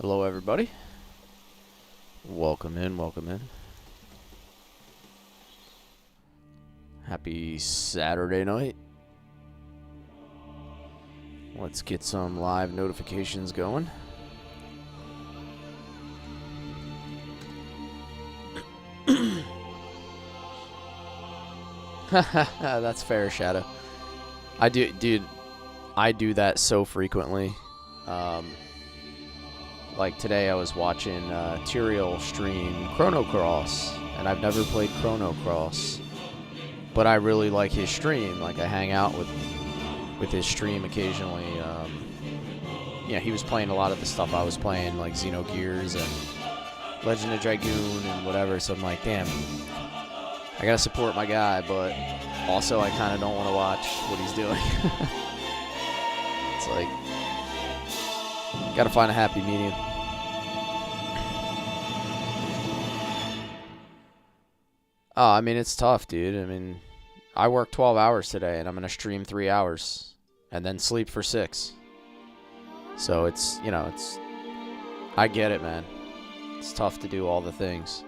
Hello, everybody. Welcome in, welcome in. Happy Saturday night. Let's get some live notifications going. That's fair, Shadow. I do, dude. I do that so frequently. Like today, I was watching Tyrael stream Chrono Cross, and I've never played Chrono Cross, but I really like his stream. Like I hang out with his stream occasionally. Yeah, he was playing a lot of the stuff I was playing, like Xenogears and Legend of Dragoon and whatever. So I'm like, damn, I gotta support my guy, but also I kind of don't want to watch what he's doing. It's like, gotta find a happy medium. Oh, I mean, it's tough, dude. I mean, I work 12 hours today, and I'm gonna stream 3 hours, and then sleep for 6. So it's, you know, it's, I get it, man. It's tough to do all the things.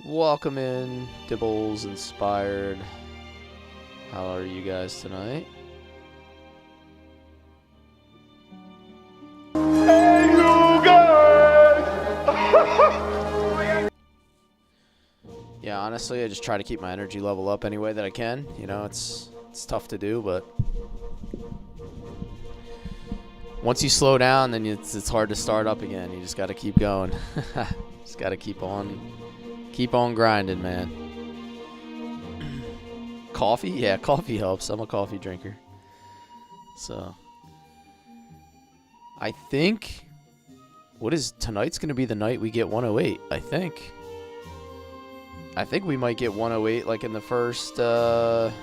Welcome in, Dibbles Inspired. How are you guys tonight? Hey, you guys! Yeah, honestly, I just try to keep my energy level up any way that I can. You know, it's tough to do, but once you slow down, then it's hard to start up again. You just got to keep going. Just got to keep on grinding, man. Coffee? Yeah, coffee helps. I'm a coffee drinker. So, I think, tonight's going to be the night we get 108, I think. I think we might get 108 like in the first 30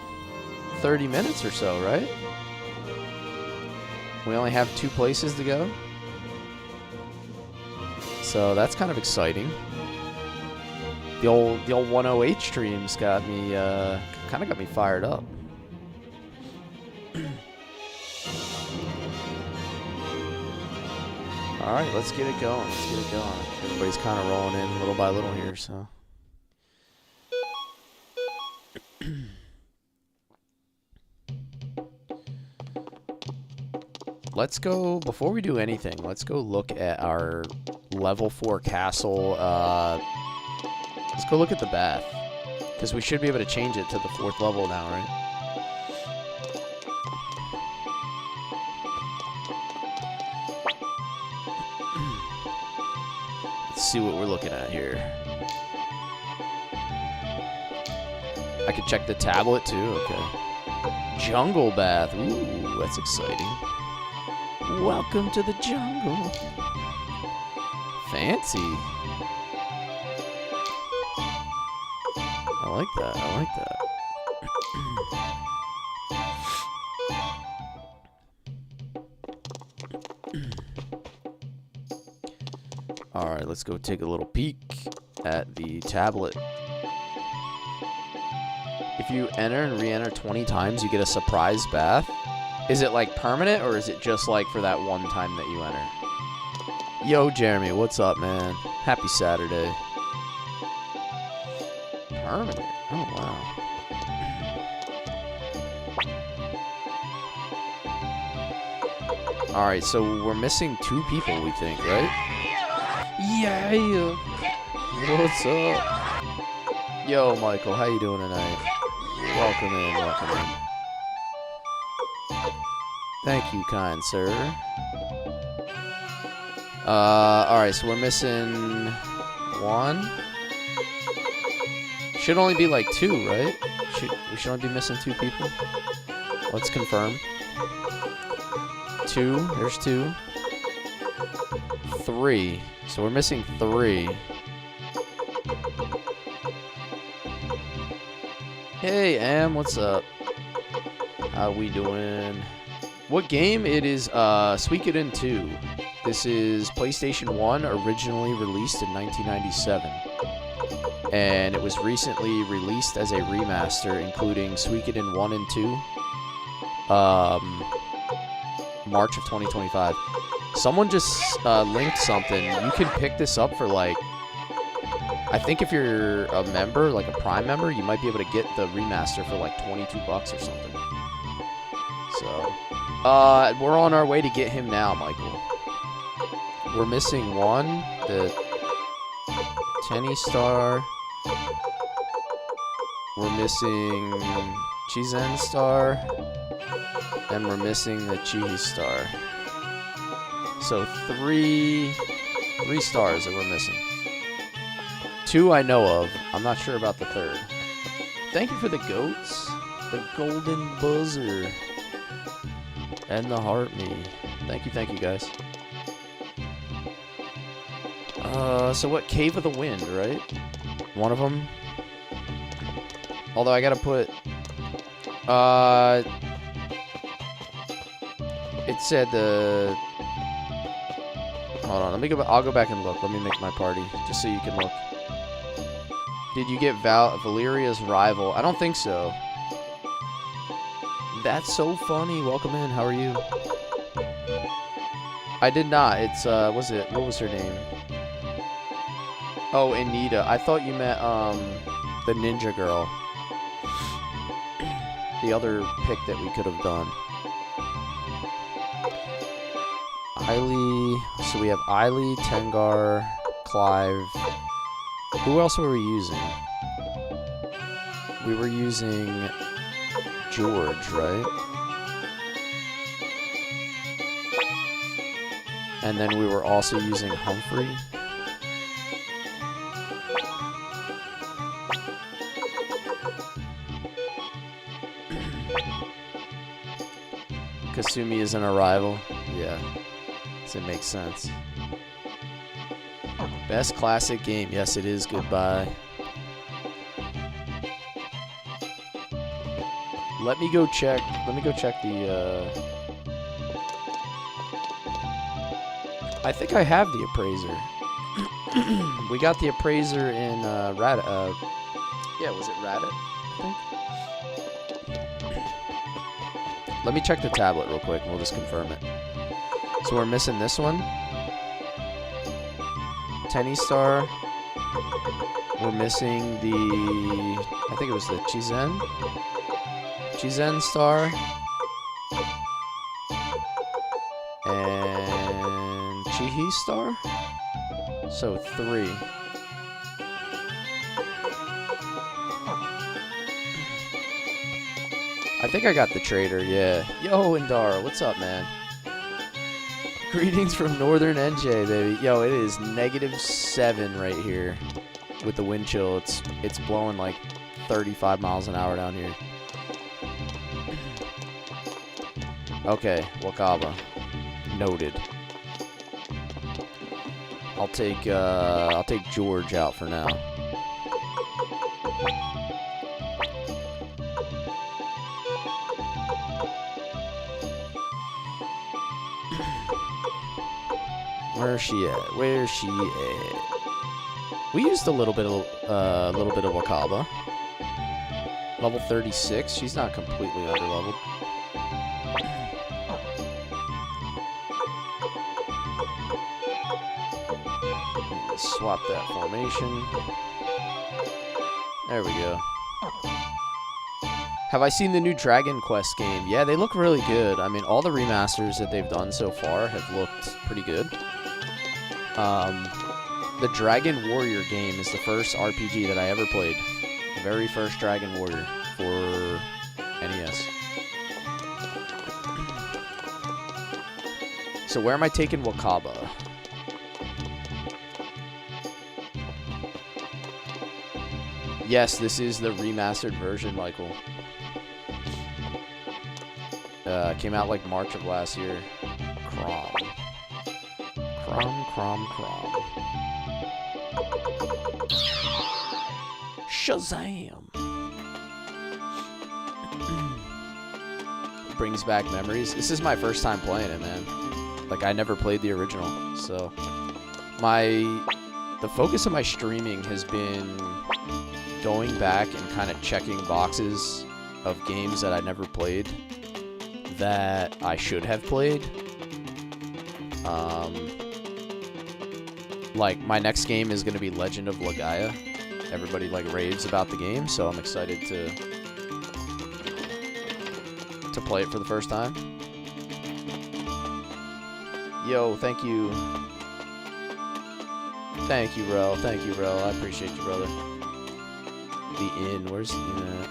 minutes or so, right? We only have 2 places to go. So that's kind of exciting. The old 108 streams got me kind of got me fired up. All right, let's get it going. Let's get it going. Everybody's kind of rolling in little by little here, so. Let's go, before we do anything, let's go look at our level 4 castle. Let's go look at the bath, because we should be able to change it to the 4th level now, right? Let's see what we're looking at here. I can check the tablet too, okay. Jungle bath, ooh, that's exciting. Welcome to the jungle. Fancy. I like that. I like that. Alright, let's go take a little peek at the tablet. If you enter and re-enter 20 times, you get a surprise bath. Is it like permanent, or is it just like for that one time that you enter? Yo, Jeremy, what's up, man? Happy Saturday. Permanent. Oh, wow. Alright, so we're missing 2 people, we think, right? Yeah! What's up? Yo, Michael, how you doing tonight? Welcome in, welcome in. Thank you, kind sir. Alright, so we're missing 1. Should only be like 2, right? We should only be missing 2 people. Let's confirm. 2, there's 2. 3. So we're missing 3. Hey, Am, what's up? How we doing? What game? It is Suikoden 2. This is PlayStation 1, originally released in 1997. And it was recently released as a remaster, including Suikoden 1 and 2. March of 2025. Someone just linked something. You can pick this up for like, I think if you're a member, like a Prime member, you might be able to get the remaster for like 22 bucks or something. So, we're on our way to get him now, Michael. We're missing one, the Tenny Star. We're missing Chizen Star. And we're missing the Chihi Star. So three stars that we're missing. 2 I know of. I'm not sure about the 3rd. Thank you for the goats. The golden buzzer. And the heart me. Thank you guys. So what? Cave of the Wind, right? One of them. Although I gotta put... It said the... Hold on, I'll go back and look. Let me make my party, just so you can look. Did you get Valeria's rival? I don't think so. That's so funny. Welcome in. How are you? I did not. It's, what was her name? Oh, Anita. I thought you meant, the ninja girl. The other pick that we could have done. Eiley. So we have Eiley, Tengar, Clive. Who else were we using? We were using George, right? And then we were also using Humphrey. Kasumi is an arrival. Yeah. So it makes sense. Best classic game. Yes, it is. Goodbye. Let me go check the, I think I have the appraiser. We got the appraiser in, Reddit. Yeah, was it Reddit? I think. Let me check the tablet real quick and we'll just confirm it. So we're missing this one. Tenny Star. We're missing the... I think it was the Chizen. Chizen Star. And Chihi Star. So 3. I think I got the trader, yeah. Yo, Indara, what's up, man? Greetings from Northern NJ, baby. Yo, it is -7 right here with the wind chill. It's blowing like 35 miles an hour down here. Okay, Wakaba. Noted. I'll take George out for now. Where's she at? Where's she at? We used a little bit of Wakaba. Level 36. She's not completely underleveled. Swap that formation. There we go. Have I seen the new Dragon Quest game? Yeah, they look really good. I mean, all the remasters that they've done so far have looked pretty good. The Dragon Warrior game is the first RPG that I ever played. The very first Dragon Warrior for NES. So where am I taking Wakaba? Yes, this is the remastered version, Michael. Came out like March of last year. Crom. Shazam! Brings back memories. This is my first time playing it, man. Like, I never played the original, so... The focus of my streaming has been going back and kind of checking boxes of games that I never played that I should have played. Like, my next game is going to be Legend of Legaia. Everybody, like, raves about the game, so I'm excited to play it for the first time. Yo, thank you. Thank you, Rel. Thank you, Rel. I appreciate you, brother. The inn. Where's the inn at?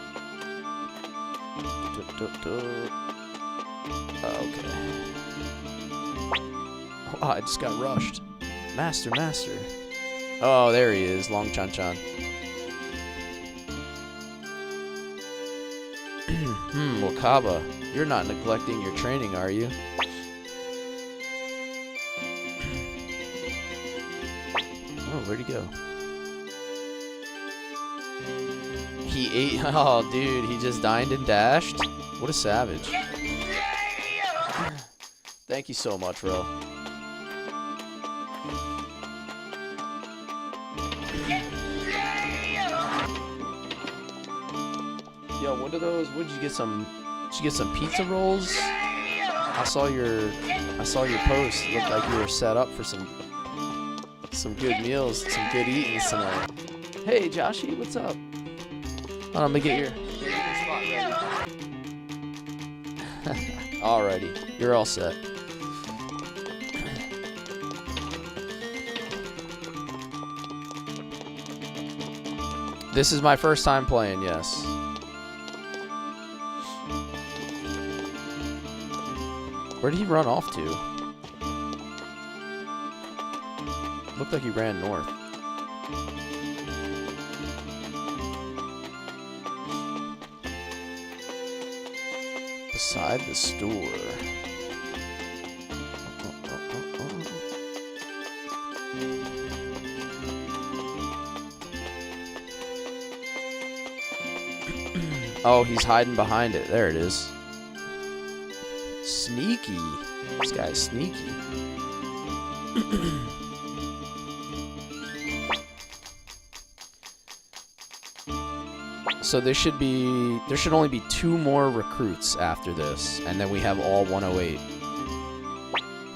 Okay. Oh, I just got rushed. Master. Oh, there he is. Long Chan Chan. Wakaba. You're not neglecting your training, are you? Oh, where'd he go? He ate. Oh, dude, he just dined and dashed. What a savage. Thank you so much, Ro. Yo, what are those? What did you get? Did you get some pizza rolls? I saw your post. It looked like you were set up for some good meals, some good eatings tonight. Hey, Joshy, what's up? Hold on, let me get your spot ready. Alrighty, you're all set. This is my first time playing, yes. Where did he run off to? Looked like he ran north. Beside the store. Oh, he's hiding behind it. There it is. Sneaky. This guy's sneaky. So there should only be 2 more recruits after this, and then we have all 108.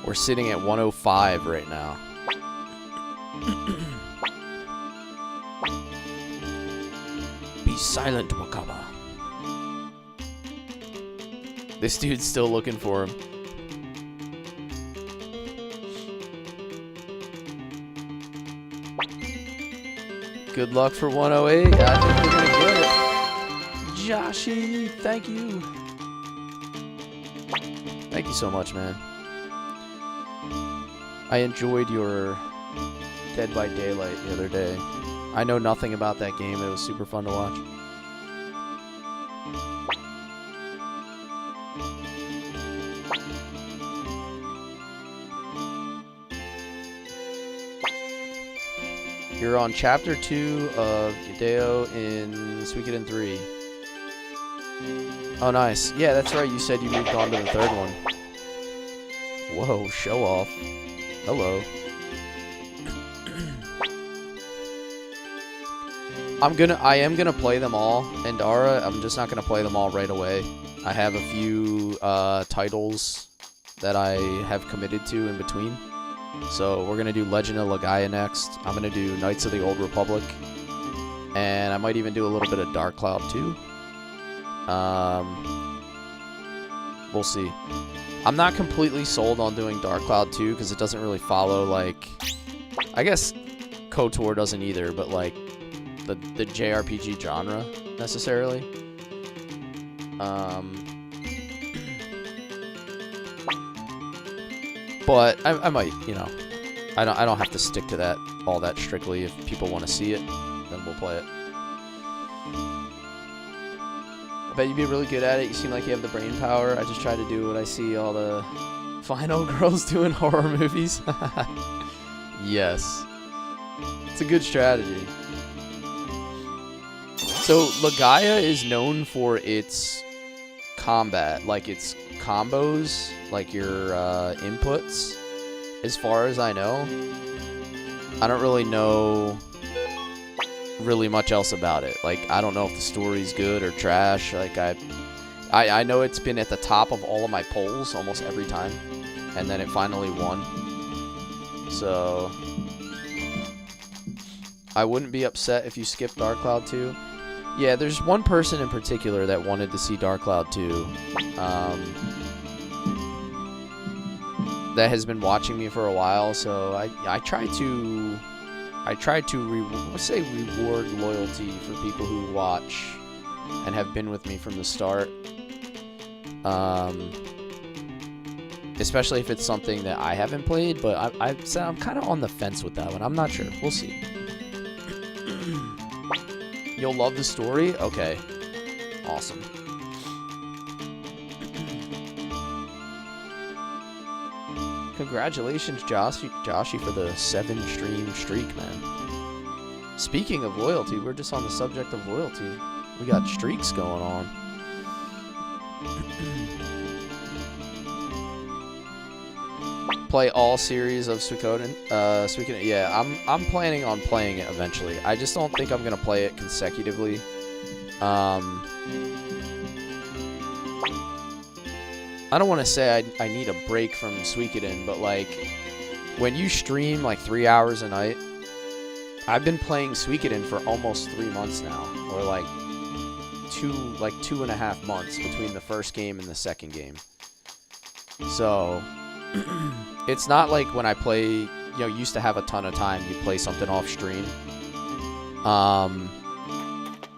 We're sitting at 105 right now. Be silent, Wakaba. This dude's still looking for him. Good luck for 108. I think we're gonna get it. Joshy, thank you. Thank you so much, man. I enjoyed your Dead by Daylight the other day. I know nothing about that game. It was super fun to watch. You're on Chapter 2 of Hideo in Suikoden 3. Oh, nice. Yeah, that's right. You said you moved on to the 3rd one. Whoa, show off. Hello. I am gonna play them all, Andara. I'm just not gonna play them all right away. I have a few titles that I have committed to in between. So we're gonna do Legend of Legaia next. I'm gonna do Knights of the Old Republic, and I might even do a little bit of Dark Cloud too. We'll see. I'm not completely sold on doing Dark Cloud 2 because it doesn't really follow, like, I guess KOTOR doesn't either, but like the JRPG genre necessarily. But I might, you know, I don't have to stick to that all that strictly. If people want to see it, then we'll play it. I bet you'd be really good at it. You seem like you have the brain power. I just try to do what I see all the final girls do in horror movies. Yes. It's a good strategy. So, Legaia is known for its combat, like its combos, like your inputs, as far as I know. I don't really know really much else about it. Like, I don't know if the story's good or trash. Like, I know it's been at the top of all of my polls almost every time, and then it finally won. So I wouldn't be upset if you skipped Dark Cloud 2. Yeah, there's one person in particular that wanted to see Dark Cloud 2. That has been watching me for a while, so I try to reward loyalty for people who watch and have been with me from the start. Especially if it's something that I haven't played, but I'm kind of on the fence with that one. I'm not sure. We'll see. You'll love the story? Okay. Awesome. Congratulations, Joshy, for the 7-stream streak, man. Speaking of loyalty, we're just on the subject of loyalty. We got streaks going on. Play all series of Suikoden. Suikoden. Yeah, I'm planning on playing it eventually. I just don't think I'm gonna play it consecutively. I don't want to say I need a break from Suikoden, but like when you stream like 3 hours a night, I've been playing Suikoden for almost 3 months now, or like 2.5 months between the first game and the second game. So it's not like when I play, used to have a ton of time, you play something off stream.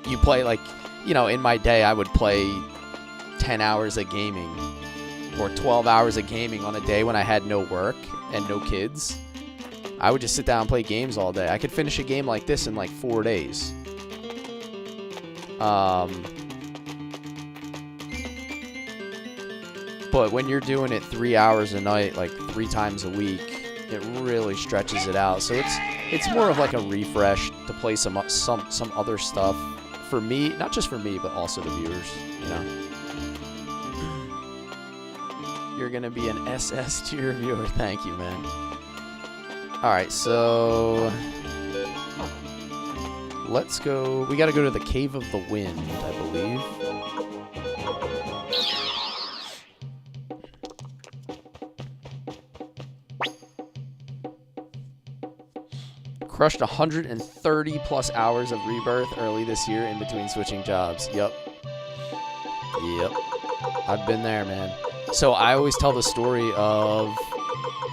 You play like, in my day I would play 10 hours of gaming or 12 hours of gaming on a day when I had no work and no kids. I would just sit down and play games all day. I could finish a game like this in like 4 days. But when you're doing it 3 hours a night, like 3 times a week, it really stretches it out. So it's more of like a refresh to play some other stuff for me, not just for me, but also the viewers. You're gonna be an SS tier viewer. Thank you, man. All right, so let's go. We gotta go to the Cave of the Wind, I believe. Crushed 130 plus hours of Rebirth early this year in between switching jobs. Yep. I've been there, man. So I always tell the story of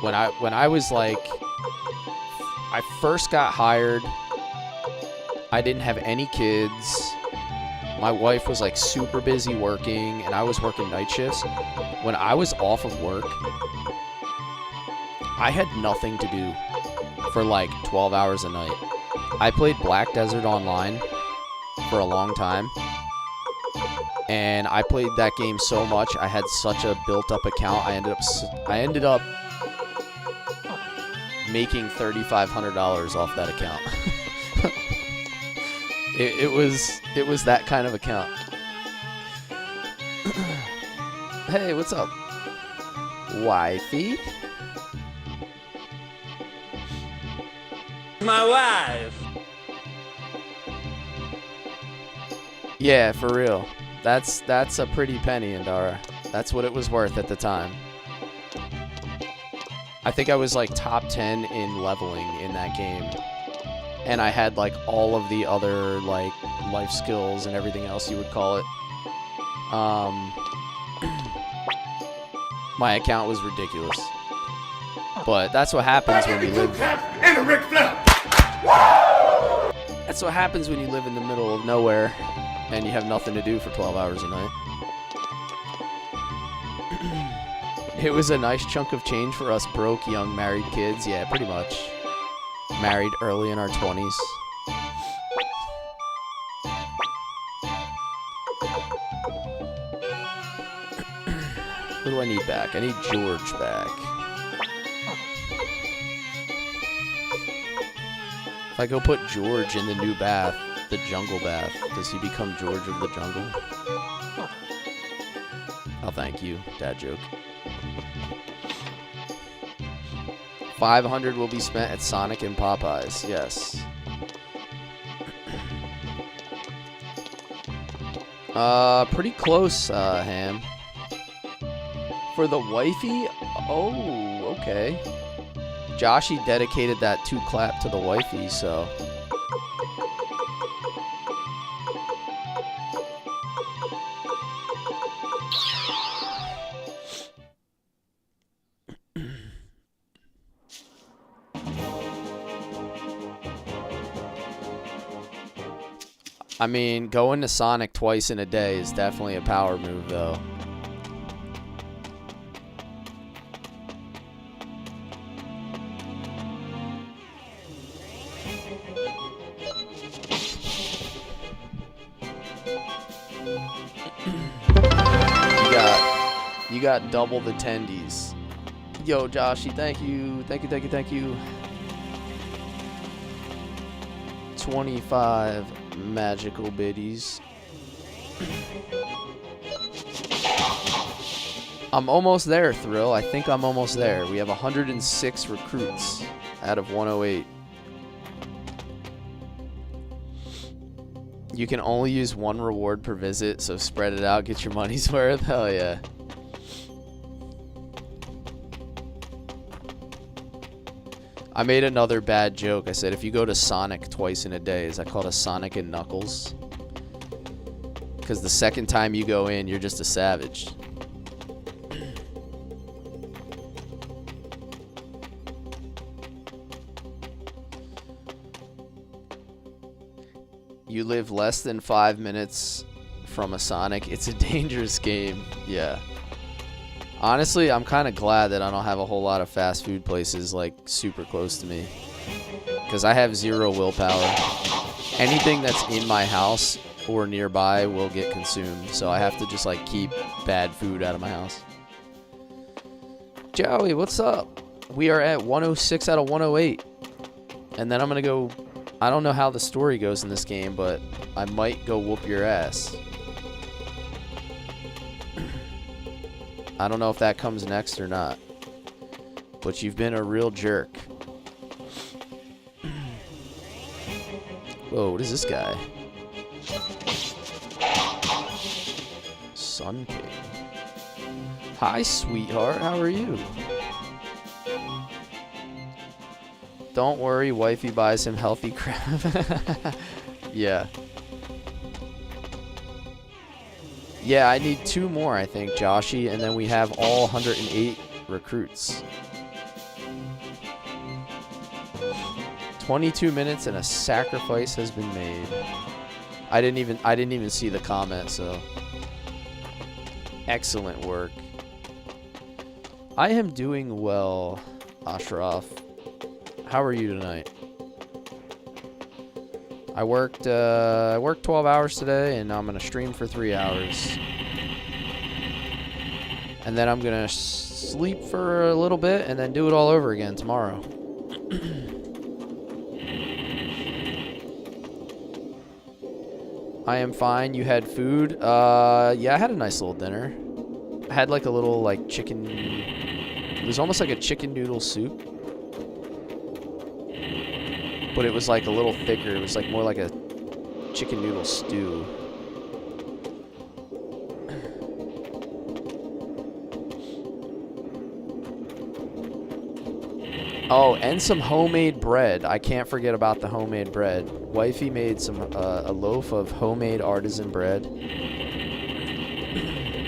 when I was like, I first got hired. I didn't have any kids. My wife was like super busy working, and I was working night shifts. When I was off of work, I had nothing to do for like 12 hours a night. I played Black Desert Online for a long time, and I played that game so much. I had such a built-up account. I ended up making $3,500 off that account. It was that kind of account. Hey, what's up, wifey? My wife. Yeah, for real. That's a pretty penny, Indara. That's what it was worth at the time. I think I was like top 10 in leveling in that game. And I had like all of the other like life skills and everything else you would call it. My account was ridiculous. But that's what happens when you live. That's what happens when you live in the middle of nowhere and you have nothing to do for 12 hours a night. It was a nice chunk of change for us broke young married kids. Yeah, pretty much. Married early in our 20s. Who do I need back? I need George back. If I go put George in the new bath, the jungle bath, does he become George of the jungle? Oh, thank you. Dad joke. 500 will be spent at Sonic and Popeyes. Yes. Pretty close, Ham. For the wifey? Oh, okay. Joshy dedicated that 2-clap to the wifey, so... I mean, going to Sonic twice in a day is definitely a power move, though. You got double the tendies. Yo, Joshy, thank you. Thank you, thank you, thank you. 25 magical biddies. I'm almost there, Thrill. I think I'm almost there. We have 106 recruits out of 108. You can only use one reward per visit, so spread it out, get your money's worth. Hell yeah. I made another bad joke. I said if you go to Sonic twice in a day, is that called a Sonic and Knuckles? Because the second time you go in, you're just a savage. You live less than 5 minutes from a Sonic. It's a dangerous game. Yeah. Honestly, I'm kind of glad that I don't have a whole lot of fast food places like super close to me. Because I have 0 willpower. Anything that's in my house or nearby will get consumed. So I have to just like keep bad food out of my house. Joey, what's up? We are at 106 out of 108. And then I'm going to go... I don't know how the story goes in this game, but I might go whoop your ass. I don't know if that comes next or not. But you've been a real jerk. Whoa, what is this guy? Sun King. Hi, sweetheart. How are you? Don't worry, wifey buys him healthy crap. Yeah. Yeah, I need 2 more, I think, Joshy, and then we have all 108 recruits. 22 minutes and a sacrifice has been made. I didn't even see the comment, so excellent work. I am doing well, Ashraf. How are you tonight? I worked 12 hours today, and I'm gonna stream for 3 hours, and then I'm gonna sleep for a little bit, and then do it all over again tomorrow. I am fine. You had food? Yeah, I had a nice little dinner. I had like a little like chicken. It was almost like a chicken noodle soup. But it was like a little thicker. It was like more like a chicken noodle stew. Oh, and some homemade bread. I can't forget about the homemade bread. Wifey made some a loaf of homemade artisan bread,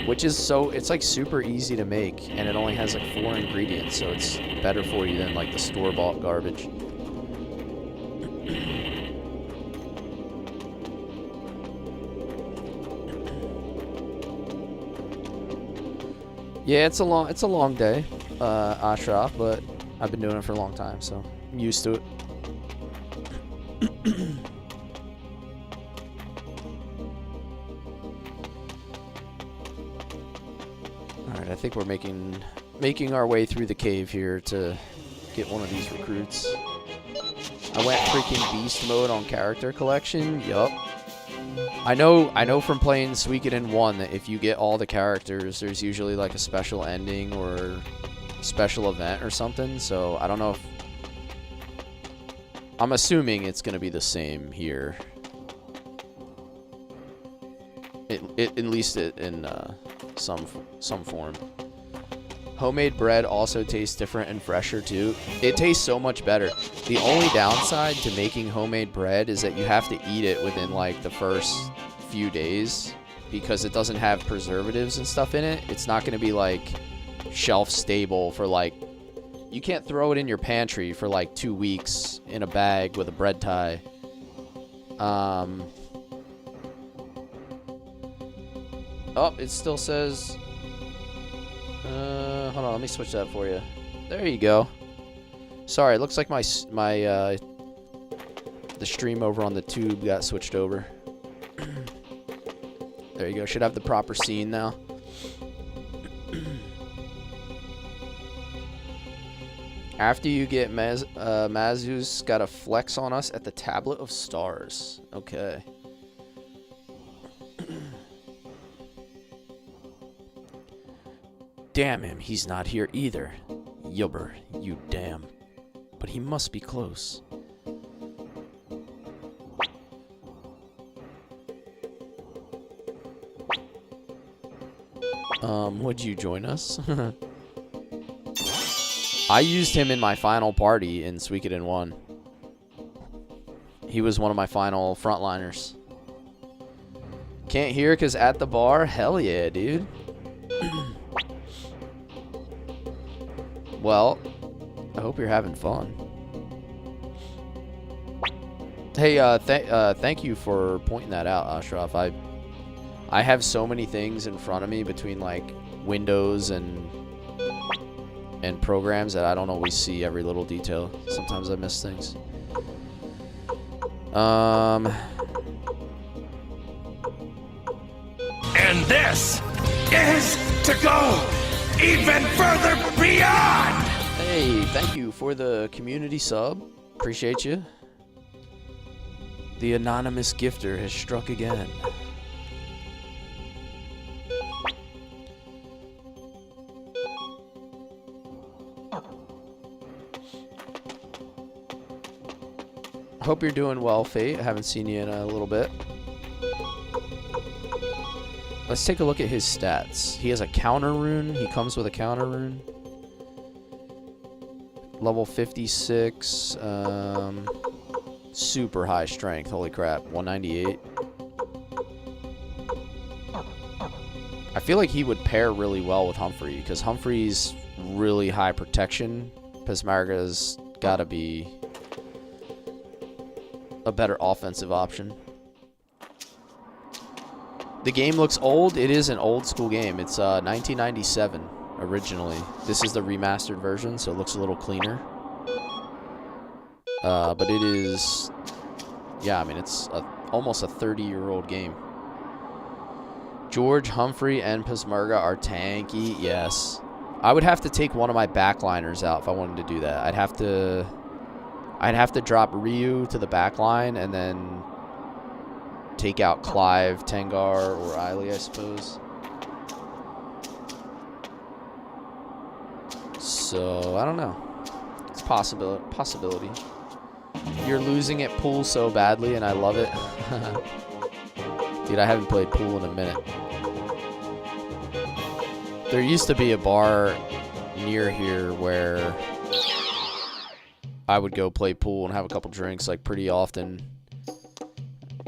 which is it's like super easy to make, and it only has like 4 ingredients, so it's better for you than like the store-bought garbage. Yeah, it's a long day, Ashraf, but I've been doing it for a long time, so I'm used to it. Alright, I think we're making our way through the cave here to get one of these recruits. I went freaking beast mode on character collection. Yup. I know from playing Suikoden 1 that if you get all the characters, there's usually like a special ending or special event or something, so I don't know if... I'm assuming it's going to be the same here. It At least in some form. Homemade bread also tastes different and fresher too. It tastes so much better. The only downside to making homemade bread is that you have to eat it within like the first few days because it doesn't have preservatives and stuff in it. It's not going to be like shelf stable for like, you can't throw it in your pantry for like 2 weeks in a bag with a bread tie. Oh, it still says... hold on, let me switch that for you. There you go. Sorry, it looks like the stream over on the tube got switched over. There you go. Should have the proper scene now. After you get Mazu's got a flex on us at the Tablet of Stars. Okay. Damn him, he's not here either. Yubber, you damn. But he must be close. Would you join us? I used him in my final party in Suikoden 1. He was one of my final frontliners. Can't hear because at the bar? Hell yeah, dude. Well, I hope you're having fun. Hey, thank you for pointing that out, Ashraf. I have so many things in front of me between like windows and programs that I don't always see every little detail. Sometimes I miss things. And this is to go even further beyond! Hey, thank you for the community sub. Appreciate you. The anonymous gifter has struck again. Hope you're doing well, Fate. I haven't seen you in a little bit. Let's take a look at his stats. He has a counter rune. He comes with a counter rune. Level 56. Super high strength. Holy crap. 198. I feel like he would pair really well with Humphrey, because Humphrey's really high protection. Pismarga's gotta be a better offensive option. The game looks old. It is an old school game. It's 1997 originally. This is the remastered version, so it looks a little cleaner. But it is, yeah, I mean, it's almost a 30-year-old game. George, Humphrey, and Pismarga are tanky. Yes. I would have to take one of my backliners out if I wanted to do that. I'd have to drop Ryu to the backline and then take out Clive, Tengar, or Eiley, I suppose. So, I don't know. It's possibility. You're losing at pool so badly, and I love it. Dude, I haven't played pool in a minute. There used to be a bar near here where I would go play pool and have a couple drinks like pretty often.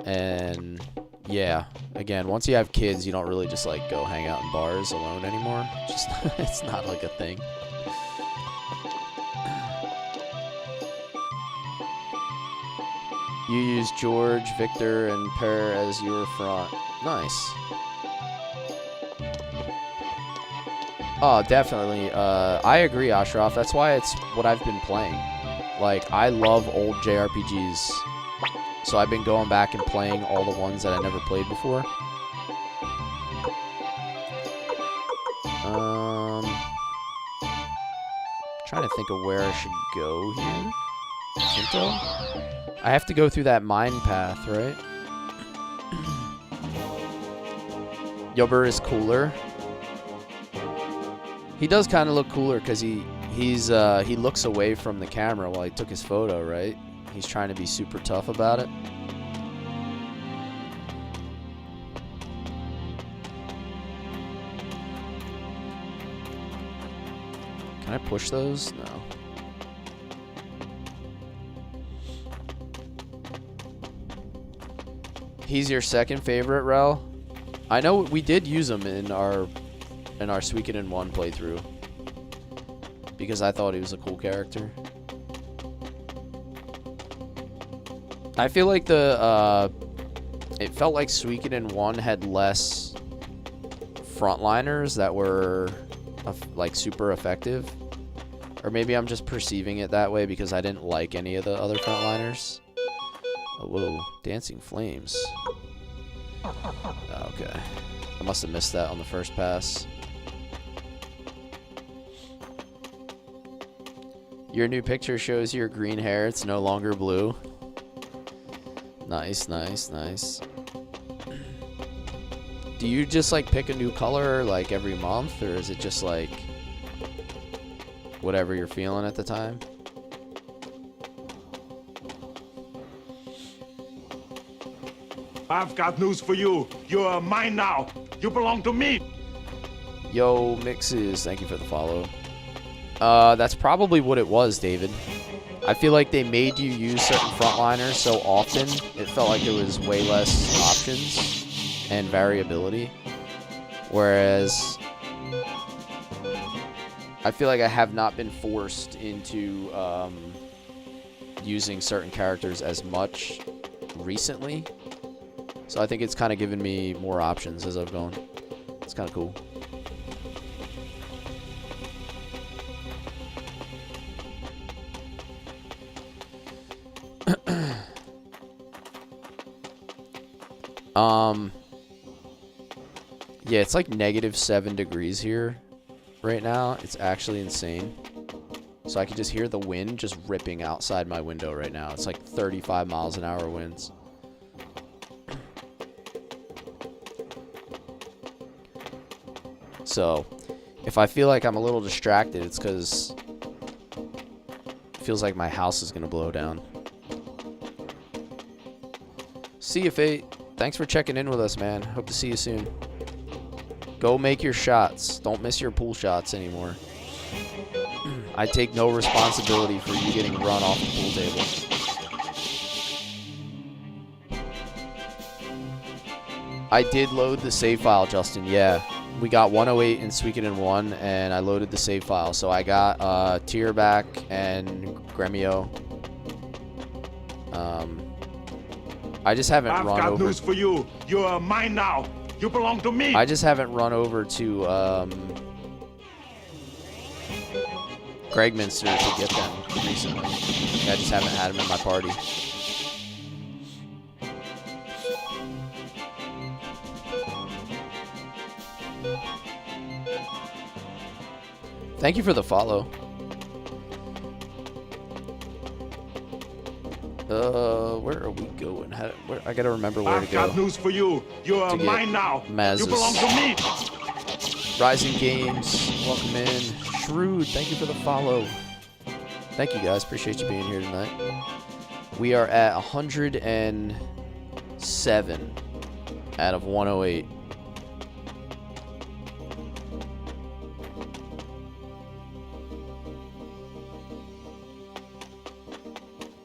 And yeah, again, once you have kids, you don't really just like go hang out in bars alone anymore. Just it's not like a thing. You use George, Victor, and Per as your front. Nice. Oh, definitely. I agree, Ashraf. That's why it's what I've been playing. Like, I love old JRPGs. So I've been going back and playing all the ones that I never played before. Trying to think of where I should go here. Shinto? I have to go through that mine path, right? Yubber is cooler. He does kind of look cooler because he looks away from the camera while he took his photo, right? He's trying to be super tough about it. Can I push those? No. He's your second favorite, Rel? I know we did use him in our Suikoden 1 playthrough. Because I thought he was a cool character. I feel like it felt like Suikoden 1 had less frontliners that were like super effective. Or maybe I'm just perceiving it that way because I didn't like any of the other frontliners. Oh, whoa, dancing flames. Okay. I must have missed that on the first pass. Your new picture shows your green hair. It's no longer blue. Nice, nice, nice. Do you just like pick a new color like every month, or is it just like whatever you're feeling at the time? I've got news for you. You're mine now. You belong to me. Yo, Mixes, thank you for the follow. That's probably what it was, David. I feel like they made you use certain frontliners so often, it felt like there was way less options and variability. Whereas, I feel like I have not been forced into using certain characters as much recently. So I think it's kind of given me more options as I've gone. It's kind of cool. Yeah, it's like -7 degrees here right now. It's actually insane. So I can just hear the wind just ripping outside my window right now. It's like 35 miles an hour winds. So if I feel like I'm a little distracted, it's because it feels like my house is going to blow down. See you, Fate. Thanks for checking in with us, man. Hope to see you soon. Go make your shots. Don't miss your pool shots anymore. I take no responsibility for you getting run off the pool table. I did load the save file, Justin. Yeah. We got 108 in Suikoden 1, and I loaded the save file. So I got Tear back and Gremio. I just haven't run over. I've got news for you. You're mine now. You belong to me. I just haven't run over to Gregminster to get them recently. I just haven't had them in my party. Thank you for the follow. Where are we going? I gotta remember where to go. I've got news for you. You're mine now. Mazes. You belong to me. Rising Games, welcome in. Shrewd, thank you for the follow. Thank you guys, appreciate you being here tonight. We are at 107 out of 108.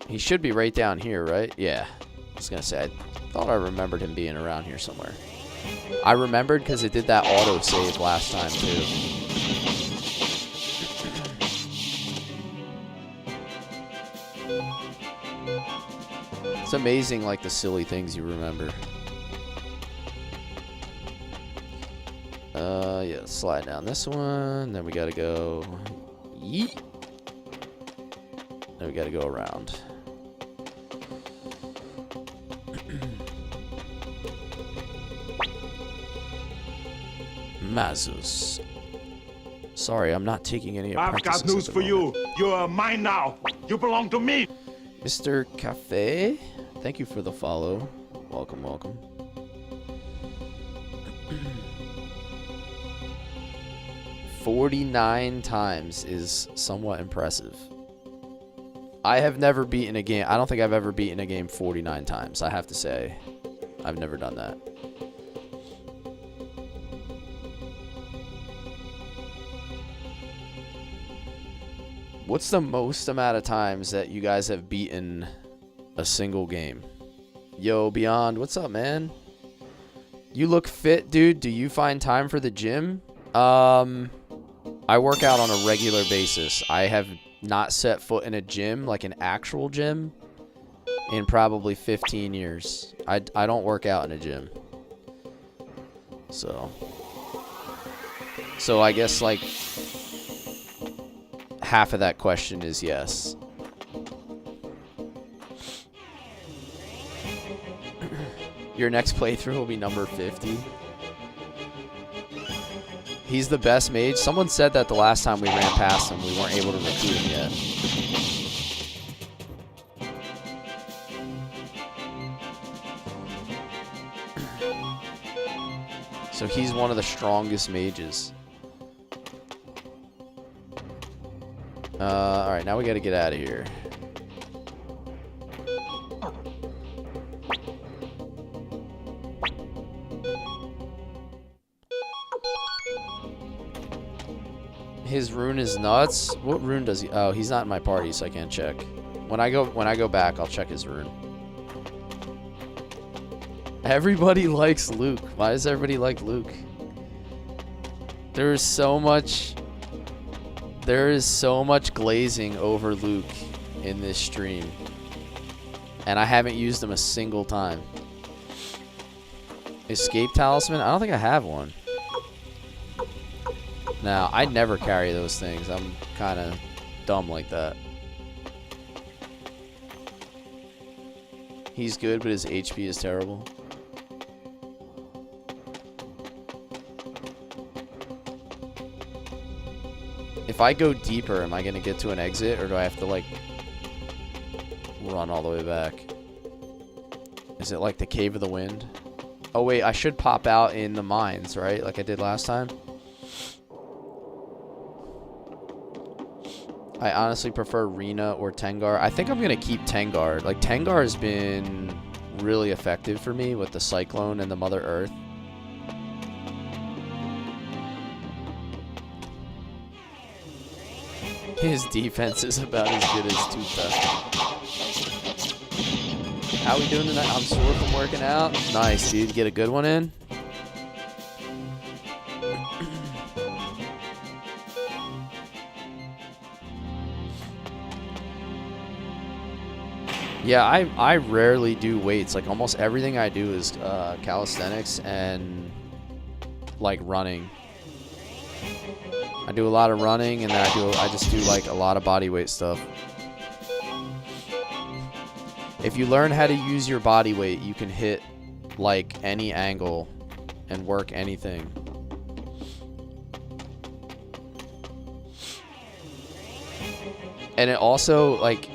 He should be right down here, right? Yeah. I was going to say, I thought I remembered him being around here somewhere. I remembered because it did that auto-save last time, too. It's amazing, like, the silly things you remember. Yeah, slide down this one. Then we got to go... Yeet. Then we got to go around. Mazus. Sorry, I'm not taking any apprentices. I've got news for you. You're mine now. You belong to me. Mr. Cafe, thank you for the follow. Welcome, welcome. 49 times is somewhat impressive. I have never beaten a game. I don't think I've ever beaten a game 49 times. I have to say, I've never done that. What's the most amount of times that you guys have beaten a single game? Yo, Beyond, what's up, man? You look fit, dude. Do you find time for the gym? I work out on a regular basis. I have not set foot in a gym, like an actual gym, in probably 15 years. I don't work out in a gym. So I guess like half of that question is yes. Your next playthrough will be number 50. He's the best mage. Someone said that the last time we ran past him, we weren't able to recruit him yet. So he's one of the strongest mages. Alright, now we gotta get out of here. His rune is nuts. What rune does he? Oh, he's not in my party, so I can't check. When I go back, I'll check his rune. Everybody likes Luke. Why does everybody like Luke? There is so much glazing over Luke in this stream, and I haven't used him a single time. Escape talisman? I don't think I have one. Now, I'd never carry those things. I'm kind of dumb like that. He's good, but his HP is terrible. If I go deeper, am I going to get to an exit, or do I have to, like, run all the way back? Is it like the Cave of the Wind? Oh, wait, I should pop out in the mines, right? Like I did last time? I honestly prefer Rena or Tengar. I think I'm going to keep Tengar. Like, Tengar has been really effective for me with the Cyclone and the Mother Earth. His defense is about as good as Tuta. How we doing tonight? I'm sore from working out. Nice, dude. Get a good one in. Yeah, I rarely do weights. Like, almost everything I do is calisthenics and, like, running. I do a lot of running, and then I just do, like, a lot of body weight stuff. If you learn how to use your body weight, you can hit, like, any angle and work anything. And it also, like,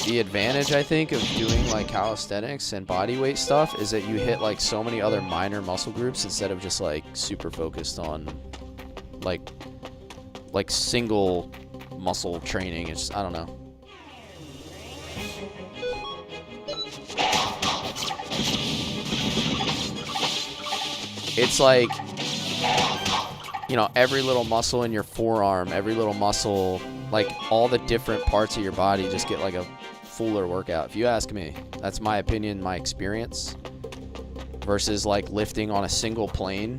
the advantage, I think, of doing, like, calisthenics and body weight stuff is that you hit, like, so many other minor muscle groups instead of just, like, super focused on, like single muscle training. It's, I don't know. It's like, you know, every little muscle in your forearm, every little muscle, like, all the different parts of your body just get, like, a fuller workout. If you ask me, that's my opinion, my experience, versus, like, lifting on a single plane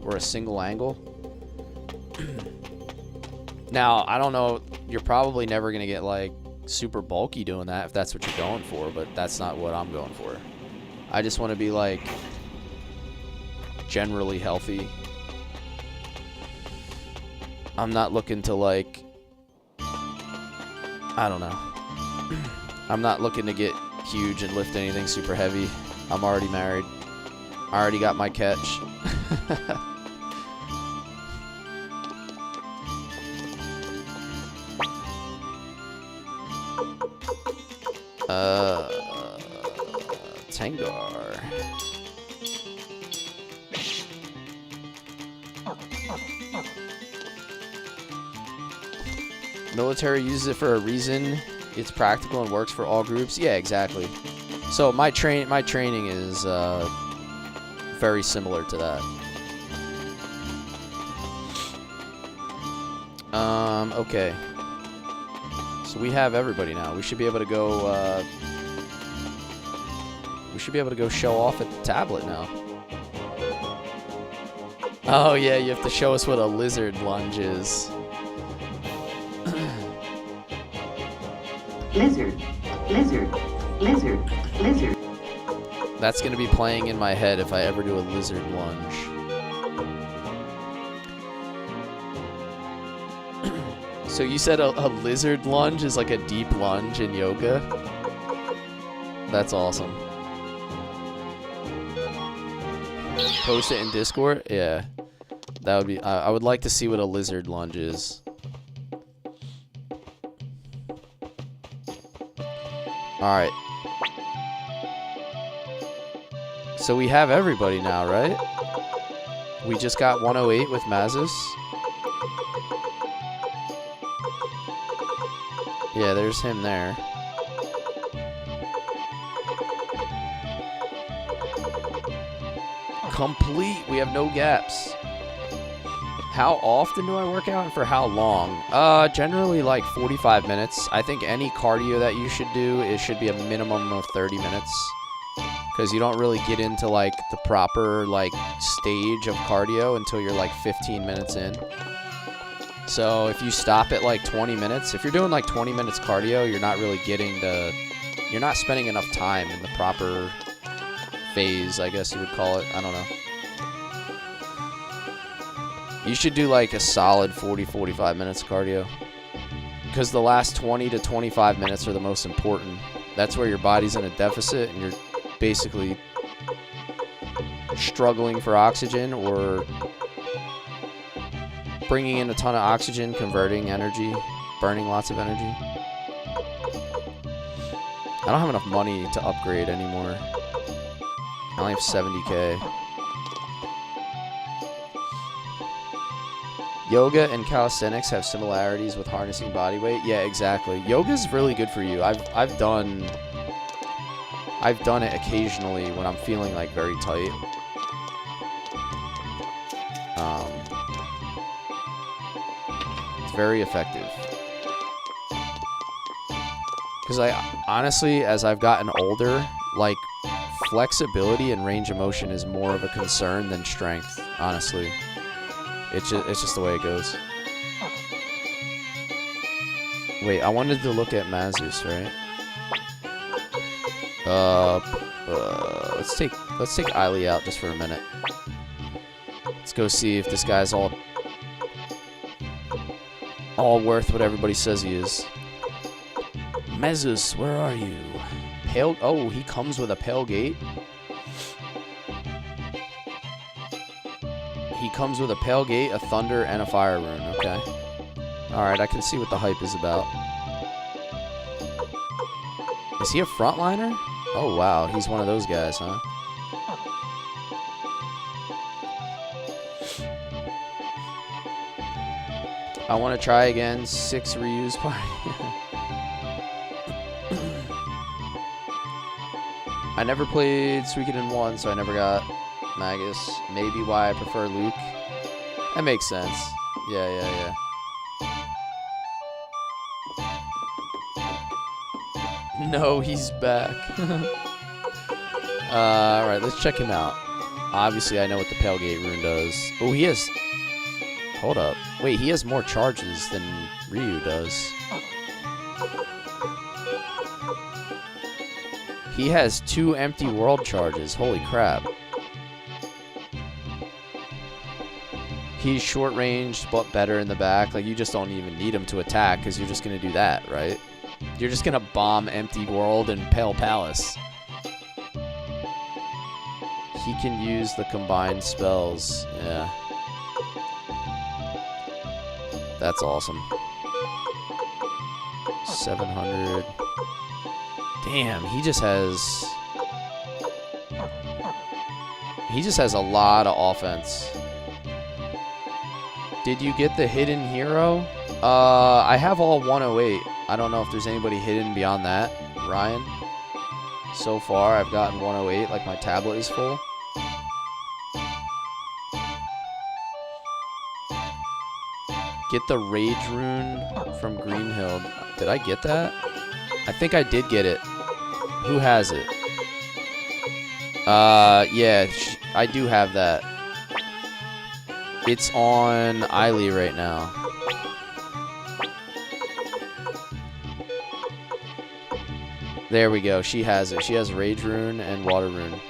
or a single angle. Now, I don't know, you're probably never going to get, like, super bulky doing that if that's what you're going for, but that's not what I'm going for. I just want to be, like, generally healthy. I'm not looking to, like, I don't know. I'm not looking to get huge and lift anything super heavy. I'm already married. I already got my catch. Tengar. Military uses it for a reason. It's practical and works for all groups. Yeah, exactly. So my training is very similar to that. Okay. So we have everybody now. We should be able to go, show off at the tablet now. Oh, yeah, you have to show us what a lizard lunge is. Lizard, lizard, lizard, lizard. That's going to be playing in my head if I ever do a lizard lunge. So you said a lizard lunge is like a deep lunge in yoga? That's awesome. Post it in Discord? Yeah. That would be... I would like to see what a lizard lunge is. Alright. So we have everybody now, right? We just got 108 with Mazus. Yeah, there's him there. Complete. We have no gaps. How often do I work out and for how long? Generally like 45 minutes. I think any cardio that you should do, it should be a minimum of 30 minutes. Because you don't really get into like the proper like stage of cardio until you're like 15 minutes in. So if you stop at like 20 minutes, if you're doing like 20 minutes cardio, you're not really getting the, you're not spending enough time in the proper phase, I guess you would call it. I don't know. You should do like a solid 40-45 minutes cardio. Because the last 20 to 25 minutes are the most important. That's where your body's in a deficit and you're basically struggling for oxygen or bringing in a ton of oxygen, converting energy, burning lots of energy. I don't have enough money to upgrade anymore. I only have 70K. Yoga and calisthenics have similarities with harnessing body weight. Yeah, exactly. Yoga's really good for you. I've done it occasionally when I'm feeling like very tight. It's very effective. Because I honestly, as I've gotten older, like flexibility and range of motion is more of a concern than strength, honestly. It's just the way it goes. Wait, I wanted to look at Mazus, right? Let's take Eiley out just for a minute. Let's go see if this guy's all worth what everybody says he is. Mazus, where are you? Pale. Oh, he comes with a pale gate. He comes with a pale gate, a thunder, and a fire rune. Okay. Alright, I can see what the hype is about. Is he a frontliner? Oh, wow. He's one of those guys, huh? I want to try again. 6 reuse party. I never played Suikoden 1, so I never got Magus. Maybe why I prefer Luke. That makes sense. Yeah. No, he's back. Alright, let's check him out. Obviously, I know what the Pale Gate rune does. Oh, he has... Hold up. Wait, he has more charges than Ryu does. He has 2 empty world charges. Holy crap. He's short ranged, but better in the back. Like, you just don't even need him to attack, because you're just going to do that, right? You're just going to bomb Empty World and Pale Palace. He can use the combined spells. Yeah. That's awesome. 700. Damn, he just has a lot of offense. Did you get the hidden hero? I have all 108. I don't know if there's anybody hidden beyond that. Ryan? So far, I've gotten 108, like my tablet is full. Get the Rage Rune from Greenhill. Did I get that? I think I did get it. Who has it? Yeah, I do have that. It's on Eiley right now. There we go. She has it. She has Rage Rune and Water Rune.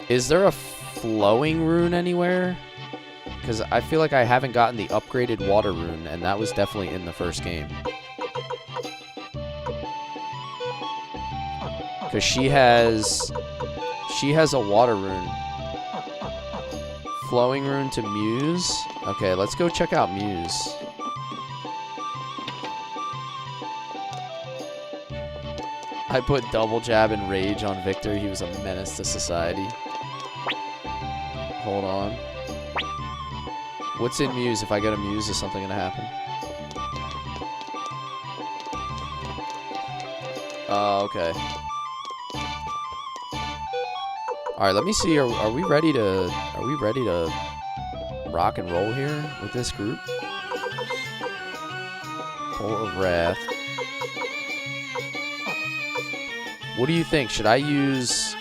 Is there a Flowing Rune anywhere? Because I feel like I haven't gotten the upgraded Water Rune, and that was definitely in the first game. Because she has a Water Rune. Flowing Rune to Muse. Okay, let's go check out Muse. I put Double Jab and Rage on Victor. He was a menace to society. Hold on. What's in Muse? If I go to Muse, is something gonna happen? Oh, okay. All right, let me see. Are we ready to rock and roll here with this group? Pull of Wrath. What do you think? Should I use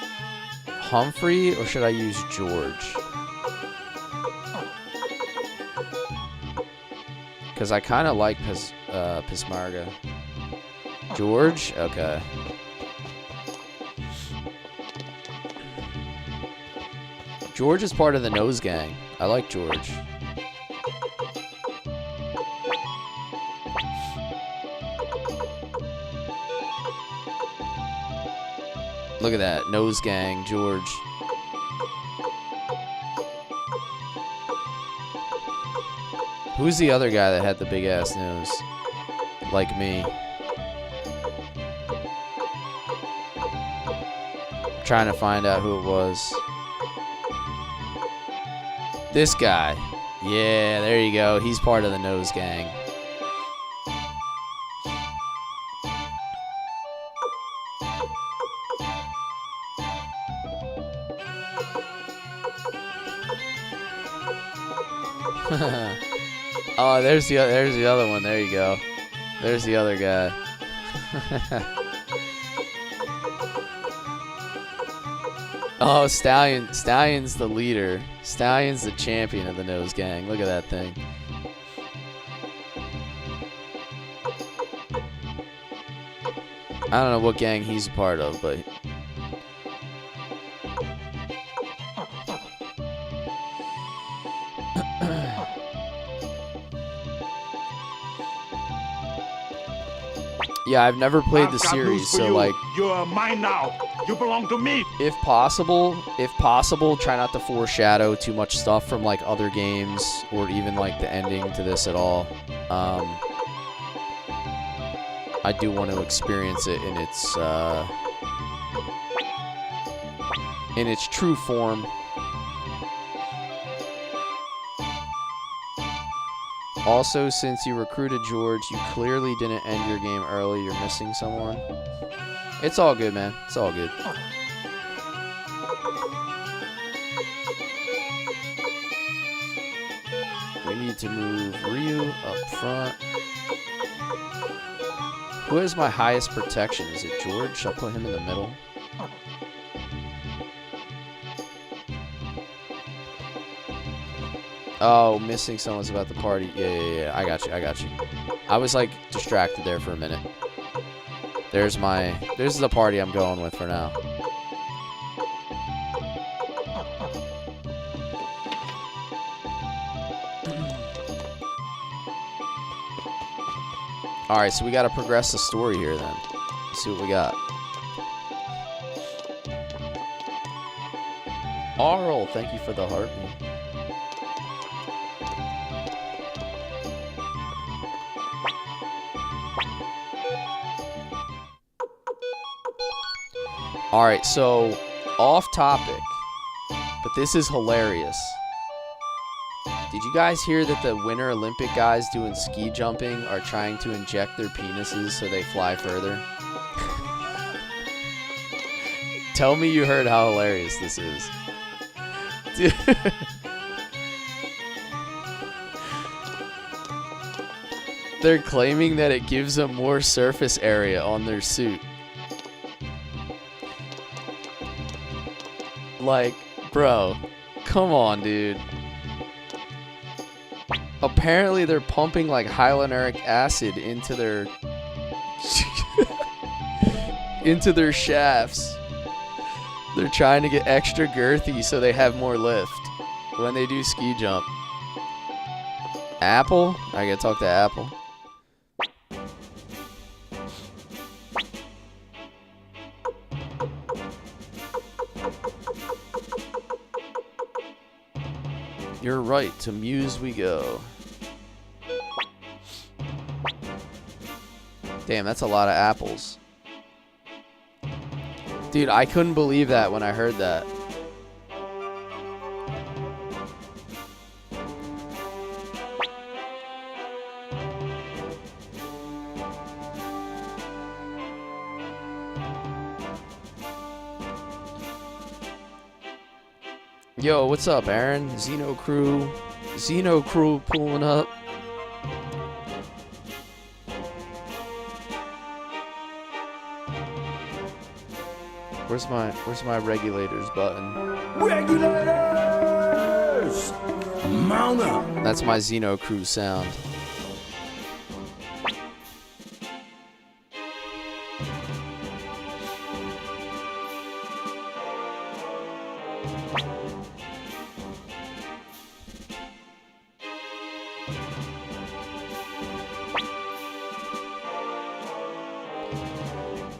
Humphrey or should I use George? Because I kind of like Pismarga. George? Okay. George is part of the Nose Gang. I like George. Look at that. Nose Gang, George. Who's the other guy that had the big ass nose? Like me. I'm trying to find out who it was. This guy. Yeah, there you go. He's part of the Nose Gang. Oh, there's the other one. There you go. There's the other guy. Oh, Stallion's the leader. Stallion's the champion of the Nose Gang. Look at that thing. I don't know what gang he's a part of, but yeah, I've never played the series, so like you're mine now. You belong to me. If possible, try not to foreshadow too much stuff from like other games or even like the ending to this at all. I do want to experience it in its true form. Also, since you recruited George, you clearly didn't end your game early. You're missing someone. It's all good, man. It's all good. We need to move Ryu up front. Who has my highest protection? Is it George? I'll put him in the middle. Oh, missing someone's about the party. Yeah. I got you. I was like distracted there for a minute. There's the party I'm going with for now. Alright, so we gotta progress the story here then. Let's see what we got. Arl, thank you for the heartbeat. Alright, so off topic, but this is hilarious. Did you guys hear that the Winter Olympic guys doing ski jumping are trying to inject their penises so they fly further? Tell me you heard how hilarious this is. Dude. They're claiming that it gives them more surface area on their suit. Like, bro, come on, dude. Apparently they're pumping like hyaluronic acid into their into their shafts. They're trying to get extra girthy so they have more lift when they do ski jump. Apple? I gotta talk to Apple. You're right, to Muse we go. Damn, that's a lot of apples. Dude, I couldn't believe that when I heard that. Yo, what's up, Aaron? Xeno crew pulling up. Where's my regulators button? Regulators! Mount up! That's my Xeno crew sound.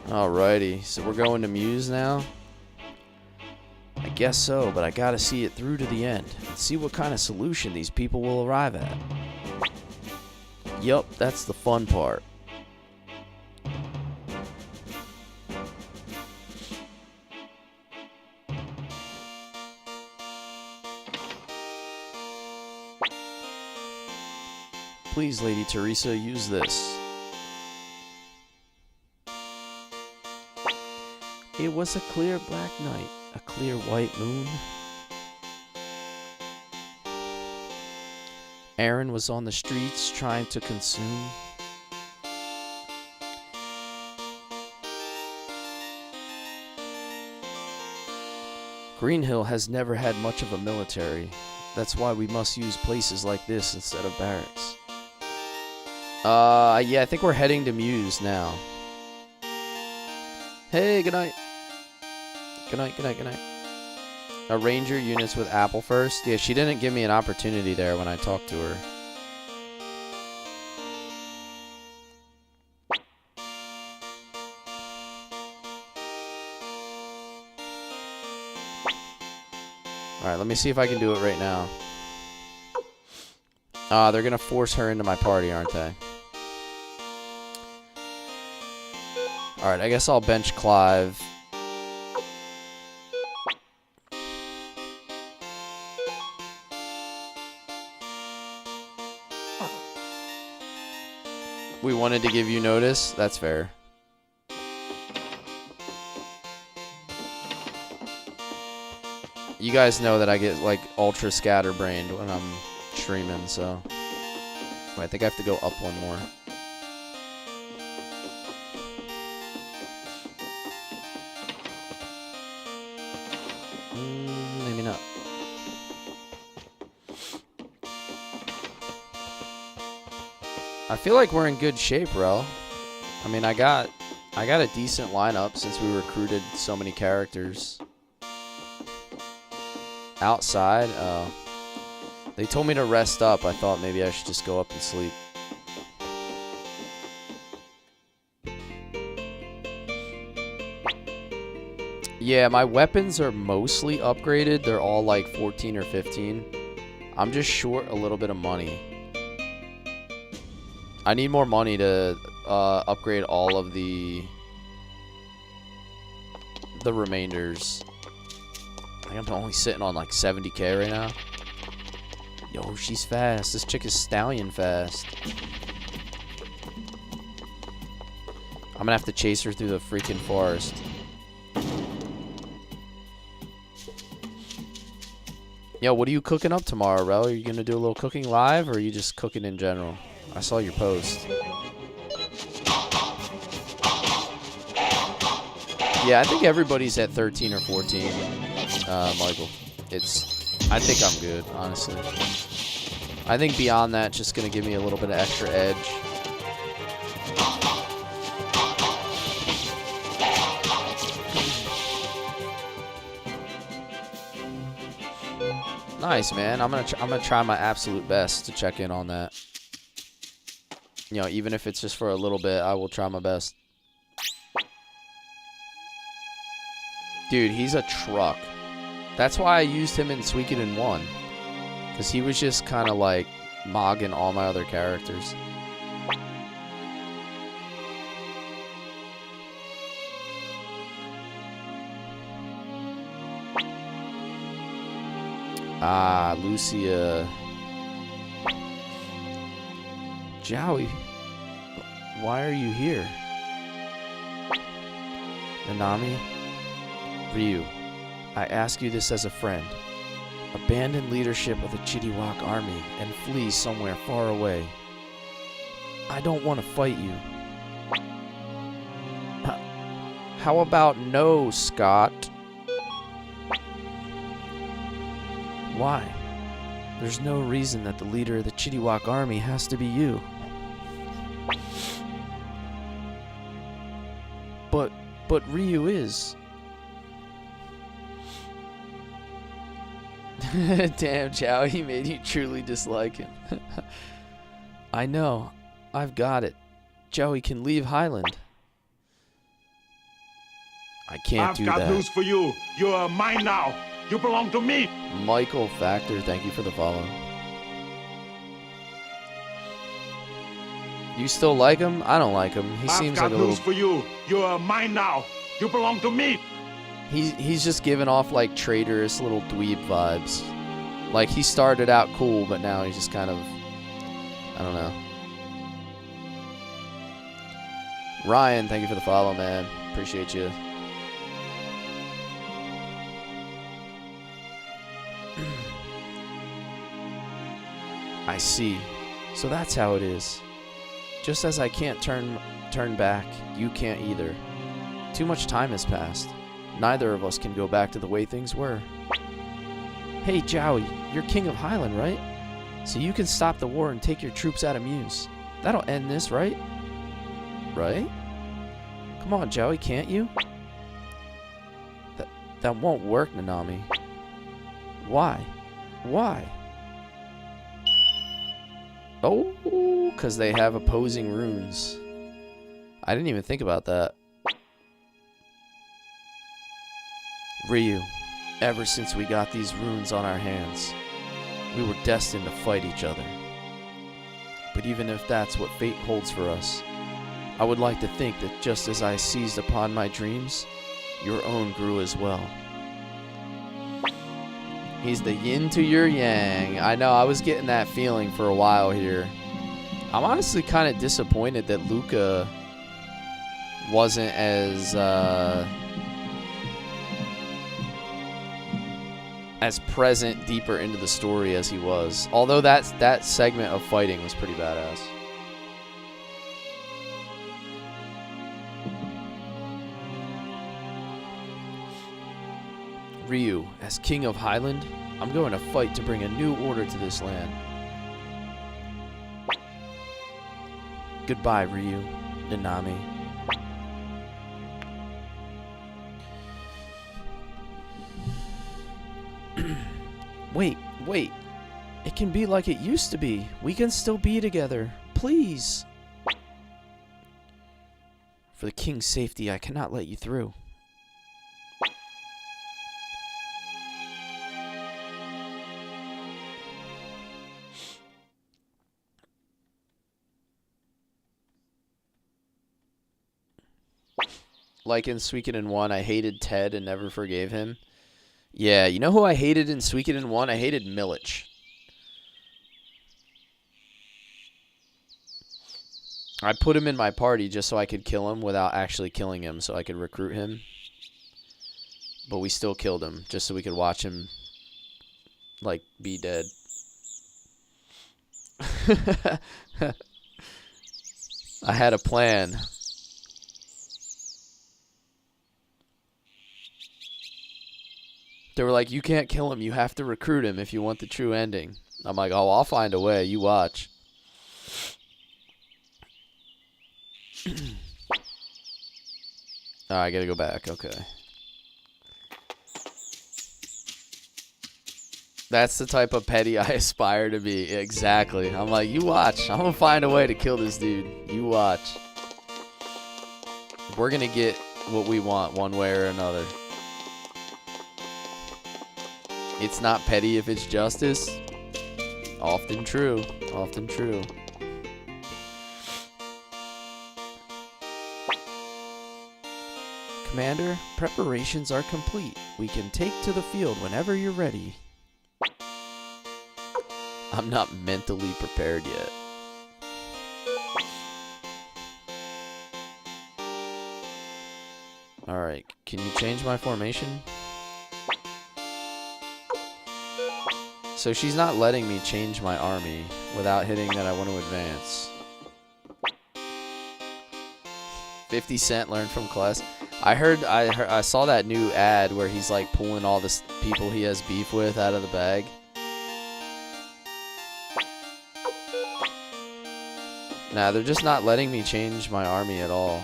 Alrighty, so we're going to Muse now? I guess so, but I gotta see it through to the end and see what kind of solution these people will arrive at. Yup, that's the fun part. Please, Lady Teresa, use this. It was a clear black night, a clear white moon. Aaron was on the streets trying to consume. Greenhill has never had much of a military. That's why we must use places like this instead of barracks. Yeah, I think we're heading to Muse now. Hey, good night. Good night, good night, good night. Ranger units with Apple first. Yeah, she didn't give me an opportunity there when I talked to her. Alright, let me see if I can do it right now. They're gonna force her into my party, aren't they? Alright, I guess I'll bench Clive. We wanted to give you notice. That's fair. You guys know that I get like ultra scatterbrained when I'm streaming, so I think I have to go up one more. Maybe not. I feel like we're in good shape, Rel. I mean, I got a decent lineup since we recruited so many characters. Outside, they told me to rest up. I thought maybe I should just go up and sleep. Yeah, my weapons are mostly upgraded. They're all like 14 or 15. I'm just short a little bit of money. I need more money to upgrade all of the remainders. I think I'm only sitting on like 70k right now. Yo, she's fast. This chick is stallion fast. I'm gonna have to chase her through the freaking forest. Yo, what are you cooking up tomorrow, Rel? Are you gonna do a little cooking live, or are you just cooking in general? I saw your post. Yeah, I think everybody's at 13 or 14, Michael. I think I'm good, honestly. I think beyond that, just going to give me a little bit of extra edge. Nice, man. I'm gonna try my absolute best to check in on that. You know, even if it's just for a little bit, I will try my best. Dude, he's a truck. That's why I used him in Suikoden 1. Because he was just kind of like mogging all my other characters. Ah, Lucia. Joey, why are you here? Nanami? Ryu, I ask you this as a friend. Abandon leadership of the Chidiwak army and flee somewhere far away. I don't want to fight you. How about no, Scott? Why? There's no reason that the leader of the Chidiwak army has to be you. But Ryu is. Damn, Chow, he made you truly dislike him. I know. I've got it. Joey can leave Highland. I can't do that. I've got news for you. You're mine now. You belong to me. Michael Factor, thank you for the follow. You still like him? I don't like him. He seems like a little... I've got news for you. You're mine now. You belong to me. He's just giving off like traitorous little dweeb vibes. Like he started out cool, but now he's just kind of... I don't know. Ryan, thank you for the follow, man. Appreciate you. I see. So that's how it is. Just as I can't turn back, you can't either. Too much time has passed. Neither of us can go back to the way things were. Hey, Joey, you're king of Highland, right? So you can stop the war and take your troops out of Muse. That'll end this, right? Right? Come on, Joey, can't you? That won't work, Nanami. Why? Why? Oh, because they have opposing runes. I didn't even think about that. Ryu, ever since we got these runes on our hands, we were destined to fight each other. But even if that's what fate holds for us, I would like to think that just as I seized upon my dreams, your own grew as well. He's the yin to your yang. I know, I was getting that feeling for a while here. I'm honestly kind of disappointed that Luca wasn't as present deeper into the story as he was. Although that segment of fighting was pretty badass. Ryu, as king of Highland, I'm going to fight to bring a new order to this land. Goodbye, Ryu, Nanami. Wait. It can be like it used to be. We can still be together. Please. For the king's safety, I cannot let you through. Like in Suikoden 1, I hated Ted and never forgave him. Yeah, you know who I hated in Suikoden 1? I hated Milich. I put him in my party just so I could kill him without actually killing him, so I could recruit him. But we still killed him, just so we could watch him, like, be dead. I had a plan. They were like, you can't kill him. You have to recruit him if you want the true ending. I'm like, oh, I'll find a way. You watch. Oh, I gotta go back. Okay. That's the type of petty I aspire to be. Exactly. I'm like, you watch. I'm gonna find a way to kill this dude. You watch. We're gonna get what we want one way or another. It's not petty if it's justice. Often true. Often true. Commander, preparations are complete. We can take to the field whenever you're ready. I'm not mentally prepared yet. Alright, can you change my formation? So she's not letting me change my army without hitting that I want to advance. 50 Cent learned from Cless. I saw that new ad where he's like pulling all the people he has beef with out of the bag. Nah, they're just not letting me change my army at all.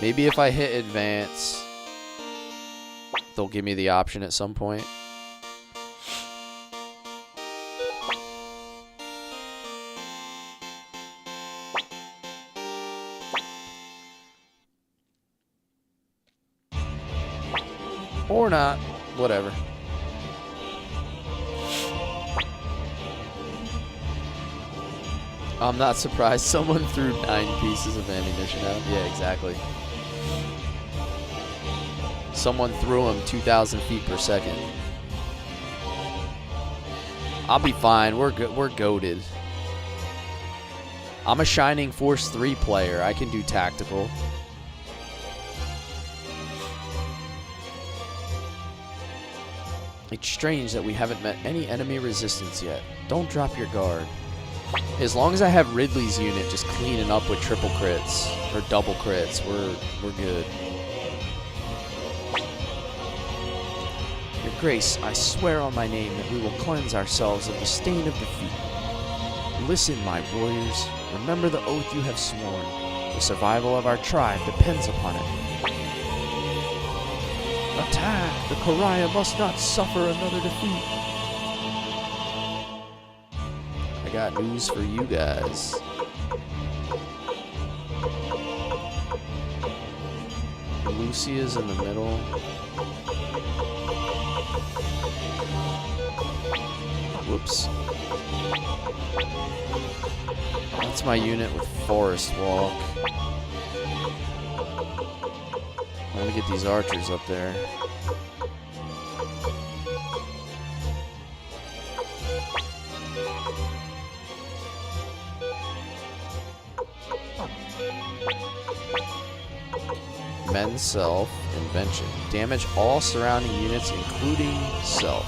Maybe if I hit advance, they'll give me the option at some point. Or not. Whatever. I'm not surprised someone threw 9 pieces of ammunition out. Yeah, exactly. Someone threw them 2,000 feet per second. I'll be fine. We're goated. I'm a Shining Force 3 player. I can do tactical. It's strange that we haven't met any enemy resistance yet. Don't drop your guard. As long as I have Ridley's unit just cleaning up with triple crits or double crits, we're good. Your Grace, I swear on my name that we will cleanse ourselves of the stain of defeat. Listen, my warriors, remember the oath you have sworn. The survival of our tribe depends upon it. Attack! The Koraya must not suffer another defeat. I got news for you guys. Lucia's in the middle. Whoops. That's my unit with Forest Walk. I'm gonna get these archers up there. Men's self, invention. Damage all surrounding units, including self.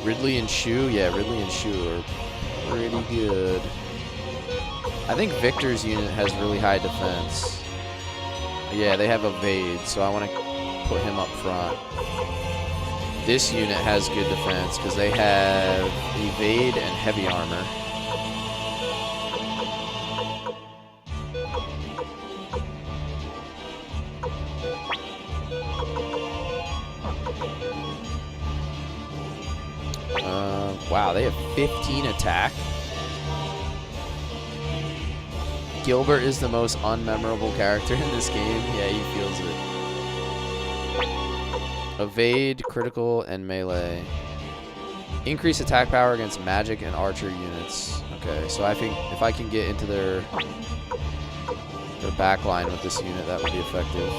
Ridley and Shu? Yeah, Ridley and Shu are pretty good. I think Victor's unit has really high defense. Yeah, they have evade, so I want to put him up front. This unit has good defense because they have evade and heavy armor. Wow, they have 15 attack. Gilbert is the most unmemorable character in this game. Yeah, he feels it. Evade, critical, and melee. Increase attack power against magic and archer units. Okay, so I think if I can get into their back line with this unit, that would be effective.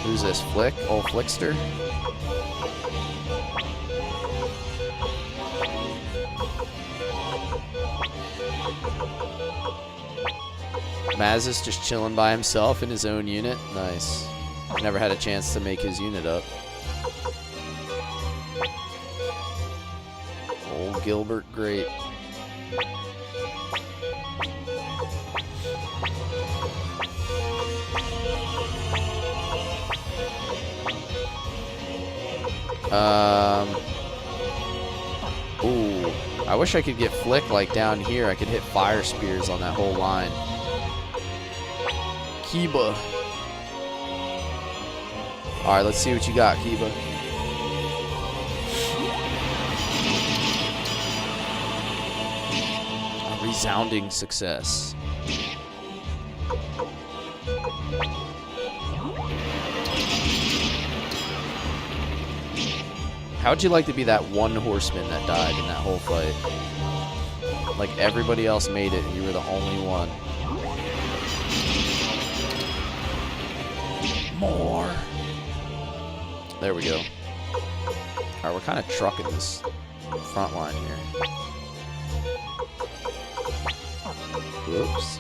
Who's this? Flick? Oh, Flickster? Maz is just chilling by himself in his own unit. Nice. Never had a chance to make his unit up. Old Gilbert Grape. Ooh. I wish I could get Flick like down here. I could hit fire spears on that whole line. Kiba. Alright, let's see what you got, Kiba. A resounding success. How'd you like to be that one horseman that died in that whole fight? Like everybody else made it and you were the only one. More. There we go. Alright, we're kind of trucking this front line here. Oops.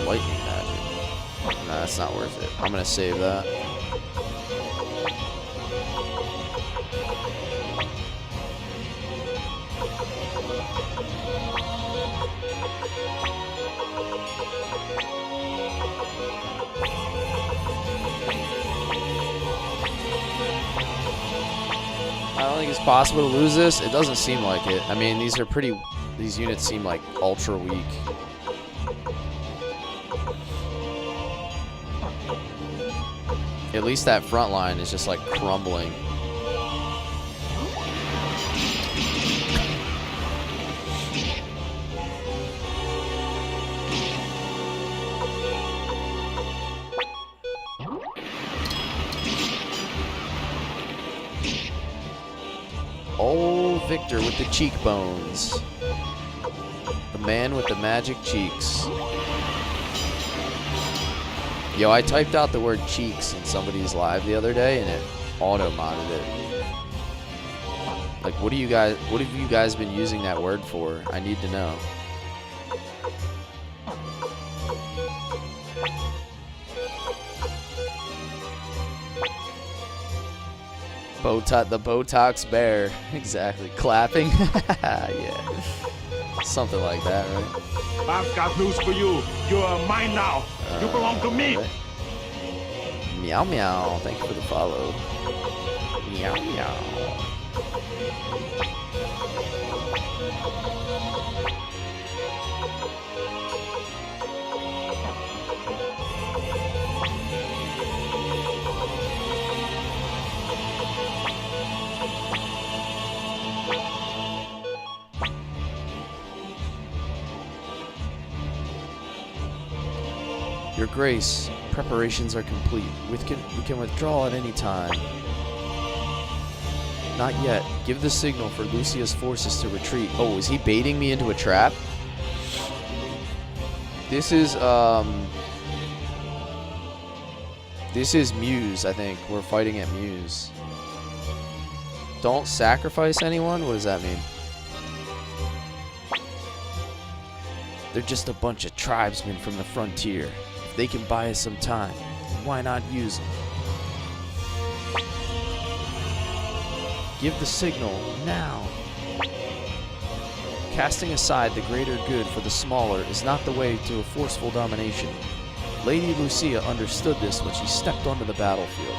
Lightning magic. Nah, that's not worth it. I'm gonna save that. I don't think it's possible to lose this. It doesn't seem like it. I mean, these units seem like ultra weak. At least that front line is just like crumbling. Oh, Victor with the cheekbones. The man with the magic cheeks. Yo, I typed out the word cheeks in somebody's live the other day and it auto-modded it. Like, what have you guys been using that word for? I need to know. The Botox bear. Exactly. Clapping? Yeah. Something like that, right? I've got news for you. You are mine now. You belong to me. Right. Meow meow. Thank you for the follow. Meow meow. Your Grace, preparations are complete. We can withdraw at any time. Not yet. Give the signal for Lucia's forces to retreat. Oh, is he baiting me into a trap? This is Muse, I think. We're fighting at Muse. Don't sacrifice anyone? What does that mean? They're just a bunch of tribesmen from the frontier. If they can buy us some time, why not use them? Give the signal now. Casting aside the greater good for the smaller is not the way to a forceful domination. Lady Lucia understood this when she stepped onto the battlefield.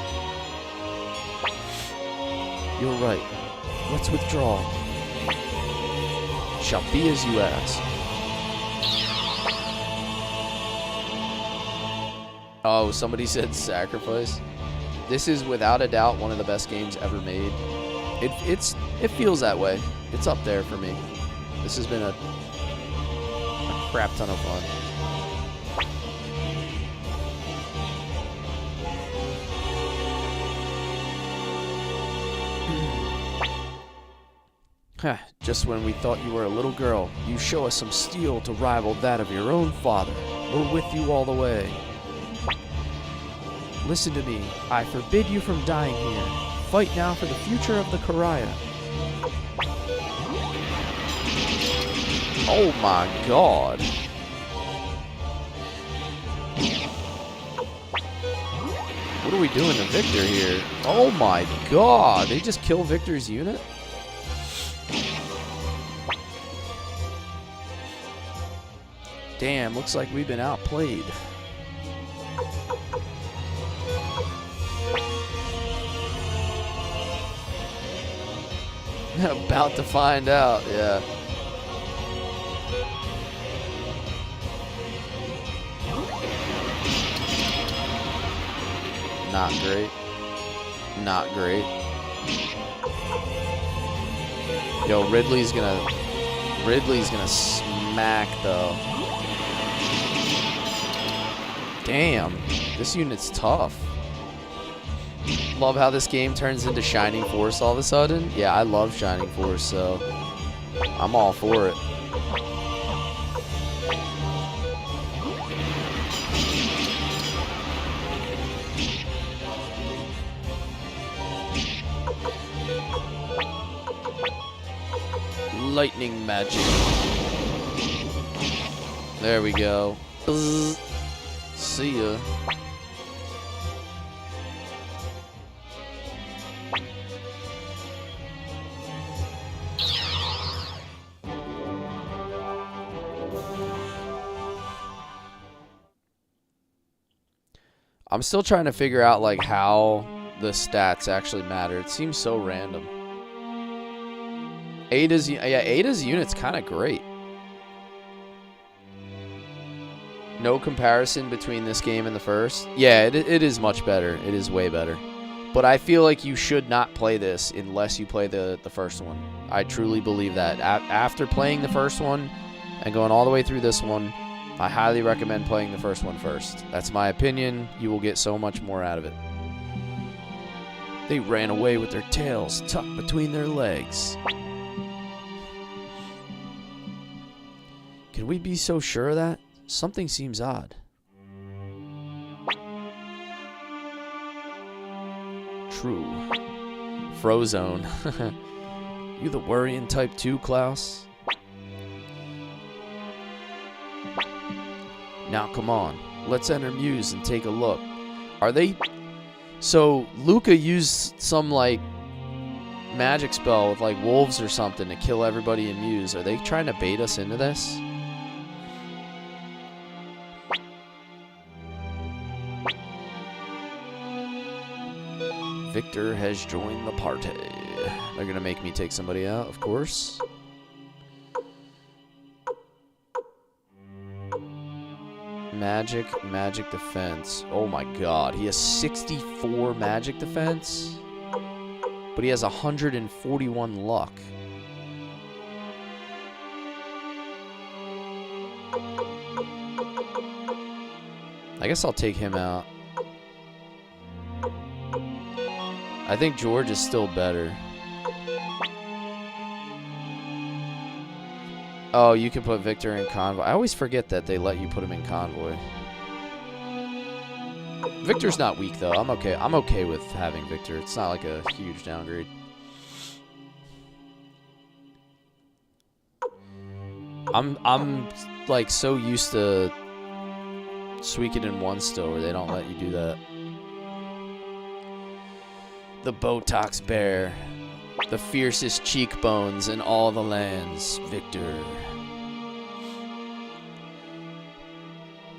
You're right. Let's withdraw. Shall be as you ask. Oh, somebody said sacrifice. This is without a doubt one of the best games ever made. It feels that way. It's up there for me. This has been a crap ton of fun. Just when we thought you were a little girl, you show us some steel to rival that of your own father. We're with you all the way. Listen to me. I forbid you from dying here. Fight now for the future of the Karaya. Oh my god. What are we doing to Victor here? Oh my god, they just kill Victor's unit? Damn, looks like we've been outplayed. About to find out, yeah. Not great. Not great. Yo, Ridley's gonna smack the... Damn, this unit's tough. Love how this game turns into Shining Force all of a sudden. Yeah, I love Shining Force, so I'm all for it. Lightning magic. There we go. See ya. I'm still trying to figure out like how the stats actually matter. It seems so random. Ada's unit's kind of great. No comparison between this game and the first. Yeah, it is much better. It is way better. But I feel like you should not play this unless you play the first one. I truly believe that. After playing the first one and going all the way through this one, I highly recommend playing the first one first. That's my opinion. You will get so much more out of it. They ran away with their tails tucked between their legs. Can we be so sure of that? Something seems odd. True. Frozone. You the worrying type too, Klaus? Now come on, let's enter Muse and take a look. Are they... So, Luca used some, like, magic spell with, like, wolves or something to kill everybody in Muse. Are they trying to bait us into this? Victor has joined the party. They're gonna make me take somebody out, of course. Magic defense. Oh my god, he has 64 magic defense, but he has 141 luck. I guess I'll take him out. I think George is still better. Oh, you can put Victor in convoy. I always forget that they let you put him in convoy. Victor's not weak though. I'm okay. I'm okay with having Victor. It's not like a huge downgrade. I'm like so used to Suikoden 1 still where they don't let you do that. The Botox bear. The fiercest cheekbones in all the lands, Victor.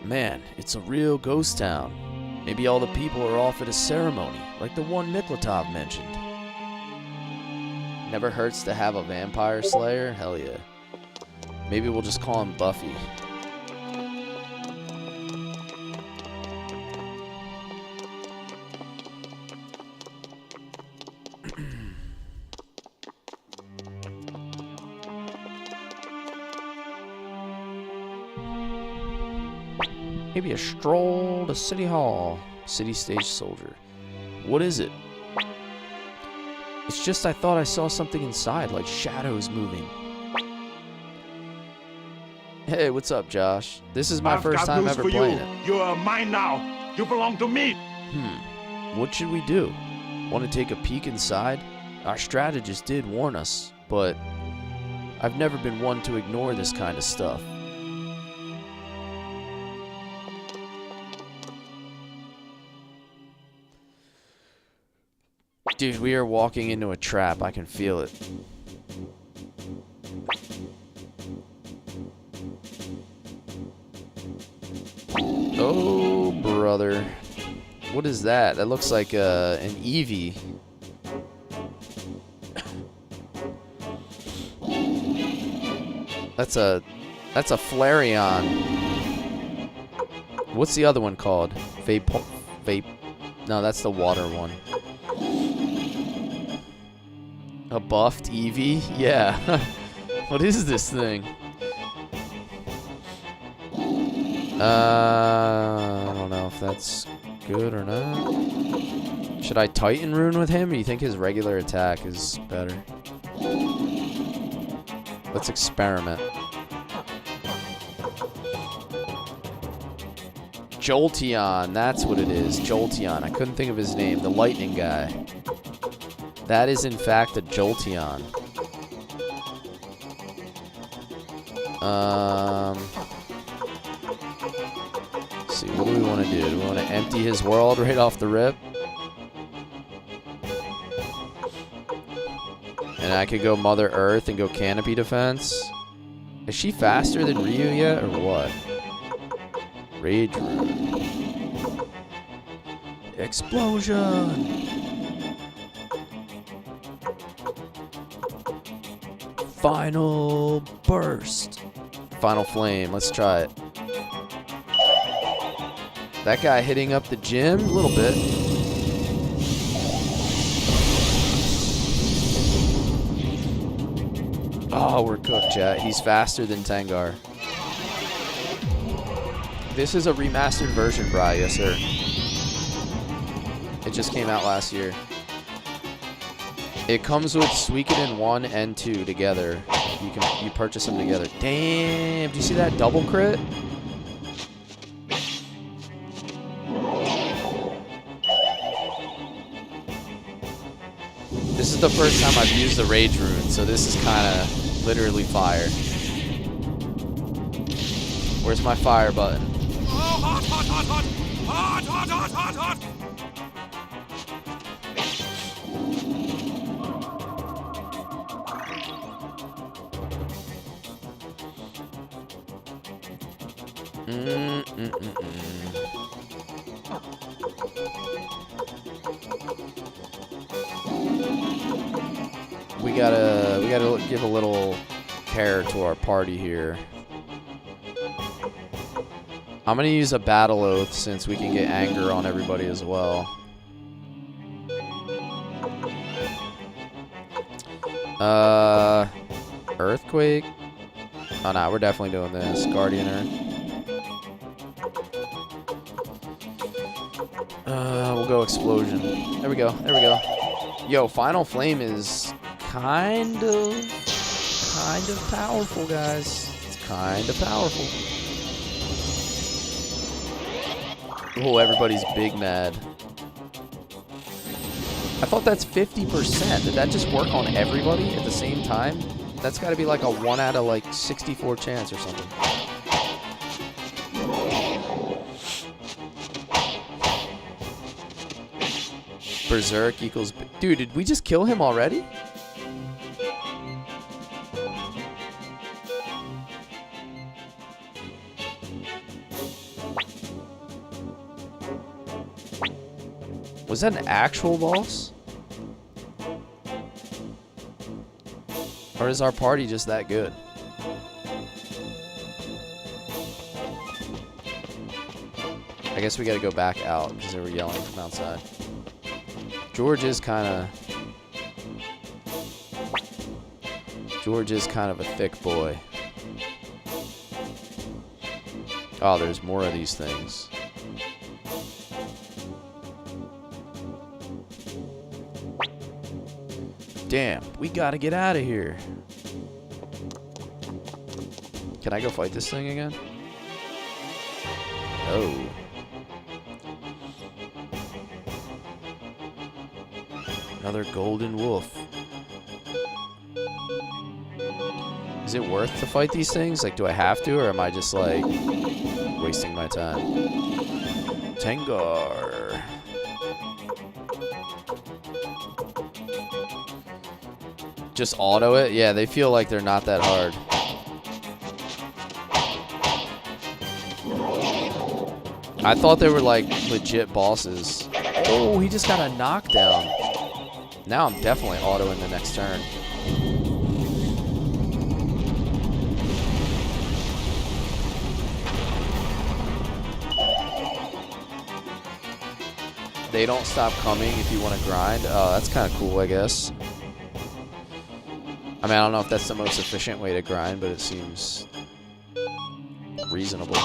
Man, it's a real ghost town. Maybe all the people are off at a ceremony, like the one Miklatov mentioned. Never hurts to have a vampire slayer? Hell yeah. Maybe we'll just call him Buffy. Maybe a stroll to City Hall. City Stage Soldier. What is it? It's just I thought I saw something inside, like shadows moving. Hey, what's up, Josh? This is my first time ever playing it. You are mine now. You belong to me. What should we do? Want to take a peek inside? Our strategist did warn us, but I've never been one to ignore this kind of stuff. Dude, we are walking into a trap. I can feel it. Oh, brother. What is that? That looks like an Eevee. That's a Flareon. What's the other one called? Vape. No, that's the water one. A buffed Eevee? Yeah. What is this thing? I don't know if that's good or not. Should I Titan Rune with him, or do you think his regular attack is better? Let's experiment. Jolteon, that's what it is. Jolteon. I couldn't think of his name. The lightning guy. That is, in fact, a Jolteon. Let's see, what do we want to do? Do we want to empty his world right off the rip? And I could go Mother Earth and go Canopy Defense. Is she faster than Ryu yet, or what? Rage Rune. Explosion! Final Burst. Final Flame. Let's try it. That guy hitting up the gym? A little bit. Oh, we're cooked, chat. He's faster than Tengar. This is a remastered version, Bri. Yes, sir. It just came out last year. It comes with Suikoden 1 and 2 together. You purchase them together. Damn, do you see that double crit? This is the first time I've used the Rage Rune, so this is kind of literally fire. Where's my fire button? Hot, hot, hot, hot! Hot, hot, hot, hot, hot! We gotta give a little care to our party here. I'm gonna use a battle oath since we can get anger on everybody as well. Earthquake. Oh no, we're definitely doing this. Guardian Earth. We'll go Explosion. There we go. There we go. Yo, Final Flame is kind of powerful, guys. It's kind of powerful. Oh, everybody's big mad. I thought that's 50%. Did that just work on everybody at the same time? That's got to be like a 1 out of like 64 chance or something. Berserk equals... Dude, did we just kill him already? Was that an actual boss? Or is our party just that good? I guess we gotta go back out because they were yelling from outside. George is kind of a thick boy. Oh, there's more of these things. Damn, we gotta get out of here. Can I go fight this thing again? Oh. Another golden wolf. Is it worth to fight these things? Like, do I have to, or am I just, like, wasting my time? Tengar. Just auto it? Yeah, they feel like they're not that hard. I thought they were like legit bosses. Oh, he just got a knockdown. Now I'm definitely autoing the next turn. They don't stop coming if you want to grind. Oh, that's kind of cool, I guess. I mean, I don't know if that's the most efficient way to grind, but it seems reasonable.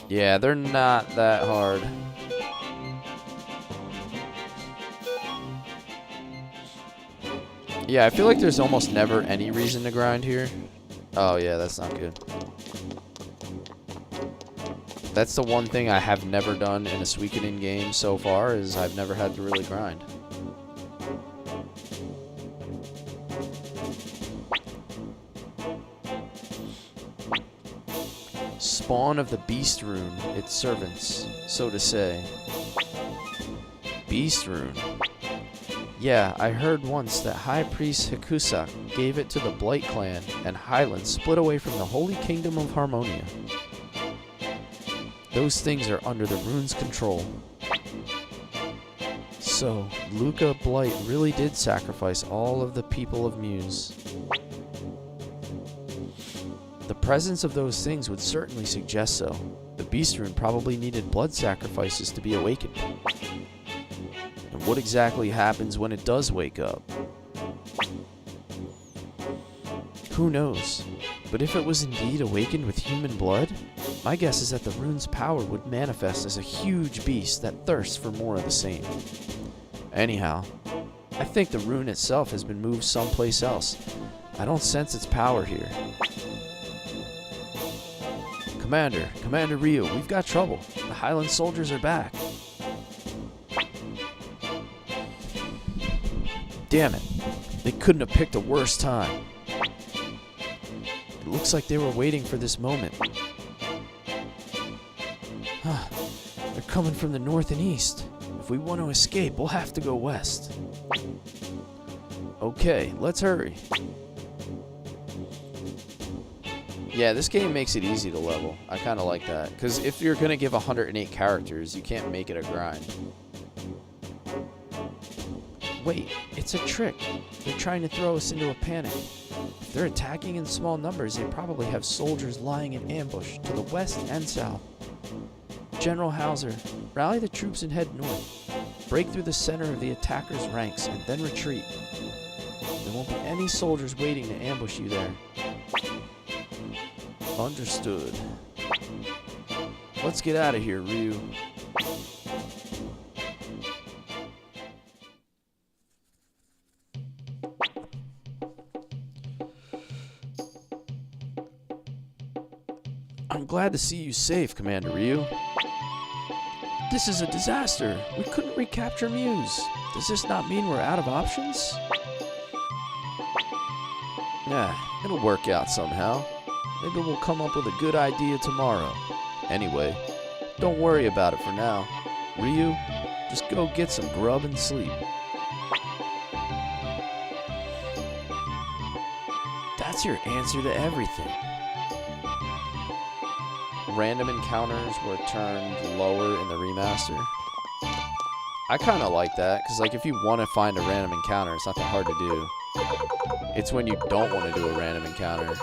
Yeah, they're not that hard. Yeah, I feel like there's almost never any reason to grind here. Oh, yeah, that's not good. That's the one thing I have never done in a Suikoden game so far, is I've never had to really grind. Spawn of the Beast Rune, its servants, so to say. Beast Rune. Yeah, I heard once that High Priest Hikusak gave it to the Blight Clan, and Highland split away from the Holy Kingdom of Harmonia. Those things are under the rune's control. So, Luca Blight really did sacrifice all of the people of Muse. The presence of those things would certainly suggest so. The Beast Rune probably needed blood sacrifices to be awakened. And what exactly happens when it does wake up? Who knows? But if it was indeed awakened with human blood, my guess is that the rune's power would manifest as a huge beast that thirsts for more of the same. Anyhow, I think the rune itself has been moved someplace else. I don't sense its power here. Commander Ryu, we've got trouble. The Highland soldiers are back. Damn it. They couldn't have picked a worse time. It looks like they were waiting for this moment. They're coming from the north and east. If we want to escape, we'll have to go west. Okay, let's hurry. Yeah, this game makes it easy to level. I kind of like that. Because if you're going to give 108 characters, you can't make it a grind. Wait, it's a trick. They're trying to throw us into a panic. If they're attacking in small numbers, they probably have soldiers lying in ambush to the west and south. General Hauser, rally the troops and head north. Break through the center of the attackers' ranks and then retreat. There won't be any soldiers waiting to ambush you there. Understood. Let's get out of here, Ryu. I'm glad to see you safe, Commander Ryu. This is a disaster. We couldn't recapture Muse. Does this not mean we're out of options? Yeah, it'll work out somehow. Maybe we'll come up with a good idea tomorrow. Anyway, don't worry about it for now. Ryu, just go get some grub and sleep. That's your answer to everything. Random encounters were turned lower in the remaster. I kind of like that, because like if you want to find a random encounter, it's not that hard to do. It's when you don't want to do a random encounter.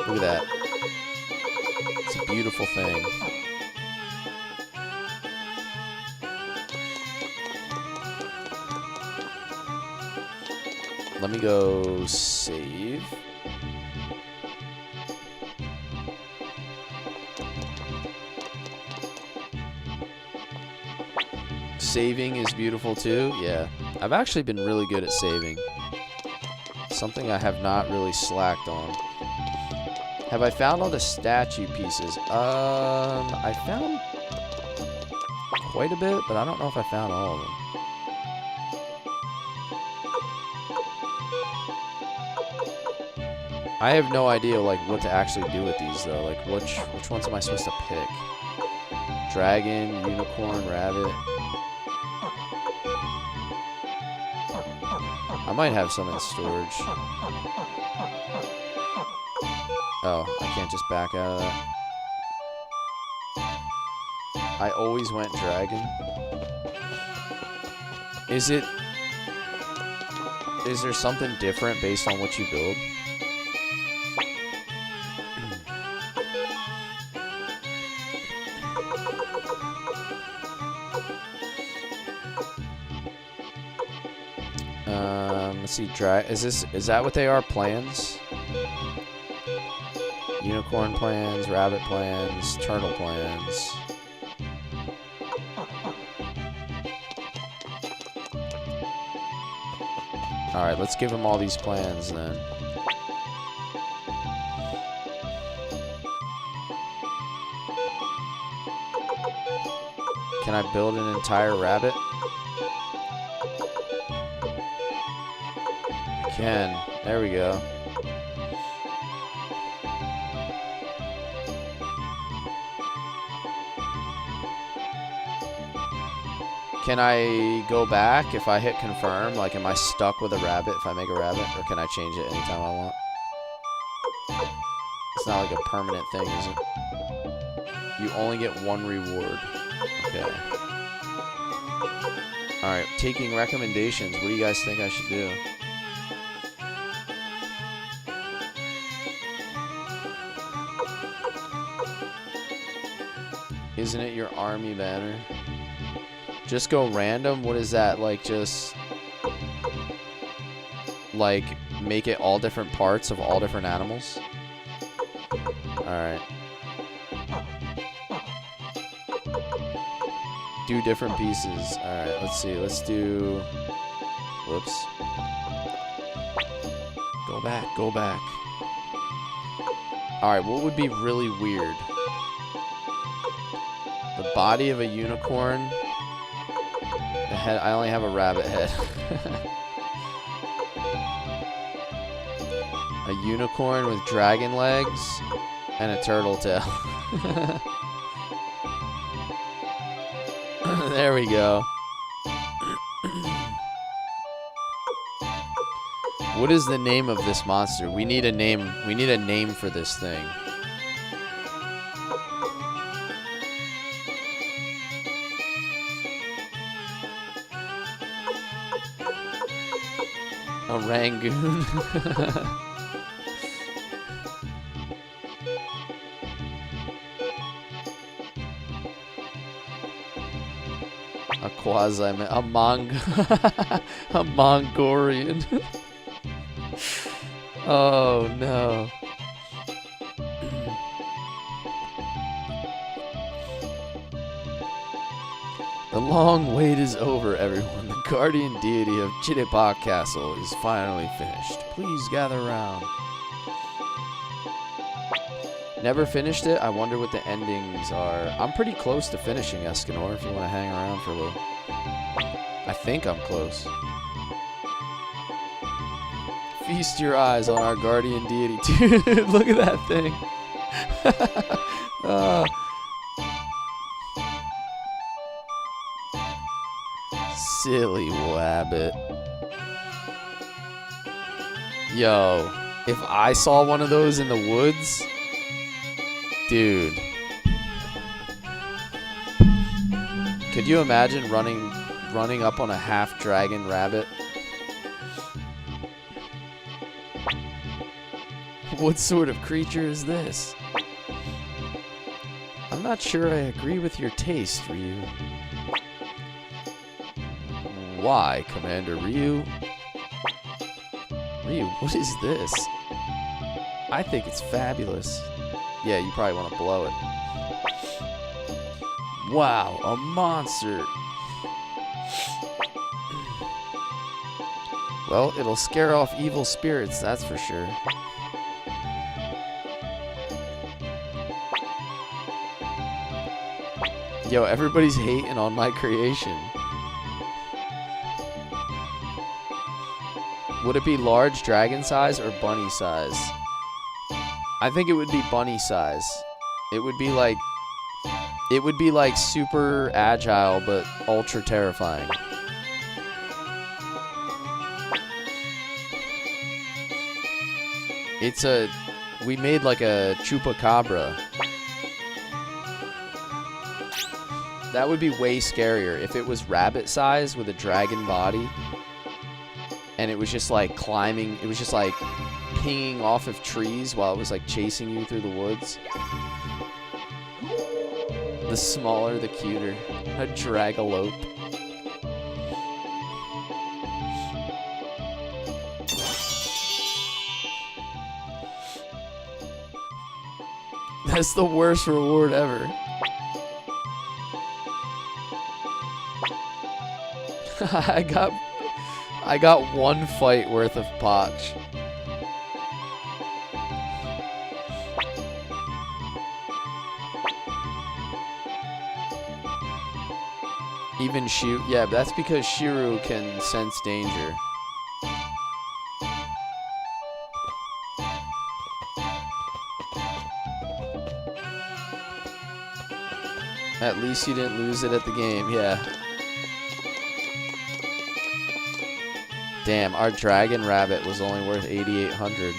Look at that. It's a beautiful thing. Let me go save. Saving is beautiful too. Yeah, I've actually been really good at saving. Something I have not really slacked on. Have I found all the statue pieces? I found quite a bit, but I don't know if I found all of them. I have no idea like what to actually do with these though. Like which ones am I supposed to pick? Dragon, unicorn, rabbit. I might have some in storage. Oh, I can't just back out of that. I always went dragon. Is there something different based on what you build? Let's see. Is that what they are? Plans? Unicorn plans, rabbit plans, turtle plans. Alright, let's give them all these plans then. Can I build an entire rabbit? I can. There we go. Can I go back if I hit confirm? Like, am I stuck with a rabbit if I make a rabbit? Or can I change it anytime I want? It's not like a permanent thing, is it? You only get one reward. Okay. Alright, taking recommendations. What do you guys think I should do? Isn't it your army banner? Just go random? What is that? Like, just... like, make it all different parts of all different animals? Alright. Do different pieces. Alright, let's see. Let's do... Whoops. Go back, go back. Alright, what would be really weird? The body of a unicorn... The head, I only have a rabbit head. A unicorn with dragon legs and a turtle tail. There we go. What is the name of this monster? We need a name. We need a name for this thing. A Rangoon. A a Mongolian. Oh no. The long wait is over, everyone. The guardian deity of Chittipak Castle is finally finished. Please gather around. Never finished it? I wonder what the endings are. I'm pretty close to finishing Escanor if you want to hang around for a little. I think I'm close. Feast your eyes on our guardian deity. Dude, look at that thing. Silly wabbit. Yo, if I saw one of those in the woods, dude. Could you imagine running up on a half dragon rabbit? What sort of creature is this? I'm not sure I agree with your taste, Ryu. Why, Commander Ryu? Ryu, what is this? I think it's fabulous. Yeah, you probably want to blow it. Wow, a monster. Well, it'll scare off evil spirits, that's for sure. Yo, everybody's hating on my creation. Would it be large dragon size or bunny size? I think it would be bunny size. It would be like super agile but ultra terrifying. We made like a chupacabra. That would be way scarier if it was rabbit size with a dragon body. And it was just like climbing, it was just like pinging off of trees while it was like chasing you through the woods. The smaller, the cuter. A dragalope. That's the worst reward ever. I got one fight worth of potch. Even yeah, that's because Shiru can sense danger. At least you didn't lose it at the game, yeah. Damn, our dragon rabbit was only worth 8,800.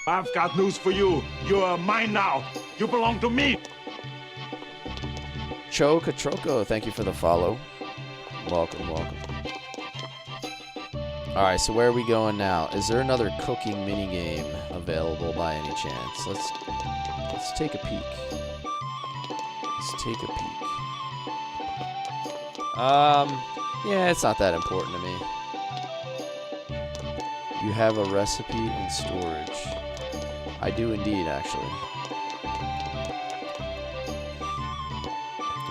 I've got news for you. You're mine now. You belong to me. Chocotroco, thank you for the follow. Welcome, welcome. Alright, so where are we going now? Is there another cooking minigame available by any chance? Let's take a peek. Let's take a peek. Yeah, it's not that important to me. You have a recipe in storage. I do indeed, actually.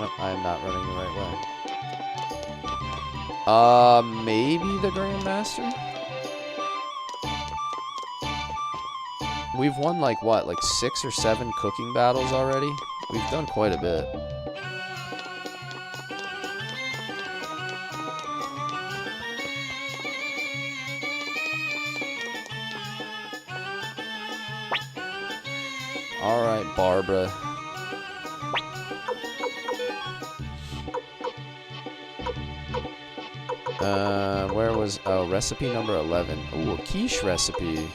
Oh, I am not running the right way. Maybe the Grandmaster? We've won like what, like 6 or 7 cooking battles already? We've done quite a bit. Alright, Barbara. Where was... Oh, recipe number 11. Ooh, a quiche recipe.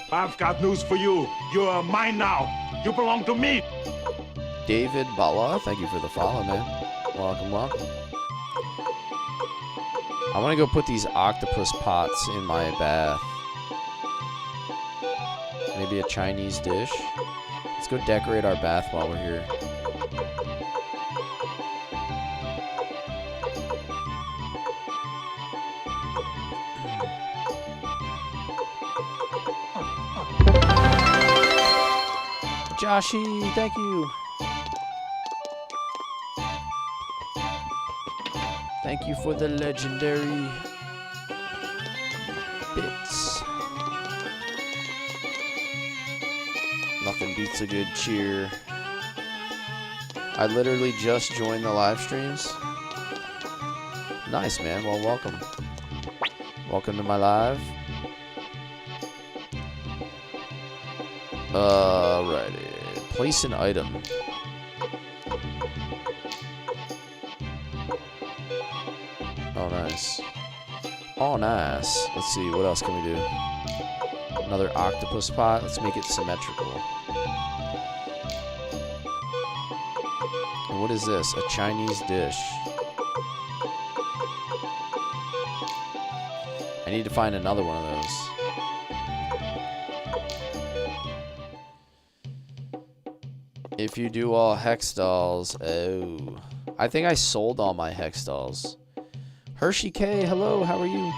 I've got news for you. You're mine now. You belong to me. David Bala, thank you for the follow, man. Welcome, welcome. I want to go put these octopus pots in my bath. Maybe a Chinese dish. Let's go decorate our bath while we're here. Joshi, thank you. Thank you for the legendary bits. Nothing beats a good cheer. I literally just joined the live streams. Nice, man. Well, welcome. Welcome to my live. Alrighty. Place an item. Oh, nice. Oh, nice. Let's see. What else can we do? Another octopus pot. Let's make it symmetrical. And what is this? A Chinese dish. I need to find another one of those. If you do all hex dolls, oh. I think I sold all my hex dolls. Hershey K, hello, how are you?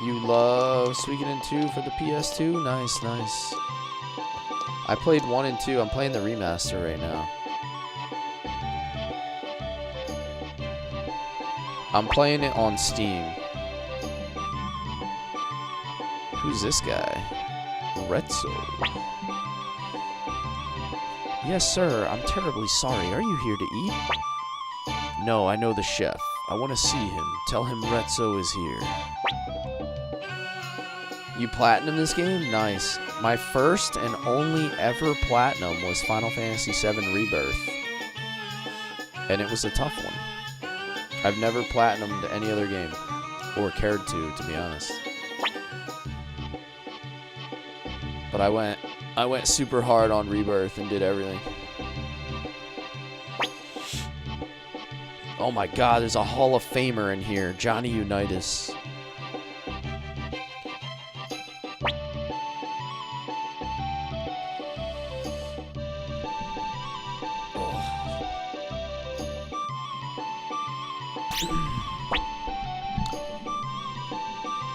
You love Suikoden 2 for the PS2? Nice, nice. I played 1 and 2. I'm playing the remaster right now. I'm playing it on Steam. Who's this guy? Retzo. Yes, sir. I'm terribly sorry. Are you here to eat? No, I know the chef. I want to see him. Tell him Retzo is here. You platinum this game? Nice. My first and only ever platinum was Final Fantasy VII Rebirth. And it was a tough one. I've never platinumed any other game. Or cared to be honest. But I went super hard on Rebirth and did everything. Oh my god, there's a Hall of Famer in here. Johnny Unitas.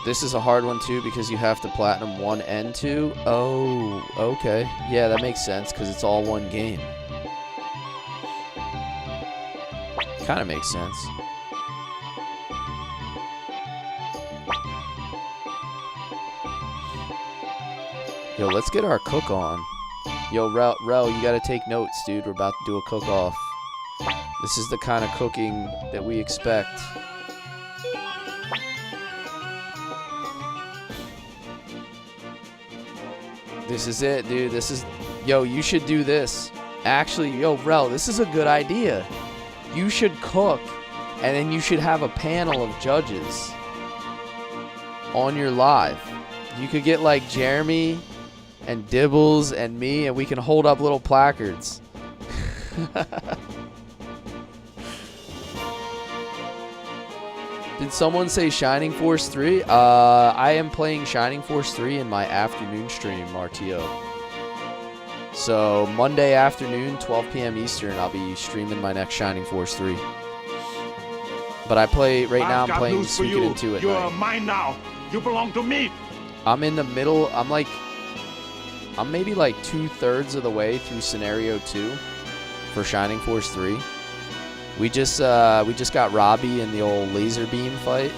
This is a hard one too because you have to platinum 1 and 2. Oh, okay. Yeah, that makes sense because it's all one game. Kind of makes sense. Yo, let's get our cook on. Yo, Rel, you gotta take notes, dude. We're about to do a cook-off. This is the kind of cooking that we expect. This is it, dude. This is... Yo, you should do this. Actually, yo, Rel, this is a good idea. You should cook, and then you should have a panel of judges on your live. You could get, like, Jeremy and Dibbles and me, and we can hold up little placards. Did someone say Shining Force 3? I am playing Shining Force 3 in my afternoon stream, Martio. So, Monday afternoon, 12 p.m. Eastern, I'll be streaming my next Shining Force 3. But I play, right now I'm playing Suikoden 2 at night. You are mine now. You belong to me. I'm in the middle, I'm maybe like 2/3 of the way through Scenario 2 for Shining Force 3. We just got Robbie in the old laser beam fight.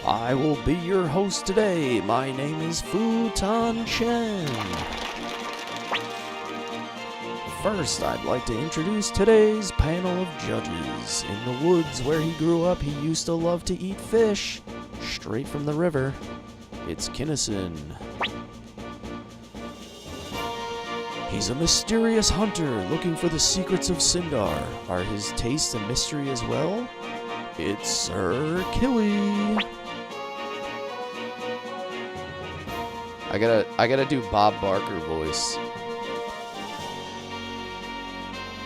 I will be your host today. My name is Futan Chen. First, I'd like to introduce today's panel of judges. In the woods where he grew up, he used to love to eat fish straight from the river. It's Kinnison. He's a mysterious hunter looking for the secrets of Sindar. Are his tastes a mystery as well? It's Sir Killy. I gotta do Bob Barker voice.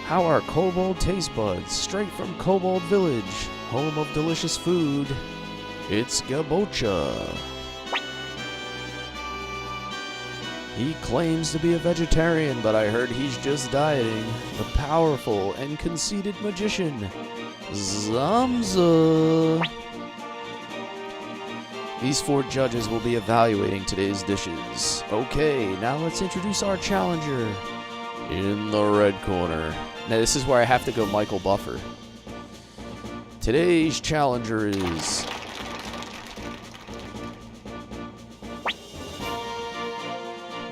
How are kobold taste buds? Straight from Kobold Village, home of delicious food. It's Gabocha. He claims to be a vegetarian, but I heard he's just dieting. The powerful and conceited magician, Zamza. These 4 judges will be evaluating today's dishes. Okay, now let's introduce our challenger. In the red corner. Now this is where I have to go Michael Buffer. Today's challenger is...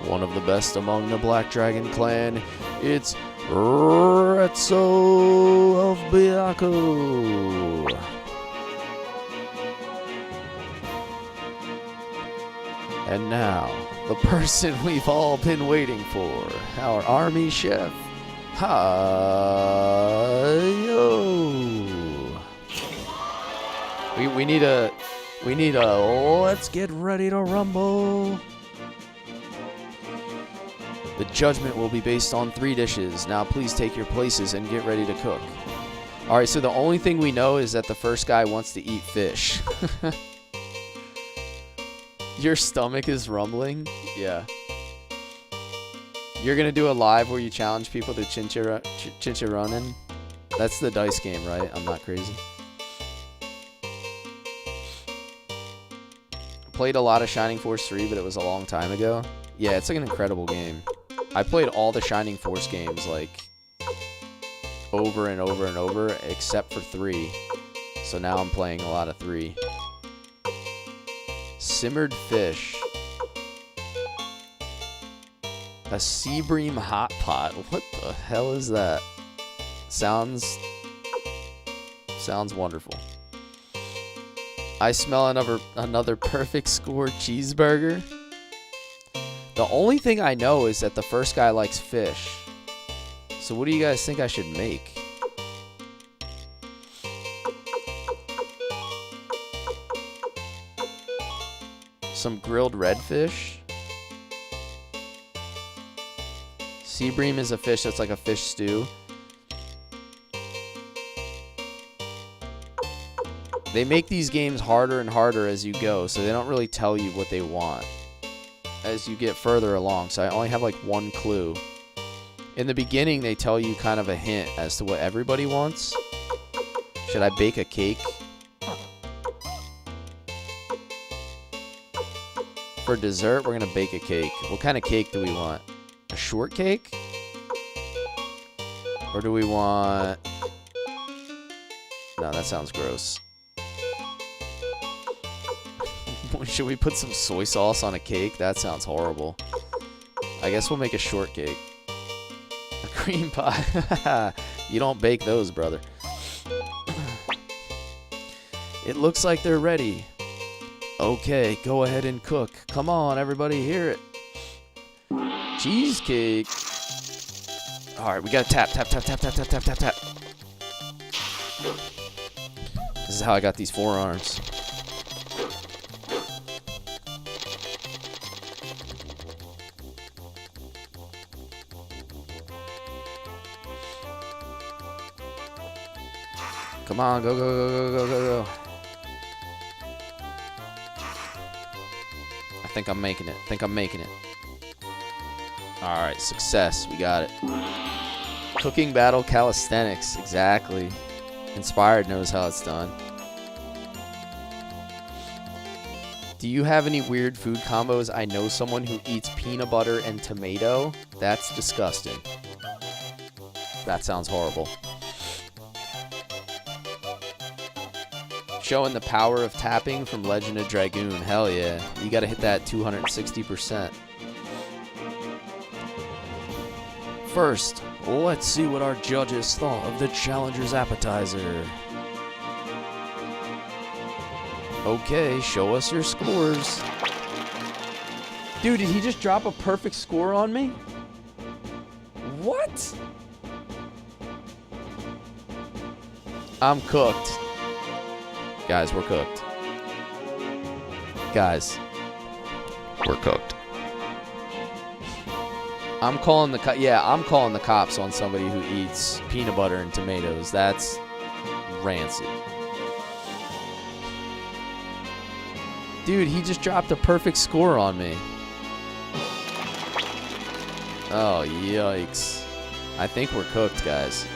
one of the best among the Black Dragon clan. It's Retzo of Byakko. And now, the person we've all been waiting for, our army chef, Hayo. We need a let's get ready to rumble. The judgment will be based on 3 dishes. Now please take your places and get ready to cook. Alright, so the only thing we know is that the first guy wants to eat fish. Your stomach is rumbling? Yeah. You're gonna do a live where you challenge people to Chinchiranin? That's the dice game, right? I'm not crazy. Played a lot of Shining Force 3, but it was a long time ago. Yeah, it's like an incredible game. I played all the Shining Force games, like, over and over and over, except for 3. So now I'm playing a lot of 3. Simmered fish. A sea bream hot pot. What the hell is that? Sounds wonderful. I smell another perfect score cheeseburger. The only thing I know is that the first guy likes fish. So what do you guys think I should make? Some grilled redfish. Sea bream is a fish that's like a fish stew. They make these games harder and harder as you go, so they don't really tell you what they want as you get further along. So I only have like one clue. In the beginning, they tell you kind of a hint as to what everybody wants. Should I bake a cake? For dessert, we're gonna bake a cake. What kind of cake do we want? A shortcake? Or do we want... No, that sounds gross. Should we put some soy sauce on a cake? That sounds horrible. I guess we'll make a shortcake. A cream pie. You don't bake those, brother. It looks like they're ready. Okay, go ahead and cook. Come on, everybody, hear it. Cheesecake. Alright, we gotta tap, tap, tap, tap, tap, tap, tap, tap, tap. This is how I got these forearms. Come on, go, go, go, go, go, go, go. I think I'm making it. Alright, success. We got it. Cooking battle calisthenics. Exactly. Inspired knows how it's done. Do you have any weird food combos? I know someone who eats peanut butter and tomato. That's disgusting. That sounds horrible. Showing the power of tapping from Legend of Dragoon. Hell yeah. You gotta hit that 260%. First, let's see what our judges thought of the challenger's appetizer. Okay, show us your scores. Dude, did he just drop a perfect score on me? What? I'm cooked. Guys, we're cooked. Guys, we're cooked. I'm calling the cops on somebody who eats peanut butter and tomatoes. That's rancid. Dude, he just dropped a perfect score on me. Oh, yikes. I think we're cooked, guys.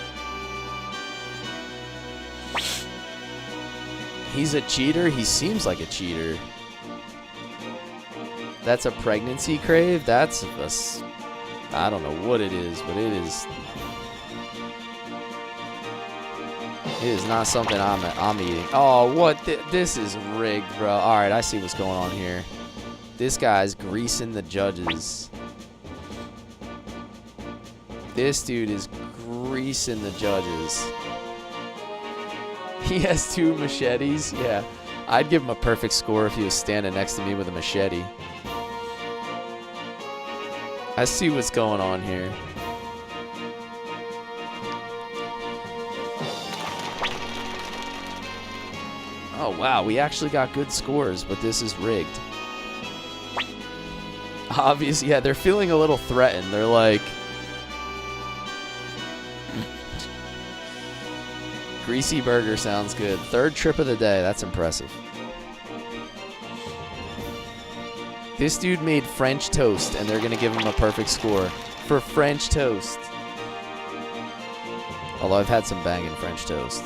He's a cheater? He seems like a cheater. That's a pregnancy crave? That's a... I don't know what it is, but it is... It is not something I'm eating. Oh, what? This is rigged, bro. Alright, I see what's going on here. This guy's greasing the judges. This dude is greasing the judges. He has 2 machetes. Yeah, I'd give him a perfect score if he was standing next to me with a machete. I see what's going on here. Oh, wow, we actually got good scores, but this is rigged. Obviously, yeah, they're feeling a little threatened. They're like... Greasy burger sounds good. 3rd trip of the day. That's impressive. This dude made French toast, and they're going to give him a perfect score for French toast. Although I've had some banging French toast.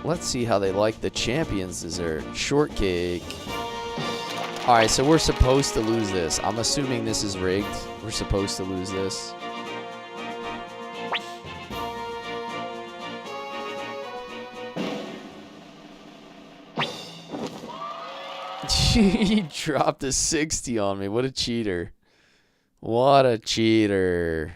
Let's see how they like the champion's dessert. Shortcake. Alright, so we're supposed to lose this. I'm assuming this is rigged. We're supposed to lose this. He dropped a 60 on me. What a cheater. What a cheater.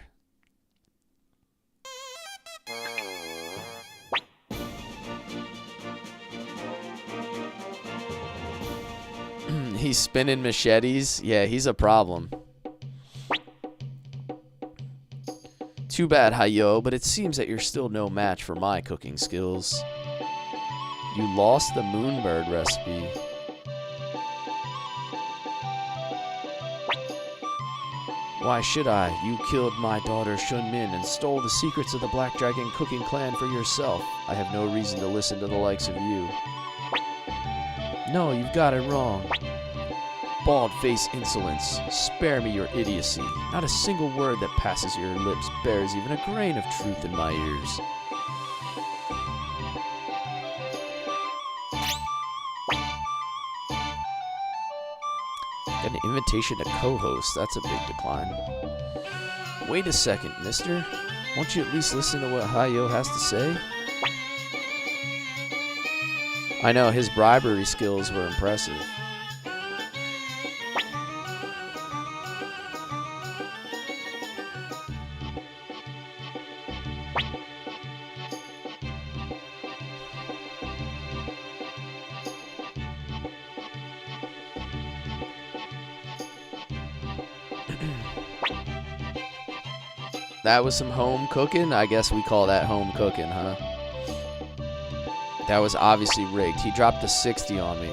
He's spinning machetes. Yeah, he's a problem. Too bad, Hayo, but it seems that you're still no match for my cooking skills. You lost the Moonbird recipe. Why should I? You killed my daughter Shunmin and stole the secrets of the Black Dragon cooking clan for yourself. I have no reason to listen to the likes of you. No, you've got it wrong. Bald-faced insolence. Spare me your idiocy. Not a single word that passes your lips bears even a grain of truth in my ears. Got an invitation to co-host. That's a big decline. Wait a second, mister. Won't you at least listen to what Hayo has to say? I know, his bribery skills were impressive. That was some home cooking? I guess we call that home cooking, huh? That was obviously rigged. He dropped a 60 on me.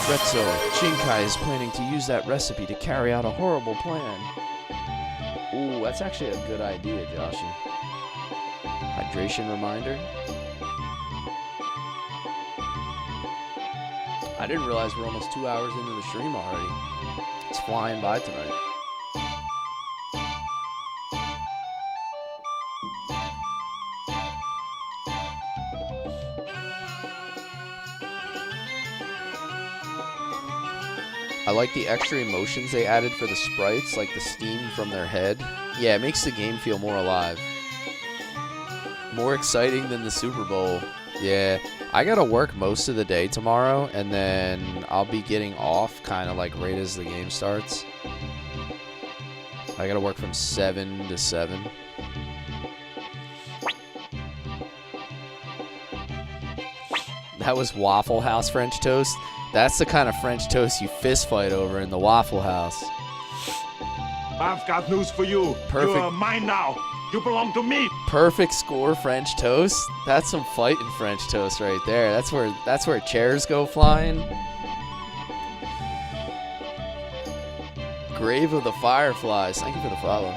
Retso, Shinkai is planning to use that recipe to carry out a horrible plan. Ooh, that's actually a good idea, Joshy. Hydration reminder. I didn't realize we're almost 2 hours into the stream already. It's flying by tonight. I like the extra emotions they added for the sprites, like the steam from their head. Yeah, it makes the game feel more alive. More exciting than the Super Bowl. Yeah, I gotta work most of the day tomorrow, and then I'll be getting off kind of like right as the game starts. I gotta work from 7 to 7. That was Waffle House French toast. That's the kind of French toast you fist fight over in the Waffle House. I've got news for you. Perfect. You're mine now. You belong to me. Perfect score French toast. That's some fighting French toast right there. That's where chairs go flying. Grave of the Fireflies. Thank you for the follow.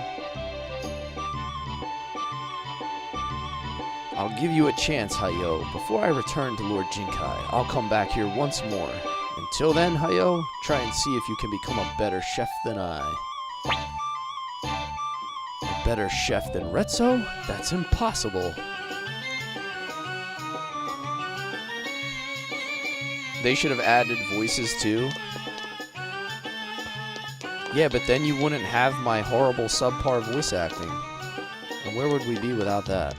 I'll give you a chance, Hayo. Before I return to Lord Jinkai, I'll come back here once more. Until then, Hayo, try and see if you can become a better chef than I. A better chef than Retso? That's impossible. They should have added voices too. Yeah, but then you wouldn't have my horrible subpar voice acting. And where would we be without that?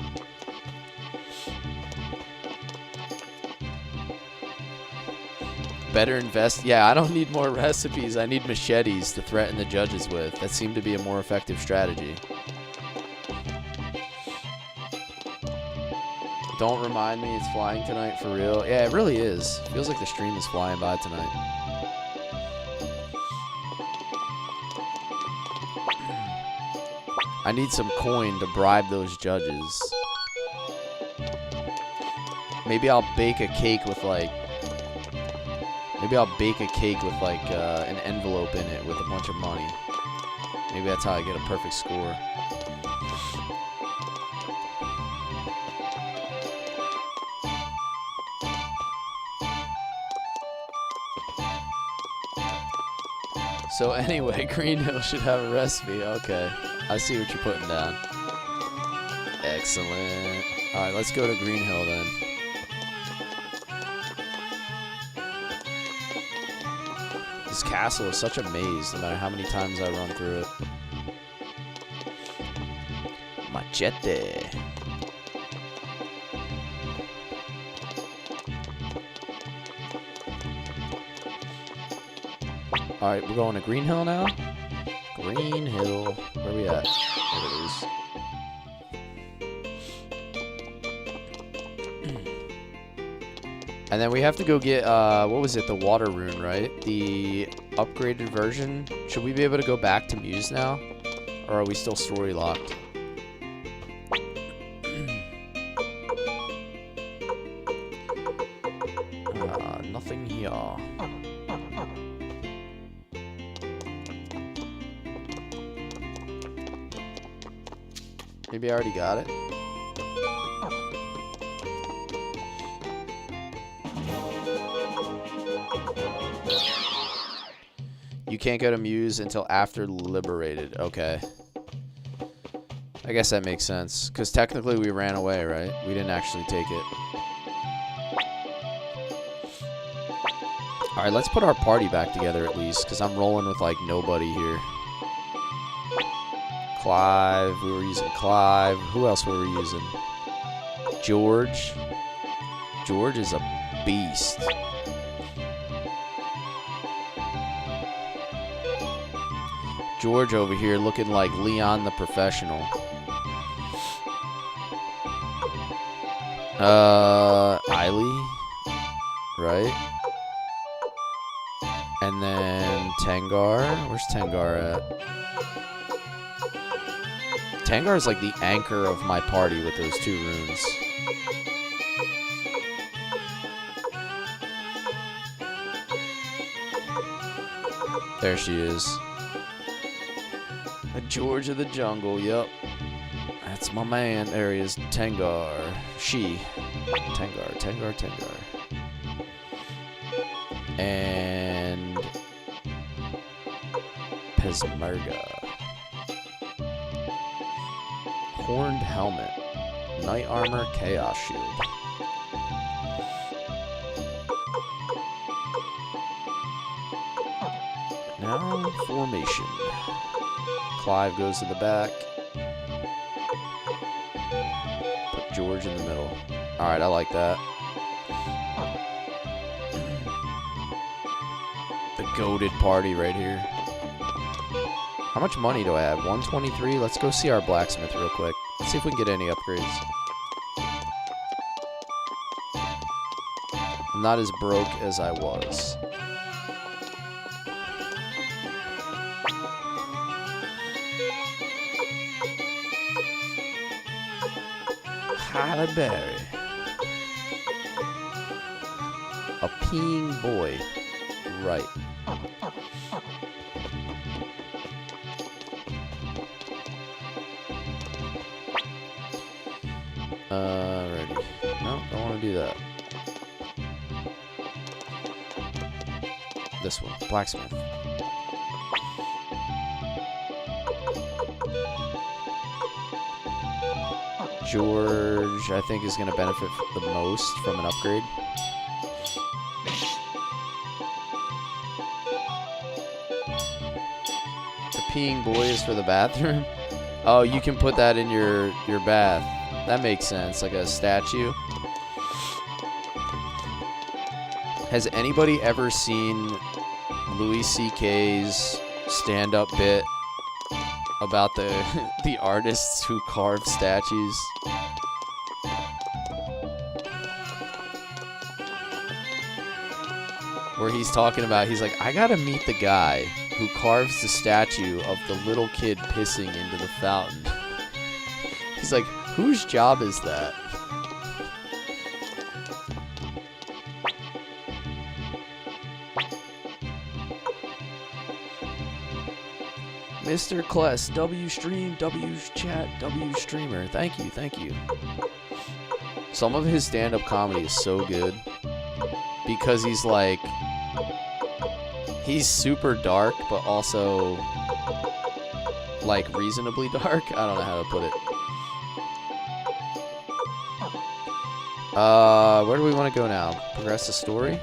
Better invest. Yeah, I don't need more recipes. I need machetes to threaten the judges with. That seemed to be a more effective strategy. Don't remind me it's flying tonight for real. Yeah, it really is. Feels like the stream is flying by tonight. I need some coin to bribe those judges. Maybe I'll bake a cake with like... Maybe I'll bake a cake with like an envelope in it with a bunch of money. Maybe that's how I get a perfect score. So anyway, Green Hill should have a recipe. Okay, I see what you're putting down. Excellent. All right, let's go to Green Hill then. This castle is such a maze, no matter how many times I run through it. Machete. Alright, we're going to Green Hill now. Green Hill. Where are we at? There it is. And then we have to go get, what was it? The water rune, right? The upgraded version. Should we be able to go back to Muse now? Or are we still story locked? Nothing here. Maybe I already got it. You can't go to Muse until after Liberated. Okay. I guess that makes sense. Because technically we ran away, right? We didn't actually take it. Alright, let's put our party back together at least. Because I'm rolling with, like, nobody here. Clive. We were using Clive. Who else were we using? George. George is a beast. George over here looking like Leon the Professional. Eiley, right? And then Tengar. Where's Tengar at? Tengar is like the anchor of my party with those 2 runes. There she is. George of the Jungle, yep. That's my man. There he is. Tengar. She. Tengar. And Pesmerga. Horned helmet. Knight armor, chaos shield. Now formation. Clive goes to the back. Put George in the middle. Alright, I like that. The goated party right here. How much money do I have? 123? Let's go see our blacksmith real quick. Let's see if we can get any upgrades. I'm not as broke as I was. Halle Berry. A peeing boy. Right. Ready. No, don't want to do that. This one. Blacksmith. George, I think, is going to benefit the most from an upgrade. The peeing boy is for the bathroom. Oh, you can put that in your bath. That makes sense, like a statue. Has anybody ever seen Louis C.K.'s stand-up bit about the artists who carve statues? Where he's talking about, he's like, I gotta meet the guy who carves the statue of the little kid pissing into the fountain. He's like, whose job is that? Mr. Cless, W stream, W chat, W streamer. Thank you, thank you. Some of his stand-up comedy is so good because he's like, he's super dark, but also like reasonably dark. I don't know how to put it. Where do we want to go now? Progress the story?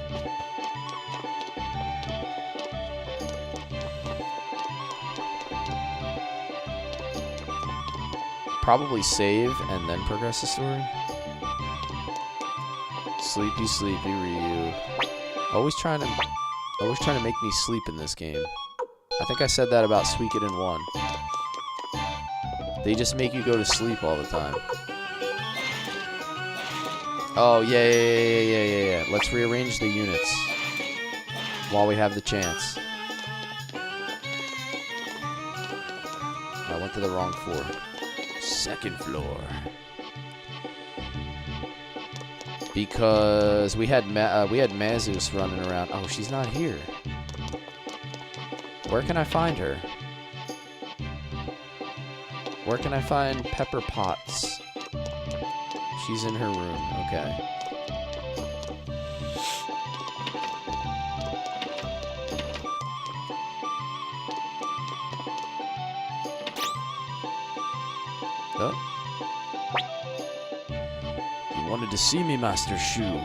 probably save and then progress the story. Sleepy, sleepy Ryu. Always trying to make me sleep in this game. I think I said that about Suikoden 1. They just make you go to sleep all the time. Oh, yeah. Let's rearrange the units while we have the chance. I went to the wrong floor. Second floor. Because we had Mazus running around. Oh, she's not here. Where can I find her? Where can I find Pepper Potts? She's in her room. Okay. Oh. You wanted to see me, Master Shu.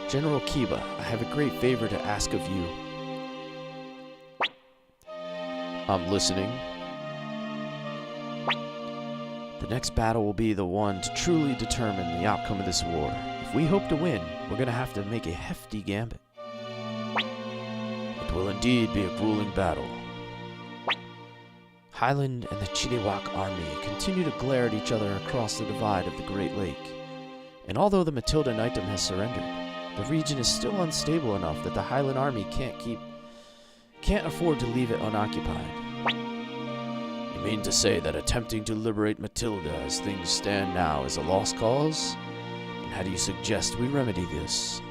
General Kiba, I have a great favor to ask of you. I'm listening. The next battle will be the one to truly determine the outcome of this war. If we hope to win, we're going to have to make a hefty gambit. It will indeed be a grueling battle. Highland and the Chilliwack army continue to glare at each other across the divide of the Great Lake. And although the Matilda Knightum has surrendered, the region is still unstable enough that the Highland army can't afford to leave it unoccupied. You mean to say that attempting to liberate Matilda as things stand now is a lost cause? And how do you suggest we remedy this?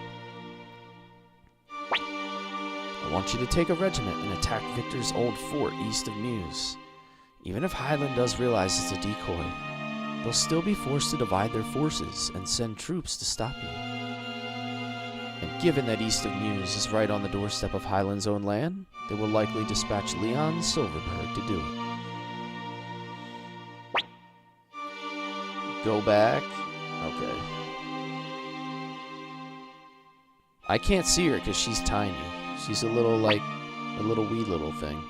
I want you to take a regiment and attack Victor's old fort east of Meuse. Even if Highland does realize it's a decoy, they'll still be forced to divide their forces and send troops to stop you. And given that east of Meuse is right on the doorstep of Highland's own land, they will likely dispatch Leon Silverberg to do it. Go back. Okay. I can't see her because she's tiny. She's a little wee little thing.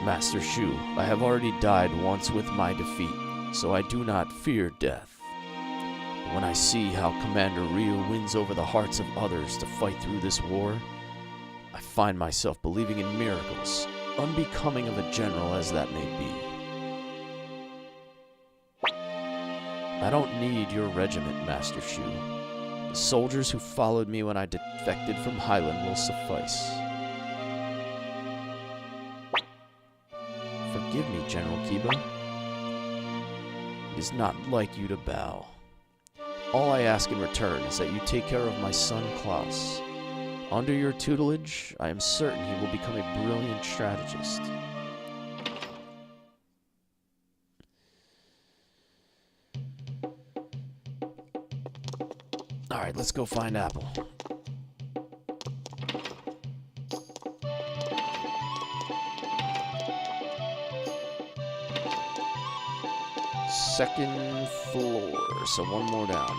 Master Shu, I have already died once with my defeat, so I do not fear death. But when I see how Commander Ryu wins over the hearts of others to fight through this war, I find myself believing in miracles, unbecoming of a general as that may be. I don't need your regiment, Master Shu. The soldiers who followed me when I defected from Highland will suffice. Forgive me, General Kiba. It is not like you to bow. All I ask in return is that you take care of my son Cless. Under your tutelage, I am certain he will become a brilliant strategist. Alright, let's go find Apple. Second floor, so one more down.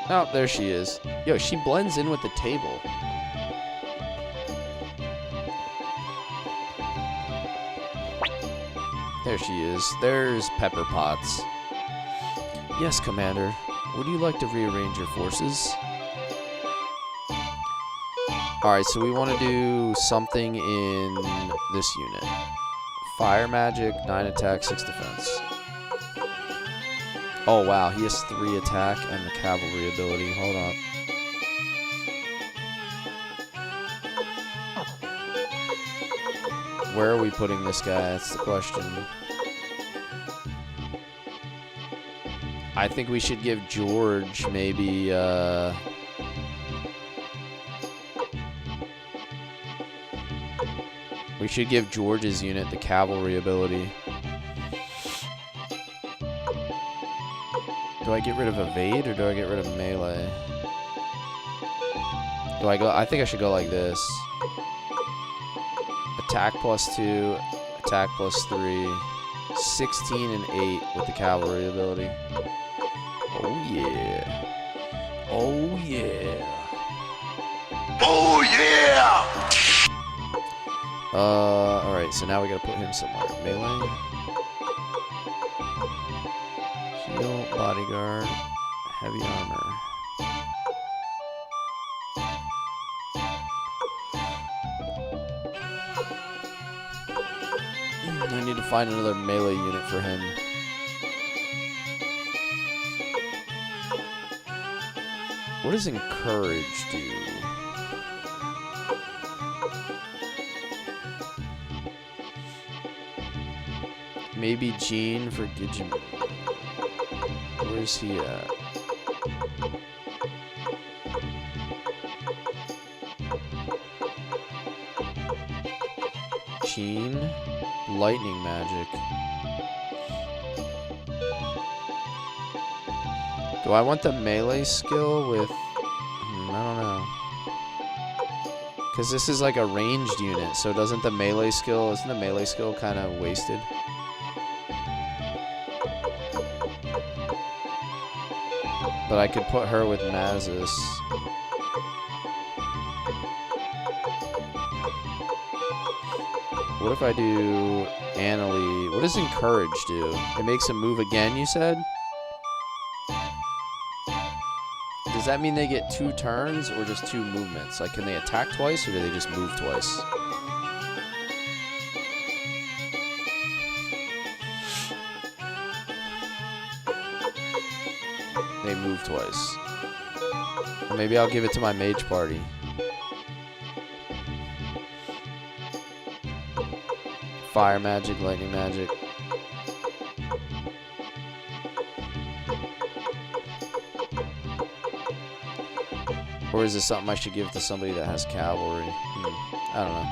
Oh, there she is. Yo, she blends in with the table. There she is. There's Pepper Potts. Yes, Commander. Would you like to rearrange your forces? Alright, so we want to do something in this unit. Fire magic, 9 attack, 6 defense. Oh wow, he has 3 attack and the cavalry ability. Hold on. Where are we putting this guy? That's the question. I think we should give George maybe, we should give George's unit the cavalry ability. Do I get rid of evade or do I get rid of melee? I think I should go like this. Attack +2, attack +3, 16 and 8 with the cavalry ability. Oh yeah. Oh yeah. Oh yeah! Alright, so now we gotta put him somewhere. Melee. Heal, bodyguard, heavy armor. I need to find another melee unit for him. What does encourage do? Maybe Gene for Gijim. Where's he at? Gene? Lightning magic. Do I want the melee skill with... I don't know. Because this is like a ranged unit, so isn't the melee skill kind of wasted? But I could put her with Mazis. What if I do Annalie? What does encourage do? It makes him move again, you said? Does that mean they get 2 turns or just 2 movements? Like, can they attack twice or do they just move twice? They move twice. Or maybe I'll give it to my mage party. Fire magic, lightning magic. Or is this something I should give to somebody that has cavalry? I don't know.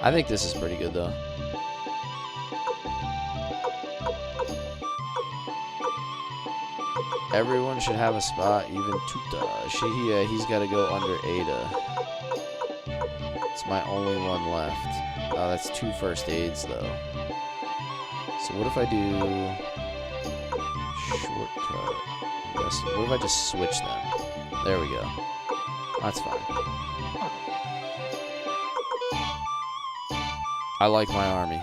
I think this is pretty good though. Everyone should have a spot, even Tuta. He's got to go under Ada. It's my only one left. Oh, that's 2 first aids though. So what if I do shortcut? What if I just switch them? There we go. That's fine. I like my army.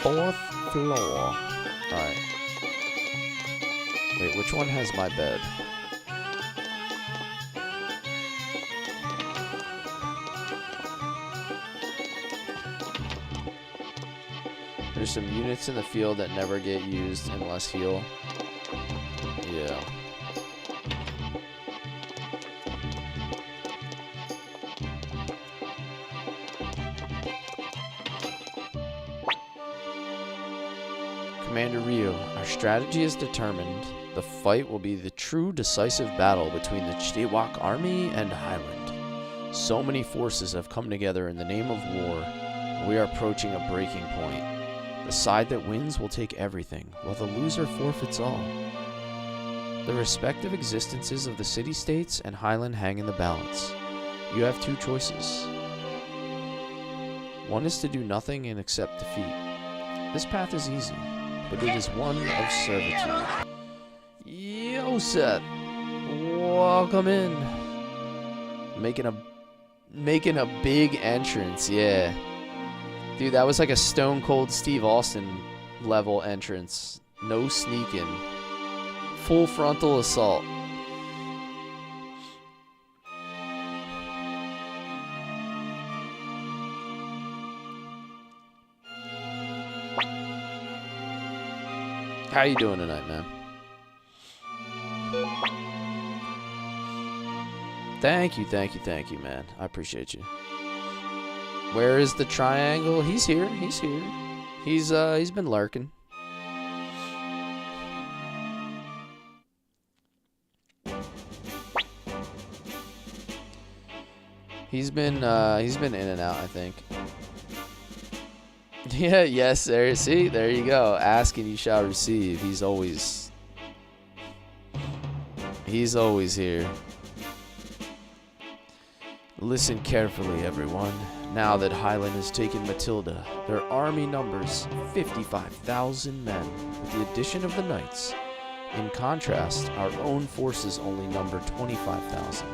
Fourth floor. Alright. Wait, which one has my bed? There's some units in the field that never get used unless heal. Yeah. Commander Ryu, our strategy is determined. The fight will be the true decisive battle between the Chiwok army and Highland. So many forces have come together in the name of war. We are approaching a breaking point. The side that wins will take everything, while the loser forfeits all. The respective existences of the city-states and Highland hang in the balance. You have 2 choices. One is to do nothing and accept defeat. This path is easy, but it is one of servitude. Yo, Seth. Welcome in. Making a big entrance, yeah. Dude, that was like a Stone Cold Steve Austin level entrance. No sneaking. Full frontal assault. How you doing tonight, man? Thank you, man. I appreciate you. Where is the triangle? He's here. He's been lurking. He's been in and out, I think. Yeah, yes, there. See, there you go. Ask and you shall receive. He's always here. Listen carefully, everyone. Now that Highland has taken Matilda, their army numbers 55,000 men, with the addition of the knights. In contrast, our own forces only number 25,000.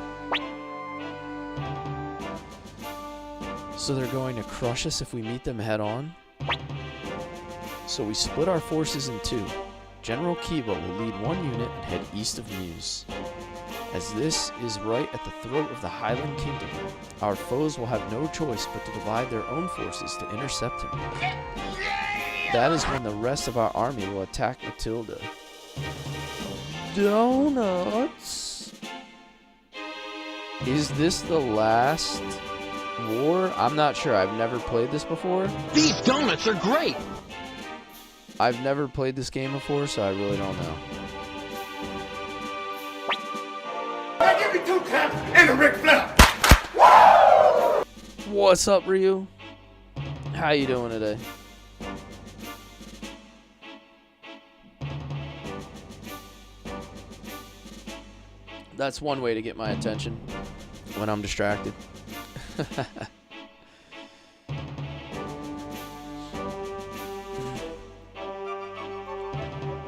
So they're going to crush us if we meet them head on? So we split our forces in two. General Kiba will lead one unit and head east of Muse. As this is right at the throat of the Highland Kingdom, our foes will have no choice but to divide their own forces to intercept him. That is when the rest of our army will attack Matilda. Donuts! Is this the last war? I'm not sure. I've never played this before. These donuts are great! I've never played this game before, so I really don't know. I give you 2 taps and a Ric Flair. What's up, Ryu? How you doing today? That's one way to get my attention when I'm distracted.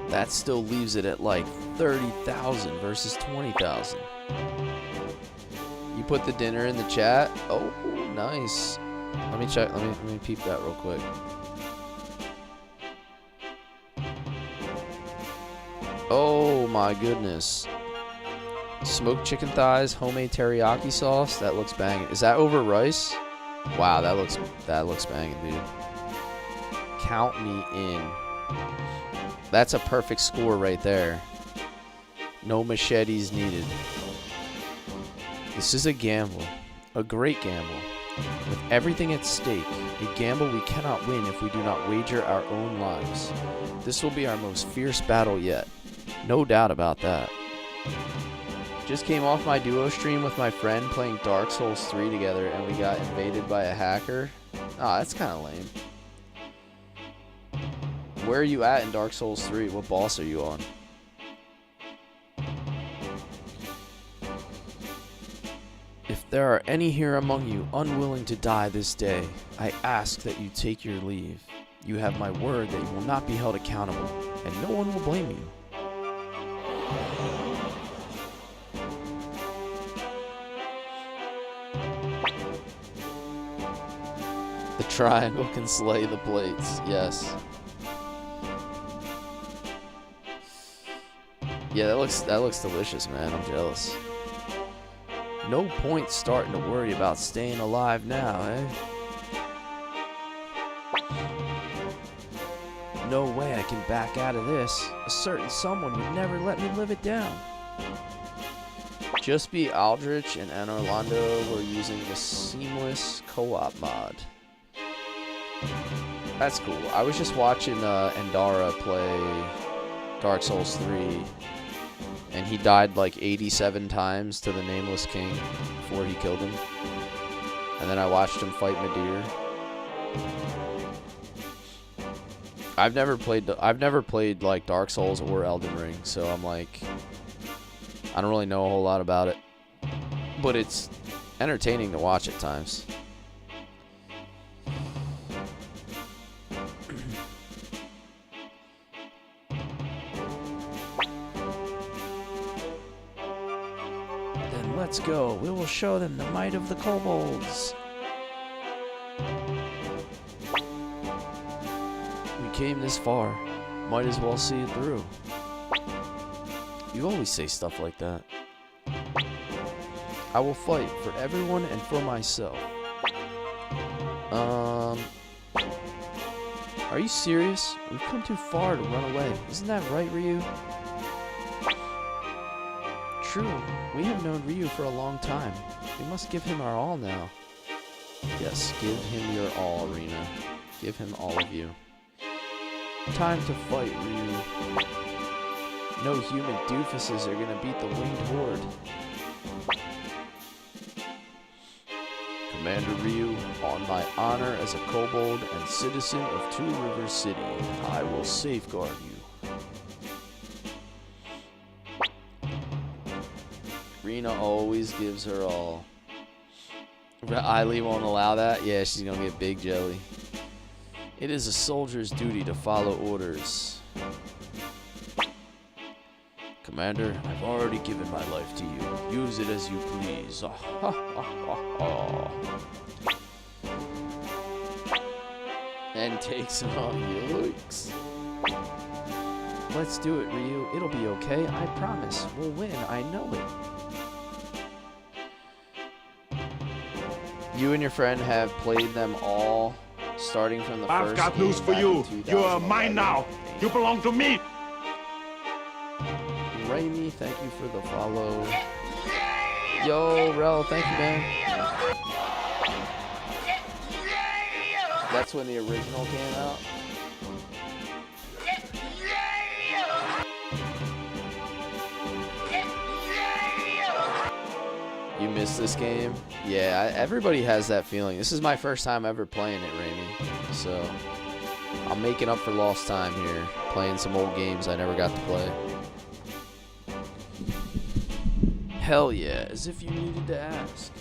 That still leaves it at like 30,000 versus 20,000. You put the dinner in the chat? Oh, nice. Let me check. Let me peep that real quick. Oh my goodness. Smoked chicken thighs, homemade teriyaki sauce. That looks banging. Is that over rice? Wow, that looks banging, dude. Count me in. That's a perfect score right there. No machetes needed. This is a gamble. A great gamble. With everything at stake, a gamble we cannot win if we do not wager our own lives. This will be our most fierce battle yet. No doubt about that. Just came off my duo stream with my friend playing Dark Souls 3 together and we got invaded by a hacker. Ah, that's kind of lame. Where are you at in Dark Souls 3? What boss are you on? If there are any here among you unwilling to die this day, I ask that you take your leave. You have my word that you will not be held accountable, and no one will blame you. The triangle can slay the plates, yes. Yeah, that looks delicious, man. I'm jealous. No point starting to worry about staying alive now, eh? No way I can back out of this. A certain someone would never let me live it down. Just Be Aldrich and Orlando were using the seamless co-op mod. That's cool. I was just watching Endara play Dark Souls 3. And he died like 87 times to the Nameless King before he killed him. And then I watched him fight Midir. I've never played like Dark Souls or Elden Ring, so I'm like, I don't really know a whole lot about it. But it's entertaining to watch at times. Let's go. We will show them the might of the kobolds. We came this far. Might as well see it through. You always say stuff like that. I will fight for everyone and for myself. Are you serious? We've come too far to run away. Isn't that right, Ryu? True. We have known Ryu for a long time. We must give him our all now. Yes, give him your all, Rena. Give him all of you. Time to fight, Ryu. No human doofuses are gonna beat the winged horde. Commander Ryu, on my honor as a kobold and citizen of Two Rivers City, I will safeguard you. Rena always gives her all. Eileen won't allow that? Yeah, she's gonna get big jelly. It is a soldier's duty to follow orders. Commander, I've already given my life to you. Use it as you please. And take some yikes. Let's do it, Ryu. It'll be okay. I promise. We'll win. I know it. You and your friend have played them all, starting from the first I've got game news for back you. in You are mine 2011. now. You belong to me. Raimi, thank you for the follow. Yo, Rel, thank you, man. That's when the original came out. You missed this game? Yeah, everybody has that feeling. This is my first time ever playing it, Raimi. So, I'm making up for lost time here, playing some old games I never got to play. Hell yeah, as if you needed to ask.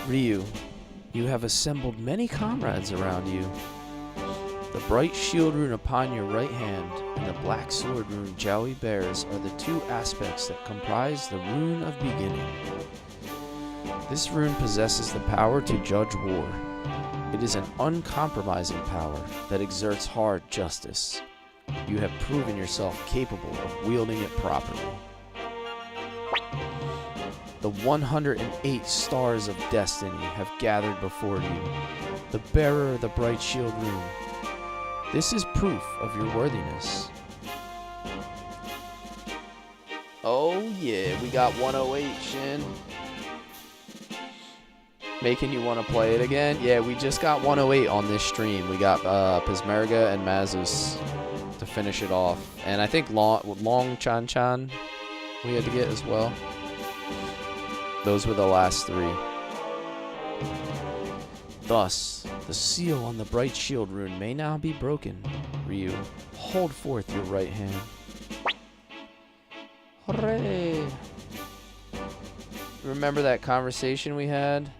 Ryu, you have assembled many comrades around you. The bright shield rune upon your right hand and the black sword rune Jowie bears are the two aspects that comprise the rune of beginning. This rune possesses the power to judge war. It is an uncompromising power that exerts hard justice. You have proven yourself capable of wielding it properly. The 108 stars of destiny have gathered before you, the bearer of the bright shield rune. This is proof of your worthiness. Oh yeah, we got 108, Shin. Making you want to play it again? Yeah, we just got 108 on this stream. We got Pismerga and Mazus to finish it off. And I think Long Chan Chan we had to get as well. Those were the last three. Thus, the seal on the bright shield rune may now be broken. Ryu, hold forth your right hand. Hooray! Remember that conversation we had?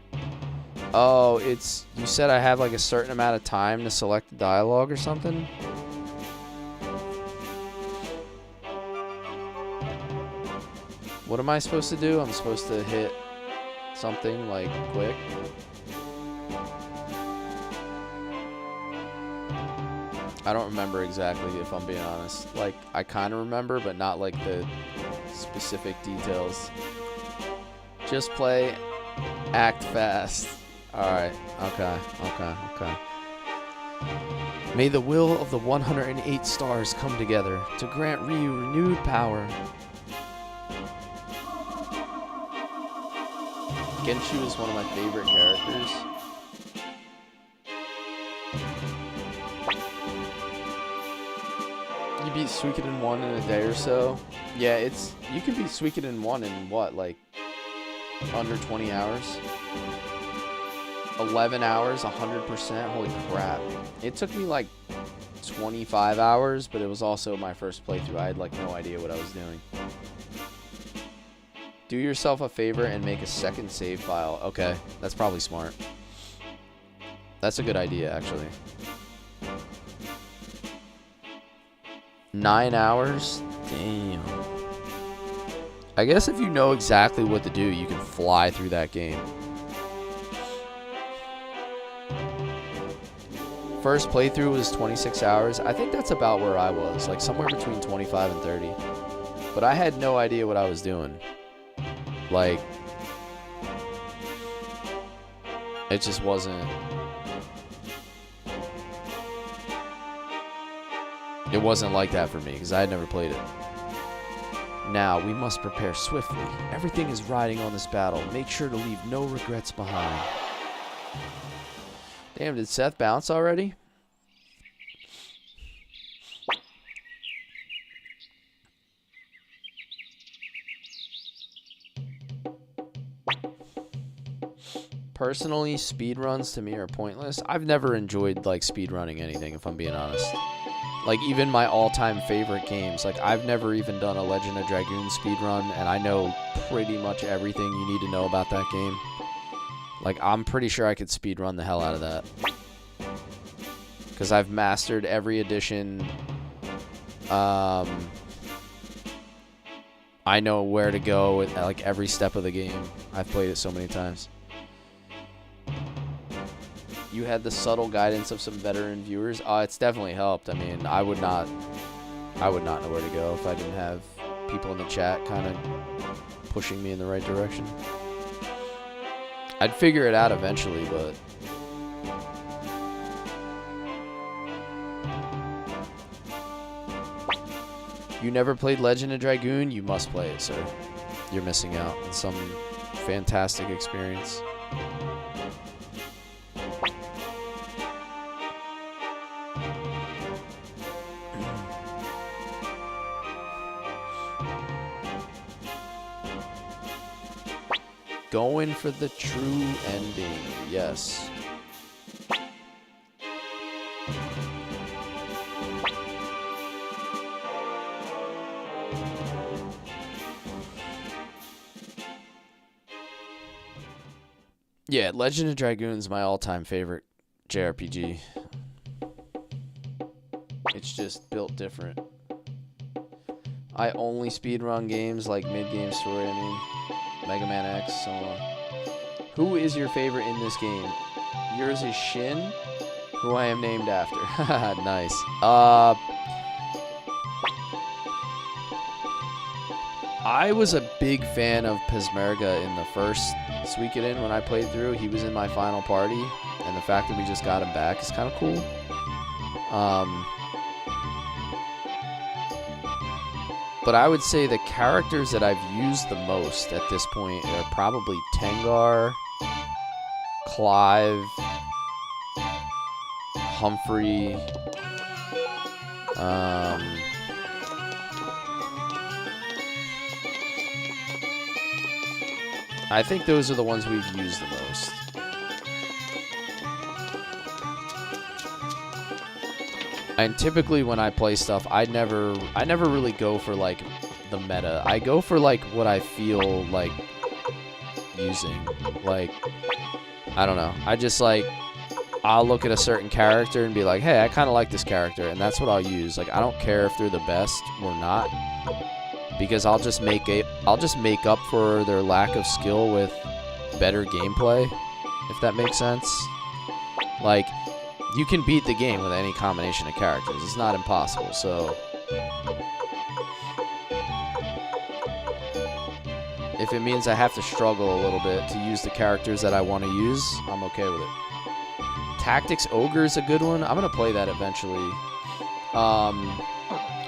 Oh, it's... You said I have like a certain amount of time to select the dialogue or something? What am I supposed to do? I'm supposed to hit something like quick. I don't remember exactly, if I'm being honest. Like, I kind of remember, but not like the specific details. Just play, act fast. Alright, okay. May the will of the 108 stars come together to grant Ryu renewed power. Genshu is one of my favorite characters. You beat Suikoden 1 in a day or so. Yeah, you can beat Suikoden 1 in what, like under 20 hours? 11 hours, 100%. Holy crap. It took me like 25 hours, but it was also my first playthrough. I had like no idea what I was doing. Do yourself a favor and make a second save file. Okay, that's probably smart. That's a good idea, actually. 9 hours? Damn. I guess if you know exactly what to do, you can fly through that game. First playthrough was 26 hours. I think that's about where I was, like somewhere between 25 and 30. But I had no idea what I was doing. Like, it just wasn't. It wasn't like that for me, because I had never played it. Now, we must prepare swiftly. Everything is riding on this battle. Make sure to leave no regrets behind. Damn, did Seth bounce already? Personally, speedruns to me are pointless. I've never enjoyed, like, speedrunning anything, if I'm being honest. Like, even my all-time favorite games. Like, I've never even done a Legend of Dragoon speedrun, and I know pretty much everything you need to know about that game. Like, I'm pretty sure I could speedrun the hell out of that. Because I've mastered every edition. I know where to go with, like, every step of the game. I've played it so many times. You had the subtle guidance of some veteran viewers. It's definitely helped. I mean, I would not know where to go if I didn't have people in the chat kind of pushing me in the right direction. I'd figure it out eventually, but you never played Legend of Dragoon? You must play it, sir. You're missing out on some fantastic experience. Going for the true ending, yes. Yeah, Legend of Dragoon's my all-time favorite JRPG. It's just built different. I only speedrun games like mid-game story, I mean. Mega Man X, so on. Who is your favorite in this game? Yours is Shin, who I am named after. Nice. I was a big fan of Pesmerga in the first Suikoden when I played through. He was in my final party, and the fact that we just got him back is kind of cool. But I would say the characters that I've used the most at this point are probably Tengar, Clive, Humphrey, I think those are the ones we've used the most. And typically when I play stuff, I never really go for like the meta. I go for like what I feel like using. Like, I don't know. I just like, I'll look at a certain character and be like, hey, I kind of like this character, and that's what I'll use. Like, I don't care if they're the best or not, because I'll just make up for their lack of skill with better gameplay, if that makes sense. Like, you can beat the game with any combination of characters. It's not impossible, so if it means I have to struggle a little bit to use the characters that I want to use, I'm okay with it. Tactics Ogre is a good one. I'm going to play that eventually.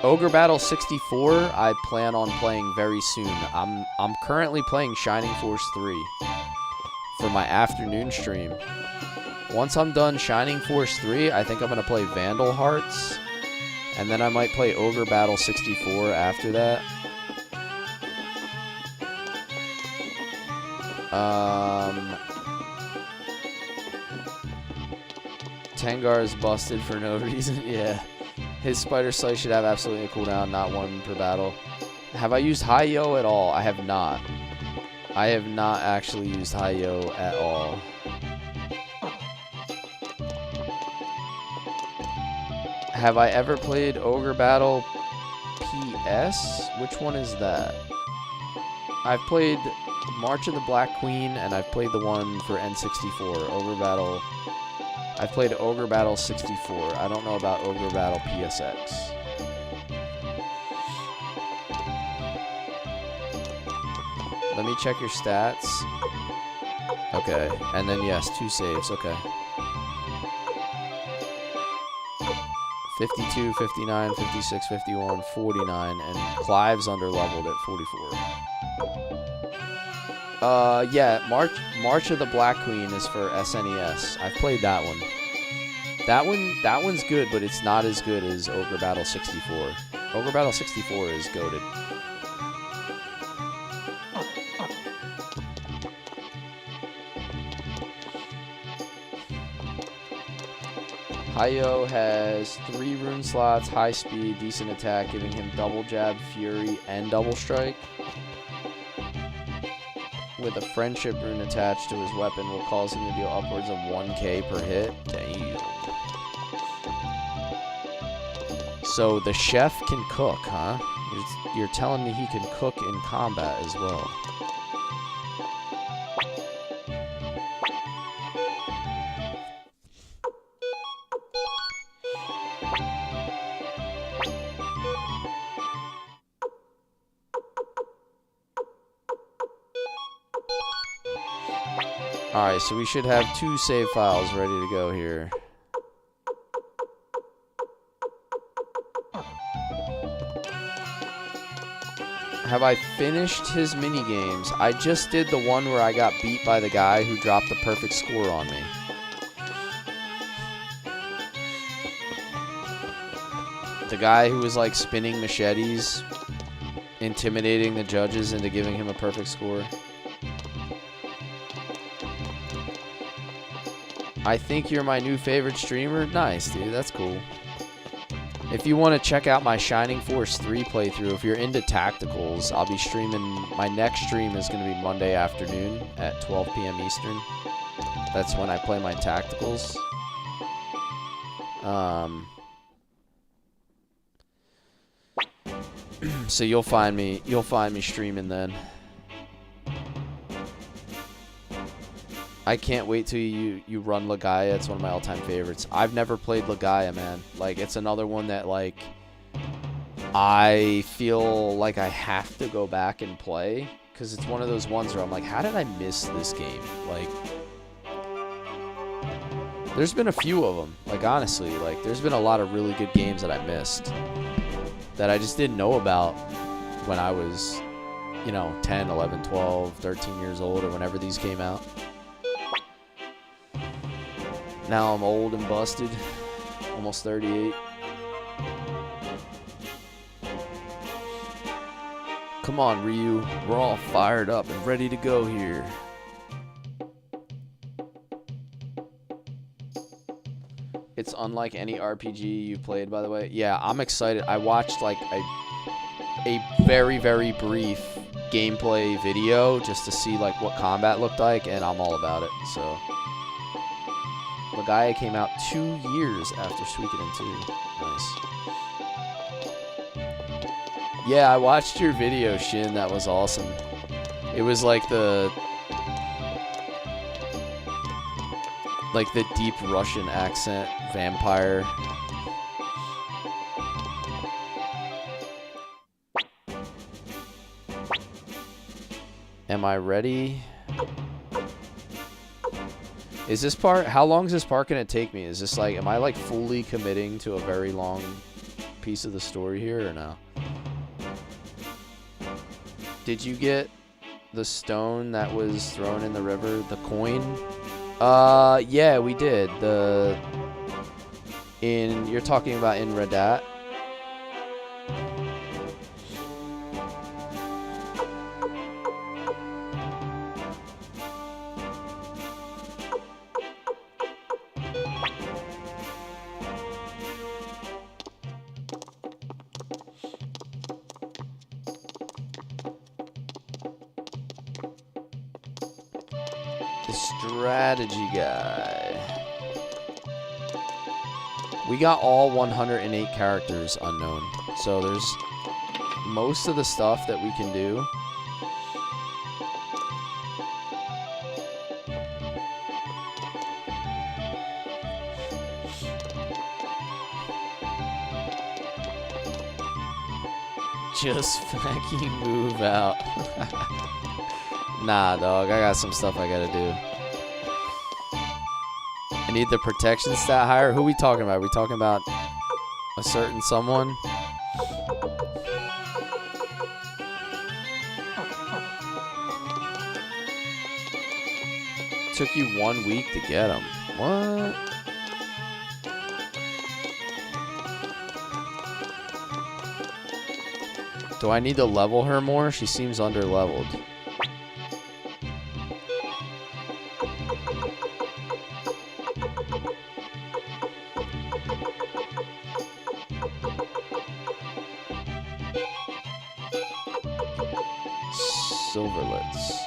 Ogre Battle 64, I plan on playing very soon. I'm currently playing Shining Force 3 for my afternoon stream. Once I'm done Shining Force 3, I think I'm going to play Vandal Hearts, and then I might play Ogre Battle 64 after that. Tengar is busted for no reason. Yeah. His Spider Slice should have absolutely a cooldown, not one per battle. Have I used Hi-Yo at all? I have not. I have not actually used Hi-Yo at all. Have I ever played Ogre Battle PS? Which one is that? I've played March of the Black Queen, and I've played the one for N64, Ogre Battle. I've played Ogre Battle 64. I don't know about Ogre Battle PSX. Let me check your stats. Okay, and then yes, 2 saves, okay. 52, 59, 56, 51, 49, and Clive's underleveled at 44. Yeah, March of the Black Queen is for SNES. I've played that one. That one's good, but it's not as good as Ogre Battle 64. Ogre Battle 64 is goated. Io has 3 rune slots, high speed, decent attack, giving him double jab, fury, and double strike. With a friendship rune attached to his weapon will cause him to deal upwards of 1k per hit. Damn. So the chef can cook, huh? You're telling me he can cook in combat as well. Alright, so we should have 2 save files ready to go here. Have I finished his minigames? I just did the one where I got beat by the guy who dropped the perfect score on me. The guy who was like spinning machetes, intimidating the judges into giving him a perfect score. I think you're my new favorite streamer. Nice, dude. That's cool. If you want to check out my Shining Force 3 playthrough, if you're into tacticals, I'll be streaming. My next stream is going to be Monday afternoon at 12 p.m. Eastern. That's when I play my tacticals. So you'll find me streaming then. I can't wait till you run Legaia. It's one of my all-time favorites. I've never played Legaia, man. Like, it's another one that, like, I feel like I have to go back and play. Because it's one of those ones where I'm like, how did I miss this game? Like, there's been a few of them. Like, honestly, like, there's been a lot of really good games that I missed. That I just didn't know about when I was, you know, 10, 11, 12, 13 years old, or whenever these came out. Now I'm old and busted, almost 38. Come on, Ryu. We're all fired up and ready to go here. It's unlike any RPG you've played, by the way. Yeah, I'm excited. I watched like a very, very brief gameplay video just to see like what combat looked like, and I'm all about it, so... Legaia came out 2 years after Suikoden 2. Nice. Yeah, I watched your video, Shin. That was awesome. It was like the deep Russian accent vampire. Am I ready? Is this part, how long is this part going to take me? Is this like, am I like fully committing to a very long piece of the story here or no? Did you get the stone that was thrown in the river, the coin? Yeah, we did. You're talking about in Radat? Strategy guy. We got all 108 characters unknown. So there's most of the stuff that we can do. Just fucking move out. Nah, dog. I got some stuff I gotta do. I need the protection stat higher. Who are we talking about? Are we talking about a certain someone? Took you 1 week to get him. What? Do I need to level her more? She seems under-leveled. silverlets.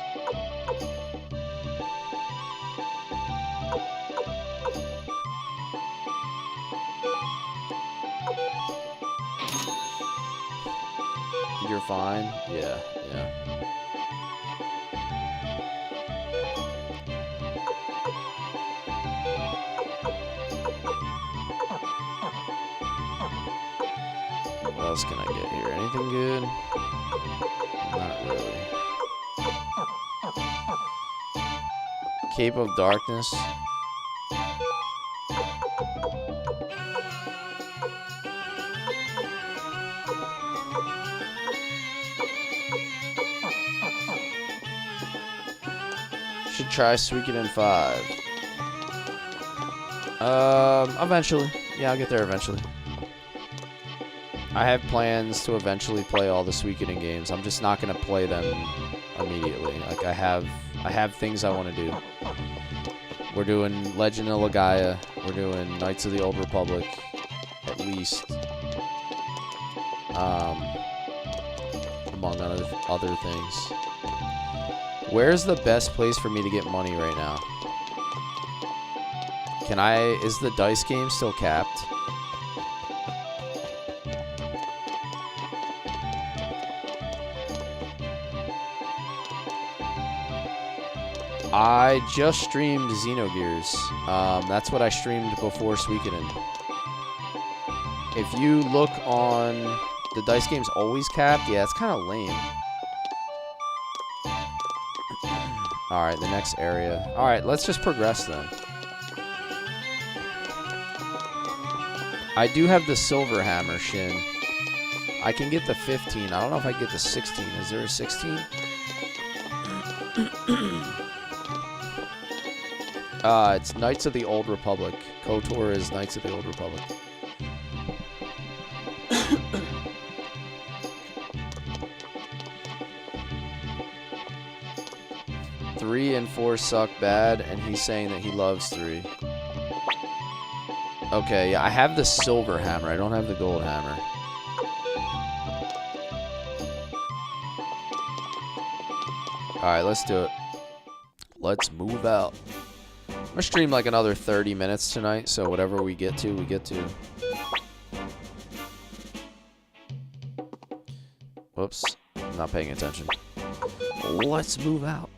You're fine? Yeah, yeah. What else can I get here? Anything good? Not really. Cape of Darkness. Should try Suikoden 5. Eventually. Yeah, I'll get there eventually. I have plans to eventually play all the Suikoden games. I'm just not gonna play them immediately. Like I have things I want to do. We're doing Legend of Legaia. We're doing Knights of the Old Republic, at least. Among other things. Where's the best place for me to get money right now? Is the dice game still capped? I just streamed Xenogears. That's what I streamed before Suikoden. If you look on... The dice game's always capped? Yeah, it's kind of lame. Alright, the next area. Alright, let's just progress then. I do have the silver hammer, Shin. I can get the 15. I don't know if I can get the 16. Is there a 16? It's Knights of the Old Republic. KOTOR is Knights of the Old Republic. 3 and 4 suck bad, and he's saying that he loves 3. Okay, yeah, I have the silver hammer. I don't have the gold hammer. Alright, let's do it. Let's move out. I'm gonna stream like another 30 minutes tonight, so whatever we get to, we get to. Whoops. I'm not paying attention. Let's move out.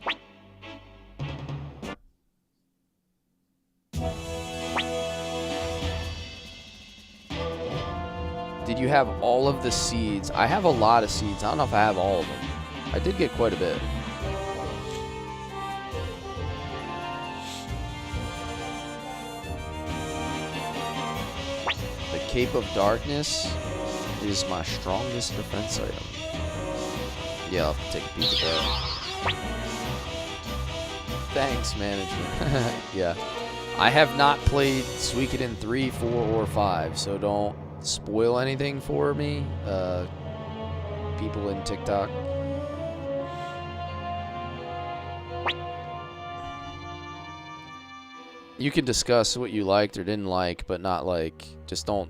Did you have all of the seeds? I have a lot of seeds. I don't know if I have all of them. I did get quite a bit. The Cape of Darkness is my strongest defense item. Yeah, I'll have to take a peek at that. Thanks, management. Yeah. I have not played Suikoden 3, 4, or 5, so don't spoil anything for me, people in TikTok. You can discuss what you liked or didn't like, but not like, just don't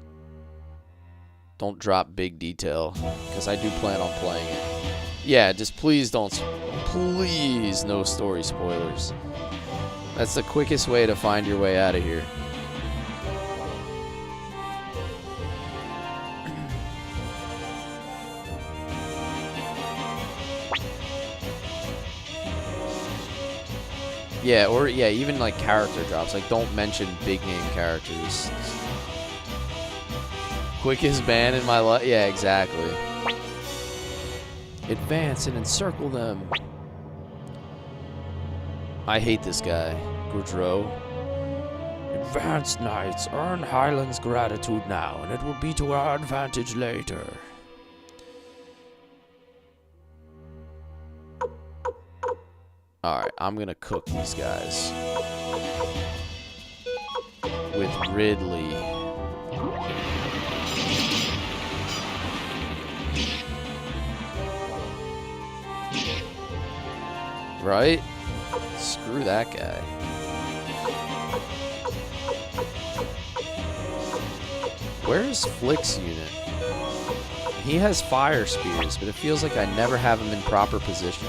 drop big detail, because I do plan on playing it. Yeah, just please don't, please no story spoilers. That's the quickest way to find your way out of here. Yeah, or yeah, even like character drops. Like, don't mention big name characters. Quickest ban in my life. Yeah, exactly. Advance and encircle them. I hate this guy, Goudreau. Advance, knights. Earn Highland's gratitude now, and it will be to our advantage later. Alright, I'm gonna cook these guys. With Ridley. Right? Screw that guy. Where's Flick's unit? He has fire spears, but it feels like I never have him in proper position.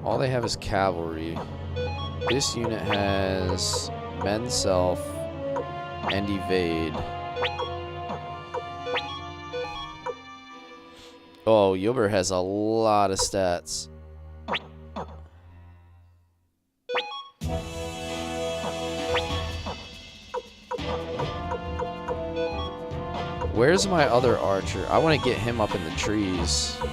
All they have is cavalry. This unit has mend self and evade. Oh, Yubber has a lot of stats. Where's my other archer? I want to get him up in the trees. My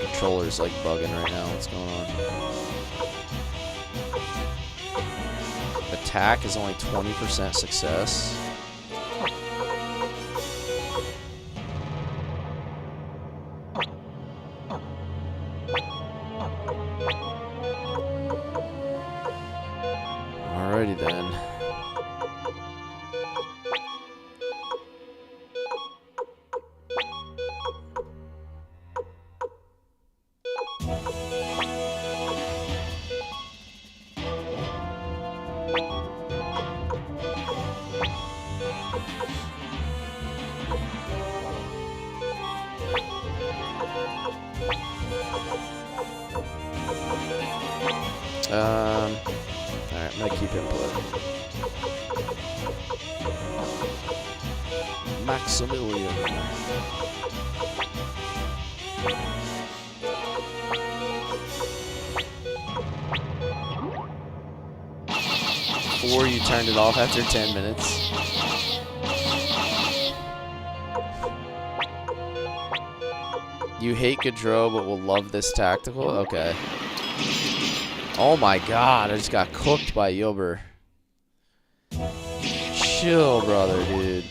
controller's like bugging right now. What's going on? Attack is only 20% success. Alrighty then. Alright, I'm gonna keep input. Maximilian. Or you turned it off after 10 minutes. You hate Gaudreau but will love this tactical? Okay. Oh my god, I just got cooked by Yubber. Chill, brother, dude.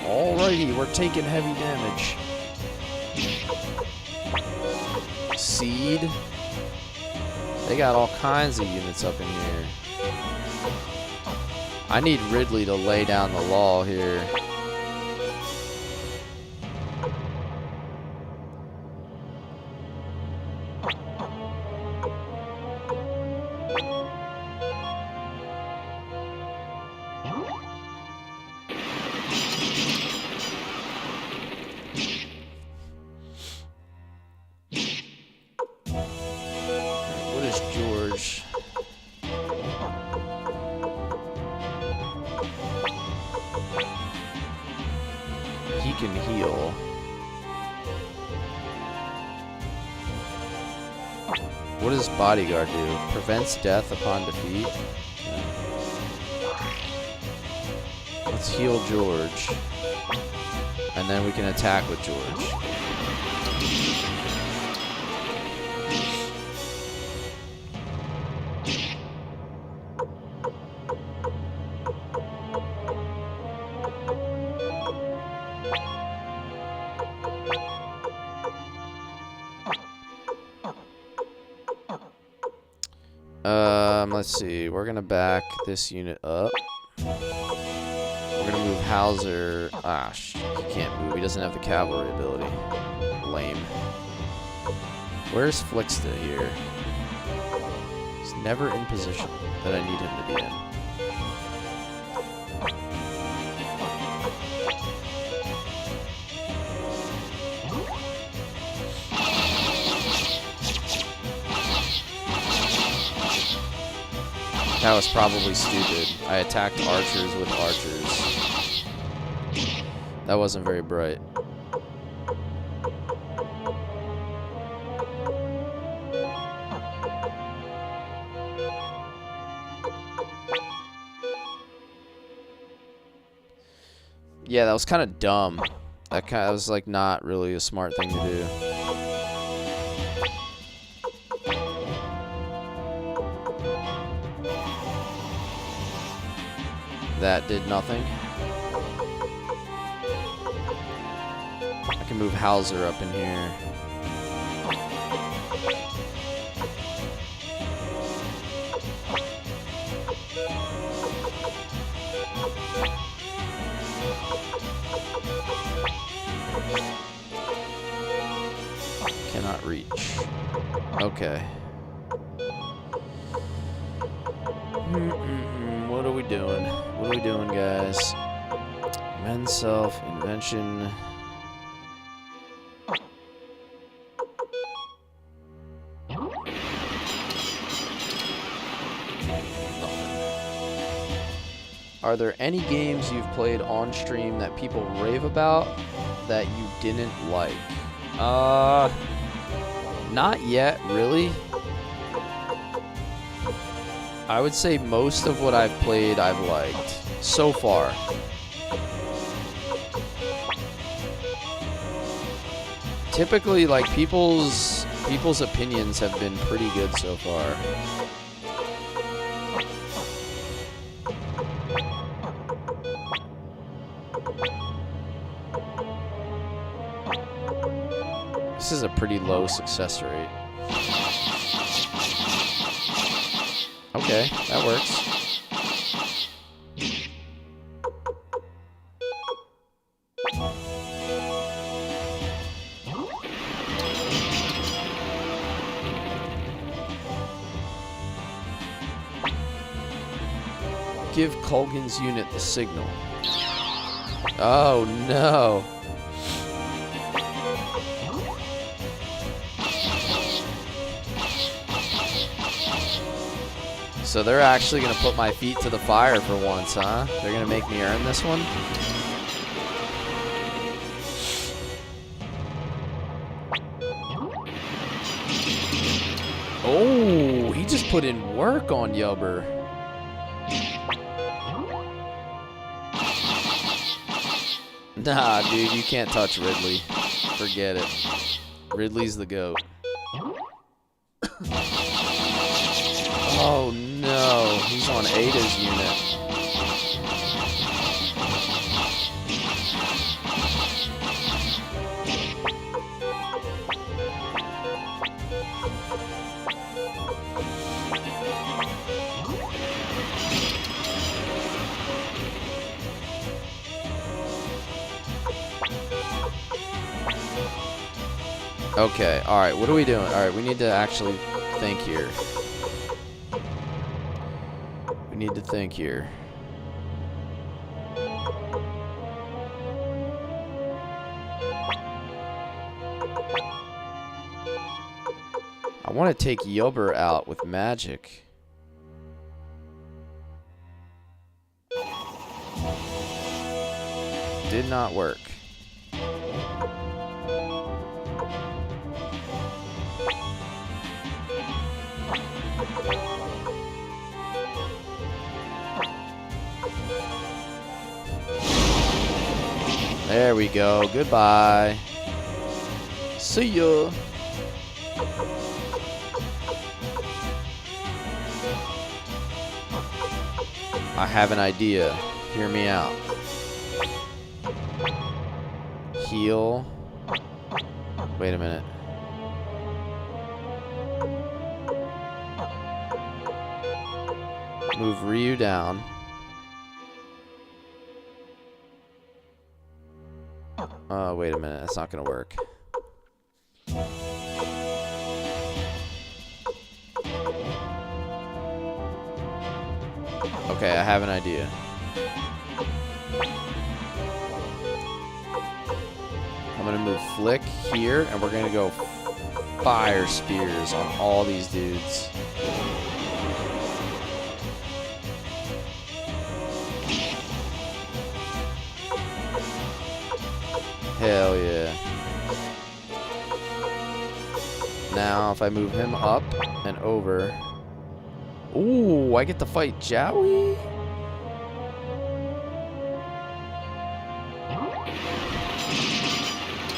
Alrighty, we're taking heavy damage. Seed. They got all kinds of units up in here. I need Ridley to lay down the law here. What is George? He can heal. What does Bodyguard do? Prevents death upon defeat. Okay. Let's heal George. And then we can attack with George. Let's see. We're gonna back this unit up. We're gonna move Hauser. Ah, he can't move. He doesn't have the cavalry ability. Lame. Where's Flixta here? He's never in position that I need him to be in. That was probably stupid. I attacked archers with archers. That wasn't very bright. Yeah, that was kind of dumb. That was like not really a smart thing to do. That did nothing. I can move Hauser up in here. Cannot reach. Okay. What are we doing? What are we doing, guys? Men's self, invention. Are there any games you've played on stream that people rave about that you didn't like? Not yet, really. I would say most of what I've played I've liked so far. Typically, like, people's opinions have been pretty good so far. This is a pretty low success rate. Okay, that works. Give Colgan's unit the signal. Oh no. So they're actually going to put my feet to the fire for once, huh? They're going to make me earn this one? Oh, he just put in work on Yubber. Nah, dude, you can't touch Ridley. Forget it. Ridley's the GOAT. Oh no, he's on Ada's unit. Okay, alright, what are we doing? Alright, we need to actually think here. We need to think here. I want to take Yubber out with magic. Did not work. There we go. Goodbye. See ya. I have an idea. Hear me out. Heal. Wait a minute. Move Ryu down. Wait a minute. That's not gonna work. Okay, I have an idea. I'm gonna move Flick here, and we're gonna go fire spears on all these dudes. Hell yeah. Now, if I move him up and over... Ooh, I get to fight Jowie?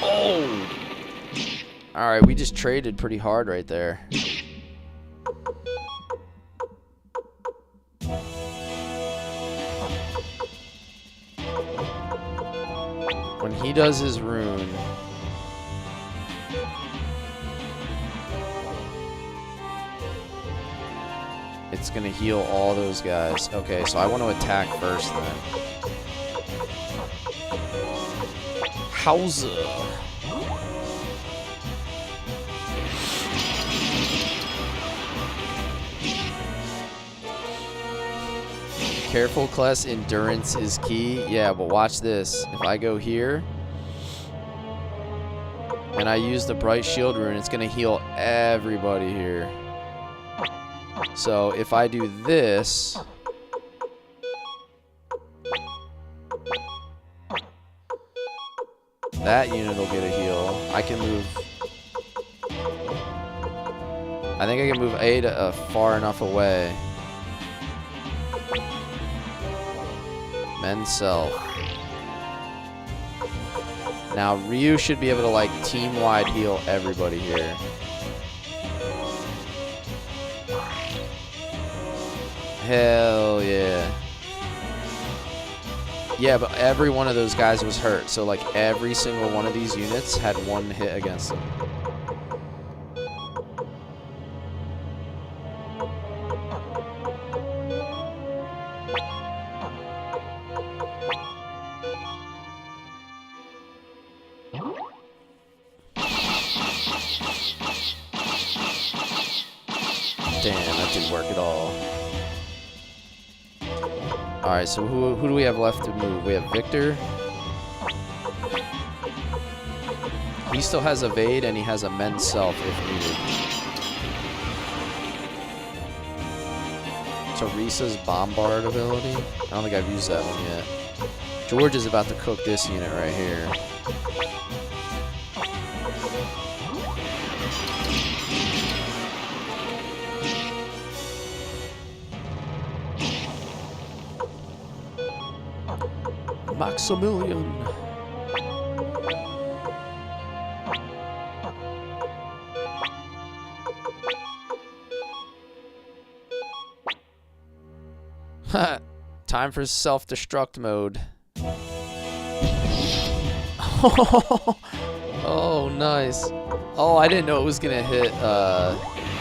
Oh! Alright, we just traded pretty hard right there. When he does his rune... it's gonna heal all those guys. Okay, so I want to attack first then. Howza. Careful, Cless. Endurance is key. Yeah, but watch this. If I go here and I use the Bright Shield Rune, it's going to heal everybody here. So if I do this, that unit will get a heal. I can move. I think I can move Ada far enough away. Men's Self. Now Ryu should be able to like team-wide heal everybody here. Hell yeah. Yeah, but every one of those guys was hurt. So like every single one of these units had one hit against them. Damn, that didn't work at all. Alright, so who do we have left to move? We have Victor. He still has Evade, and he has a Men's Self if needed. Teresa's Bombard ability. I don't think I've used that one yet. George is about to cook this unit right here. Maximilian. Time for self-destruct mode. Oh, nice. Oh, I didn't know it was gonna hit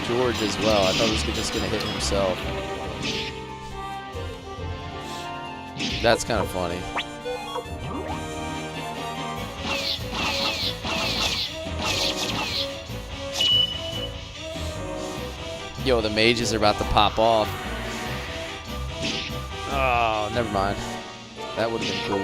George as well. I thought it was just gonna hit himself. That's kind of funny. Yo, the mages are about to pop off. Oh, never mind. That would have been cool.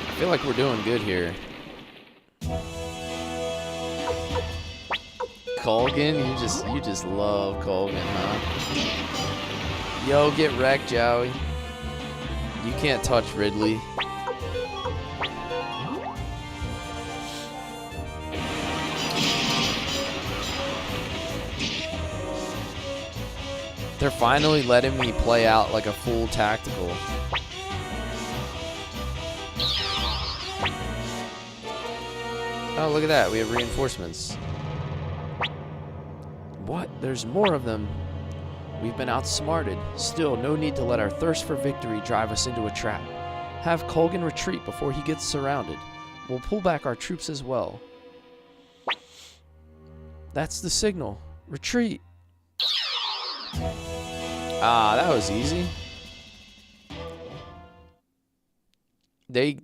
I feel like we're doing good here. Colgan, you just love Colgan, huh? Yo, get wrecked, Joey. You can't touch Ridley. They're finally letting me play out like a full tactical. Oh, look at that. We have reinforcements. What? There's more of them. We've been outsmarted. Still, no need to let our thirst for victory drive us into a trap. Have Colgan retreat before he gets surrounded. We'll pull back our troops as well. That's the signal. Retreat. Ah, that was easy. They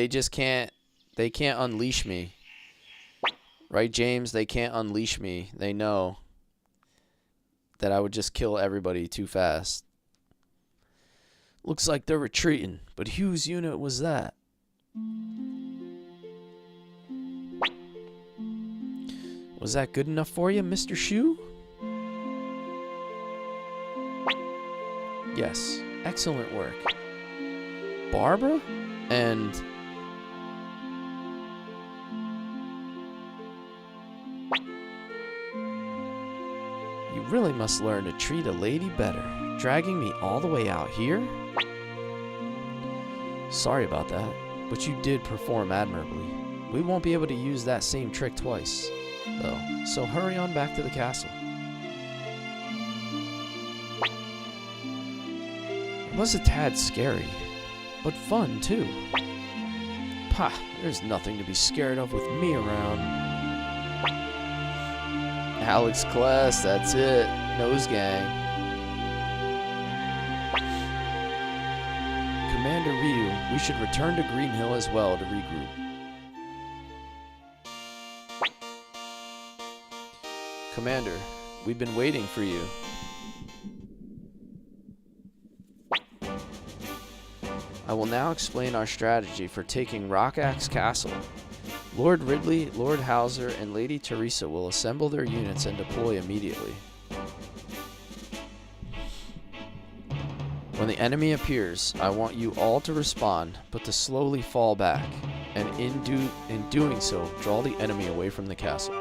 just can't. They can't unleash me. Right, James? They can't unleash me. They know that I would just kill everybody too fast. Looks like they're retreating, but whose unit was that? Was that good enough for you, Mr. Shu? Yes, excellent work. Barbara? And... you really must learn to treat a lady better. Dragging me all the way out here? Sorry about that, but you did perform admirably. We won't be able to use that same trick twice, though, so hurry on back to the castle. It was a tad scary, but fun too. Pah, there's nothing to be scared of with me around. Alex Cless, that's it. Nose gang. Commander Ryu, we should return to Green Hill as well to regroup. Commander, we've been waiting for you. I will now explain our strategy for taking Rock Axe Castle. Lord Ridley, Lord Hauser, and Lady Teresa will assemble their units and deploy immediately. When the enemy appears, I want you all to respond, but to slowly fall back, and in doing so, draw the enemy away from the castle.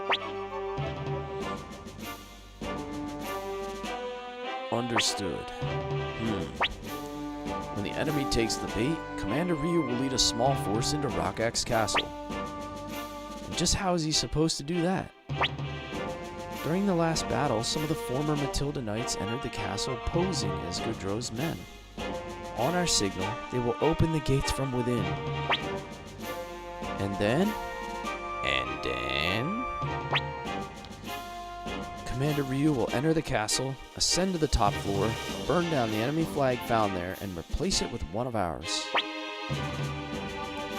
Understood. When the enemy takes the bait, Commander Ryu will lead a small force into Rock Axe Castle. And just how is he supposed to do that? During the last battle, some of the former Matilda Knights entered the castle posing as Gaudreau's men. On our signal, they will open the gates from within. And then... Commander Ryu will enter the castle, ascend to the top floor, burn down the enemy flag found there, and replace it with one of ours.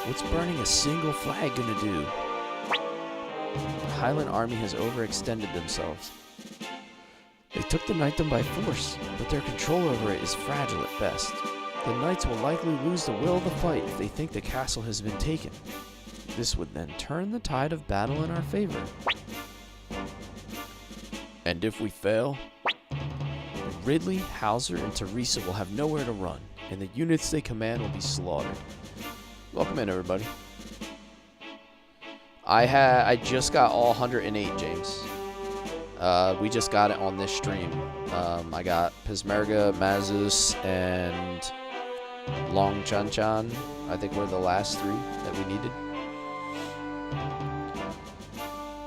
What's burning a single flag gonna do? The Highland Army has overextended themselves. They took the knightdom by force, but their control over it is fragile at best. The knights will likely lose the will of the fight if they think the castle has been taken. This would then turn the tide of battle in our favor. And if we fail, Ridley, Hauser, and Teresa will have nowhere to run, and the units they command will be slaughtered. Welcome in, everybody. I just got all 108, James. We just got it on this stream. I got Peshmerga, Mazus, and Long Chan Chan. I think were the last 3 that we needed.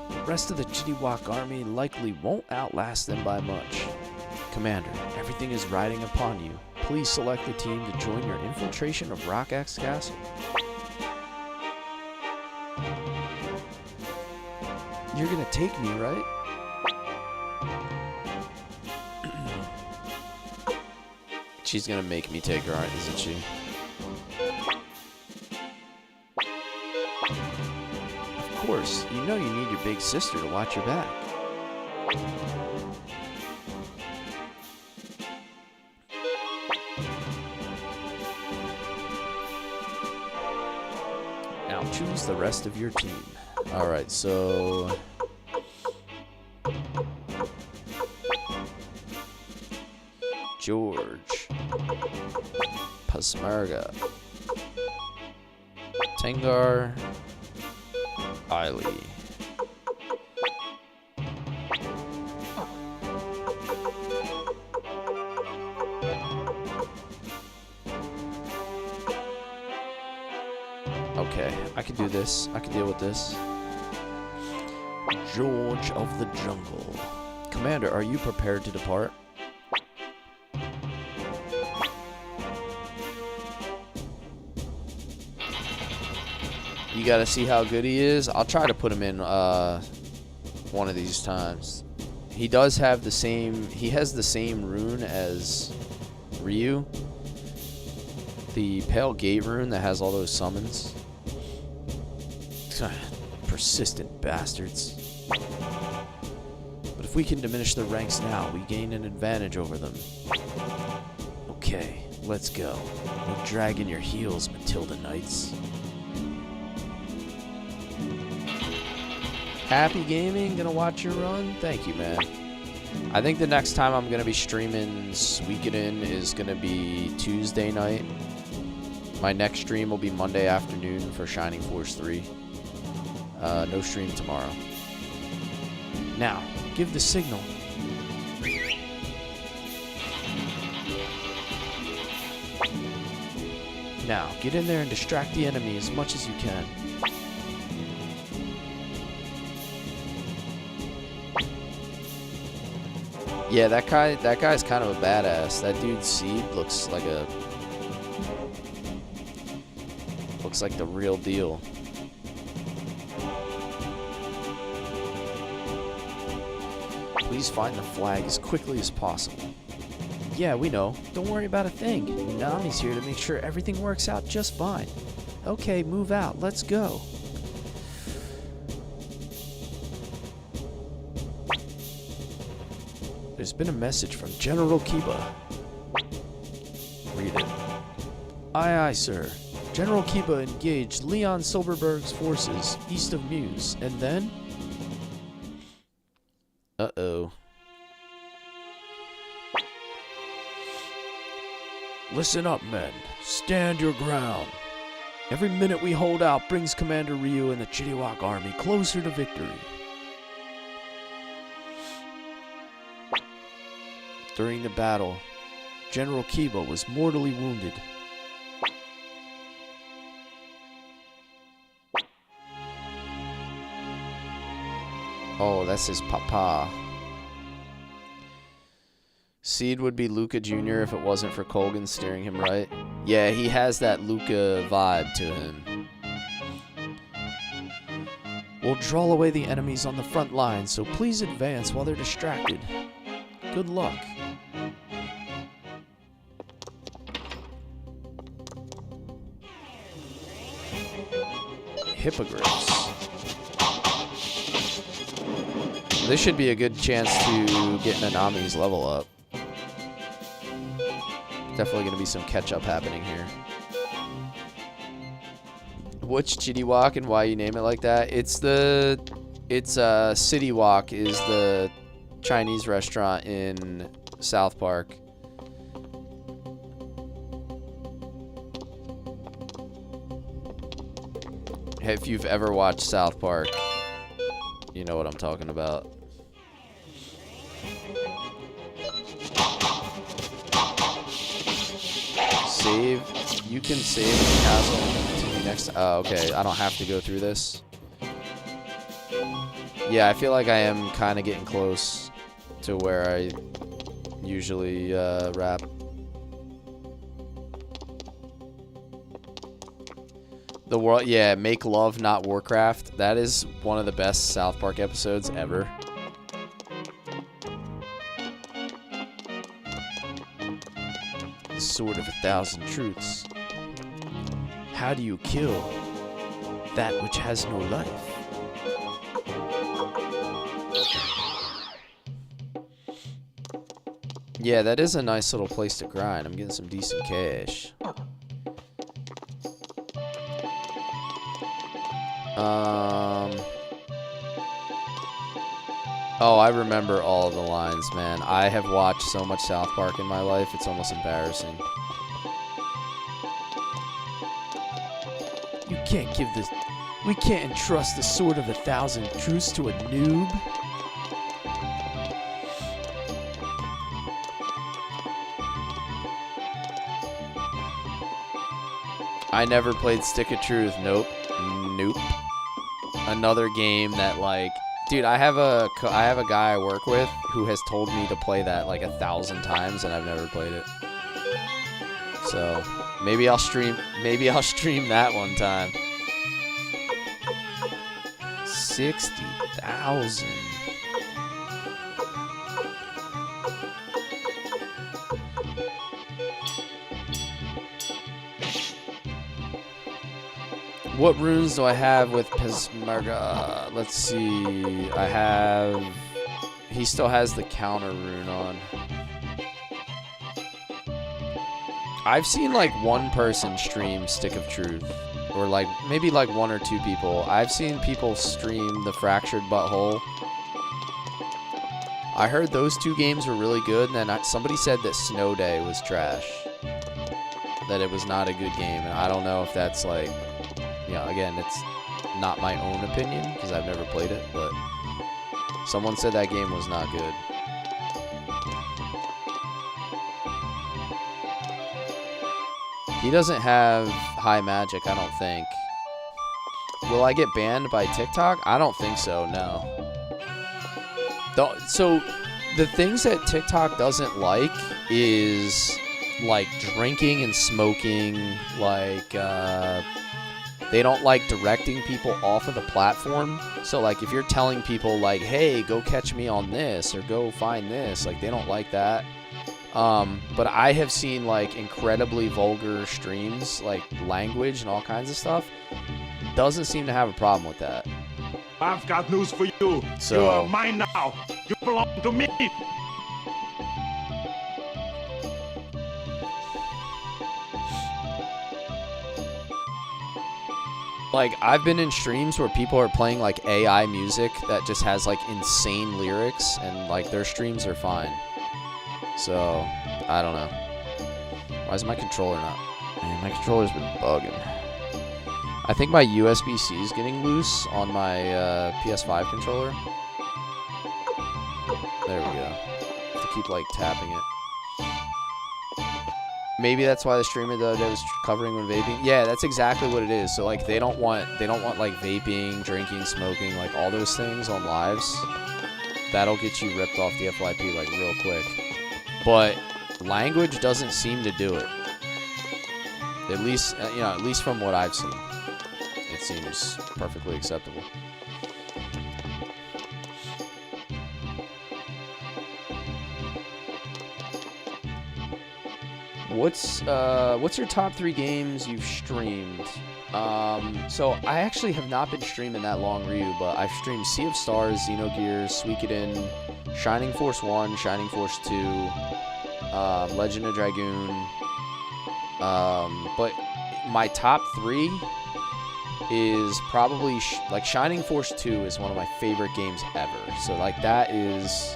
The rest of the Chittiwok army likely won't outlast them by much. Commander, everything is riding upon you. Please select the team to join your infiltration of Rock Axe Castle. You're gonna take me, right? She's gonna make me take her, isn't she? Of course, you know you need your big sister to watch your back. Now choose the rest of your team. Alright, so... George. Peshmerga. Tengar. Eiley. Okay, I can do this. I can deal with this. George of the Jungle. Commander, are you prepared to depart? You gotta see how good he is. I'll try to put him in one of these times. He does have the same... He has the same rune as Ryu. The Pale Gate rune that has all those summons. Persistent bastards. But if we can diminish their ranks now, we gain an advantage over them. Okay, let's go. No drag in your heels, Matilda Knights. Happy gaming, gonna watch your run? Thank you, man. I think the next time I'm gonna be streaming Suikoden is gonna be Tuesday night. My next stream will be Monday afternoon for Shining Force 3. No stream tomorrow. Now, give the signal. Now, get in there and distract the enemy as much as you can. Yeah, that guy's kind of a badass. That dude Seed looks like the real deal. Please find the flag as quickly as possible. Yeah, we know. Don't worry about a thing. Nami's here to make sure everything works out just fine. Okay, move out. Let's go. There's been a message from General Kiba. Read it. Aye, aye, sir. General Kiba engaged Leon Silverberg's forces east of Muse, and then... Uh-oh. Listen up, men. Stand your ground. Every minute we hold out brings Commander Ryu and the Chittiwak army closer to victory. During the battle, General Kiba was mortally wounded. Oh, that's his papa. Seed would be Luca Jr. if it wasn't for Colgan steering him right. Yeah, he has that Luca vibe to him. We'll draw away the enemies on the front line, so please advance while they're distracted. Good luck. Hippogriffs. This should be a good chance to get Nanami's level up. Definitely going to be some catch-up happening here. What's Chittiwak and why you name it like that? It's City Walk is the Chinese restaurant in South Park. If you've ever watched South Park, you know what I'm talking about. Save. You can save the castle and continue next. Oh, okay. I don't have to go through this. Yeah, I feel like I am kind of getting close to where I usually wrap. The world, yeah, Make Love, Not Warcraft. That is one of the best South Park episodes ever. The Sword of a Thousand Truths. How do you kill that which has no life? Yeah, that is a nice little place to grind. I'm getting some decent cash. Oh, I remember all of the lines, man. I have watched so much South Park in my life, it's almost embarrassing. You can't give this... We can't entrust the Sword of a Thousand Truths to a noob. I never played Stick of Truth. Nope. Nope. Another game that, like... Dude, I have a guy I work with who has told me to play that like 1,000 times, and I've never played it. So maybe I'll stream that one time. 60,000. What runes do I have with Pesmerga? Let's see. I have... He still has the counter rune on. I've seen like one person stream Stick of Truth. Or like, maybe like one or two people. I've seen people stream the Fractured Butthole. I heard those two games were really good, and then somebody said that Snow Day was trash. That it was not a good game, and I don't know if that's like... You know, again, it's not my own opinion, because I've never played it, but someone said that game was not good. He doesn't have high magic, I don't think. Will I get banned by TikTok? I don't think so, no. So, the things that TikTok doesn't like is like drinking and smoking, like they don't like directing people off of the platform. So like if you're telling people like, hey, go catch me on this or go find this, like they don't like that. But I have seen like incredibly vulgar streams, like language and all kinds of stuff. Doesn't seem to have a problem with that. I've got news for you. So- You are mine now. You belong to me. Like, I've been in streams where people are playing, like, AI music that just has, like, insane lyrics, and, like, their streams are fine. So, I don't know. Why is my controller not... Man, my controller's been bugging. I think my USB-C is getting loose on my PS5 controller. There we go. I have to keep, like, tapping it. Maybe that's why the streamer the other day was covering when vaping. Yeah, that's exactly what it is. So like they don't want like vaping, drinking, smoking, like all those things on lives. That'll get you ripped off the FYP like real quick. But language doesn't seem to do it. At least at least from what I've seen. It seems perfectly acceptable. What's your top 3 games you've streamed? So I actually have not been streaming that long, Ryu, but I've streamed Sea of Stars, Xenogears, Suikoden, Shining Force 1, Shining Force 2, Legend of Dragoon. But my top 3 is probably like Shining Force 2 is one of my favorite games ever. So like that is...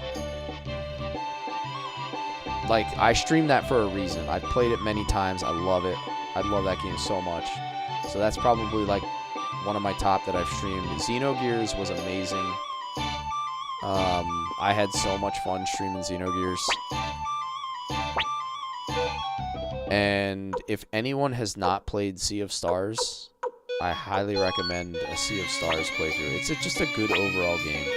Like, I streamed that for a reason. I've played it many times. I love it. I love that game so much. So that's probably, like, one of my top that I've streamed. Xenogears was amazing. I had so much fun streaming Xenogears. And if anyone has not played Sea of Stars, I highly recommend a Sea of Stars playthrough. It's just a good overall game.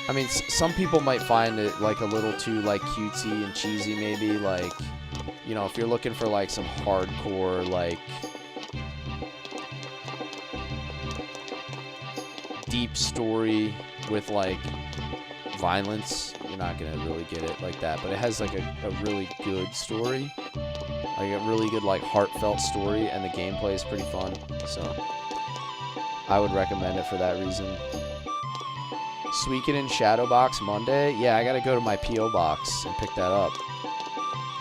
I mean, some people might find it, like, a little too, like, cutesy and cheesy, maybe. Like, you know, if you're looking for, like, some hardcore, like, deep story with, like, violence, you're not gonna really get it like that. But it has, like, a really good story. Like, a really good, like, heartfelt story, and the gameplay is pretty fun. So, I would recommend it for that reason. Suikoden Shadowbox Monday. Yeah, I gotta go to my P.O. box and pick that up.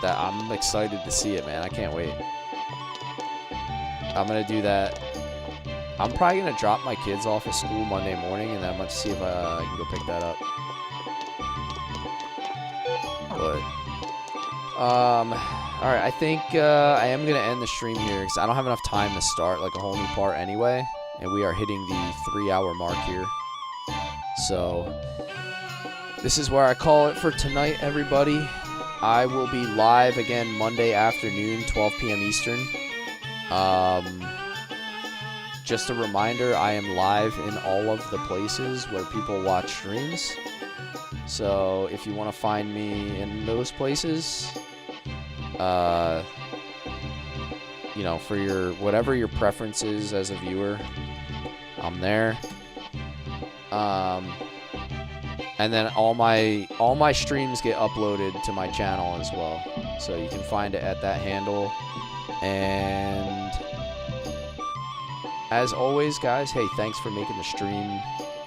I'm excited to see it, man. I can't wait. I'm gonna do that. I'm probably gonna drop my kids off at school Monday morning, and then I'm gonna see if I can go pick that up. But, alright, I think I am gonna end the stream here, because I don't have enough time to start, like, a whole new part anyway. And we are hitting the 3-hour mark here. So, this is where I call it for tonight, everybody. I will be live again Monday afternoon, 12 p.m. Eastern. Just a reminder, I am live in all of the places where people watch streams. So, if you want to find me in those places, you know, for your whatever your preference is as a viewer, I'm there. And then all my streams get uploaded to my channel as well, so you can find it at that handle. And as always, guys, hey, thanks for making the stream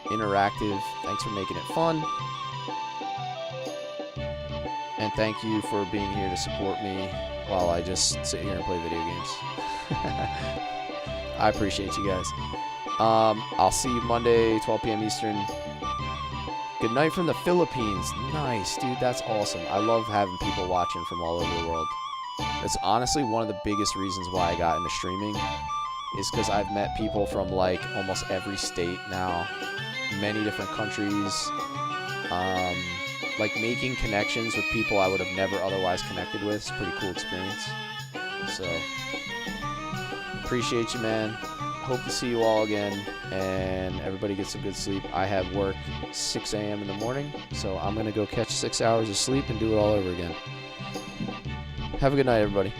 interactive. Thanks for making it fun. And thank you for being here to support me while I just sit here and play video games. I appreciate you guys. I'll see you Monday, 12 p.m. Eastern. Good night from the Philippines. Nice, dude. That's awesome. I love having people watching from all over the world. It's honestly one of the biggest reasons why I got into streaming, is because I've met people from, like, almost every state now. Many different countries. Like, making connections with people I would have never otherwise connected with. It's a pretty cool experience. So, appreciate you, man. Hope to see you all again. and everybody gets some good sleep. I have work 6 a.m. in the morning, so I'm going to go catch 6 hours of sleep and do it all over again. Have a good night, everybody.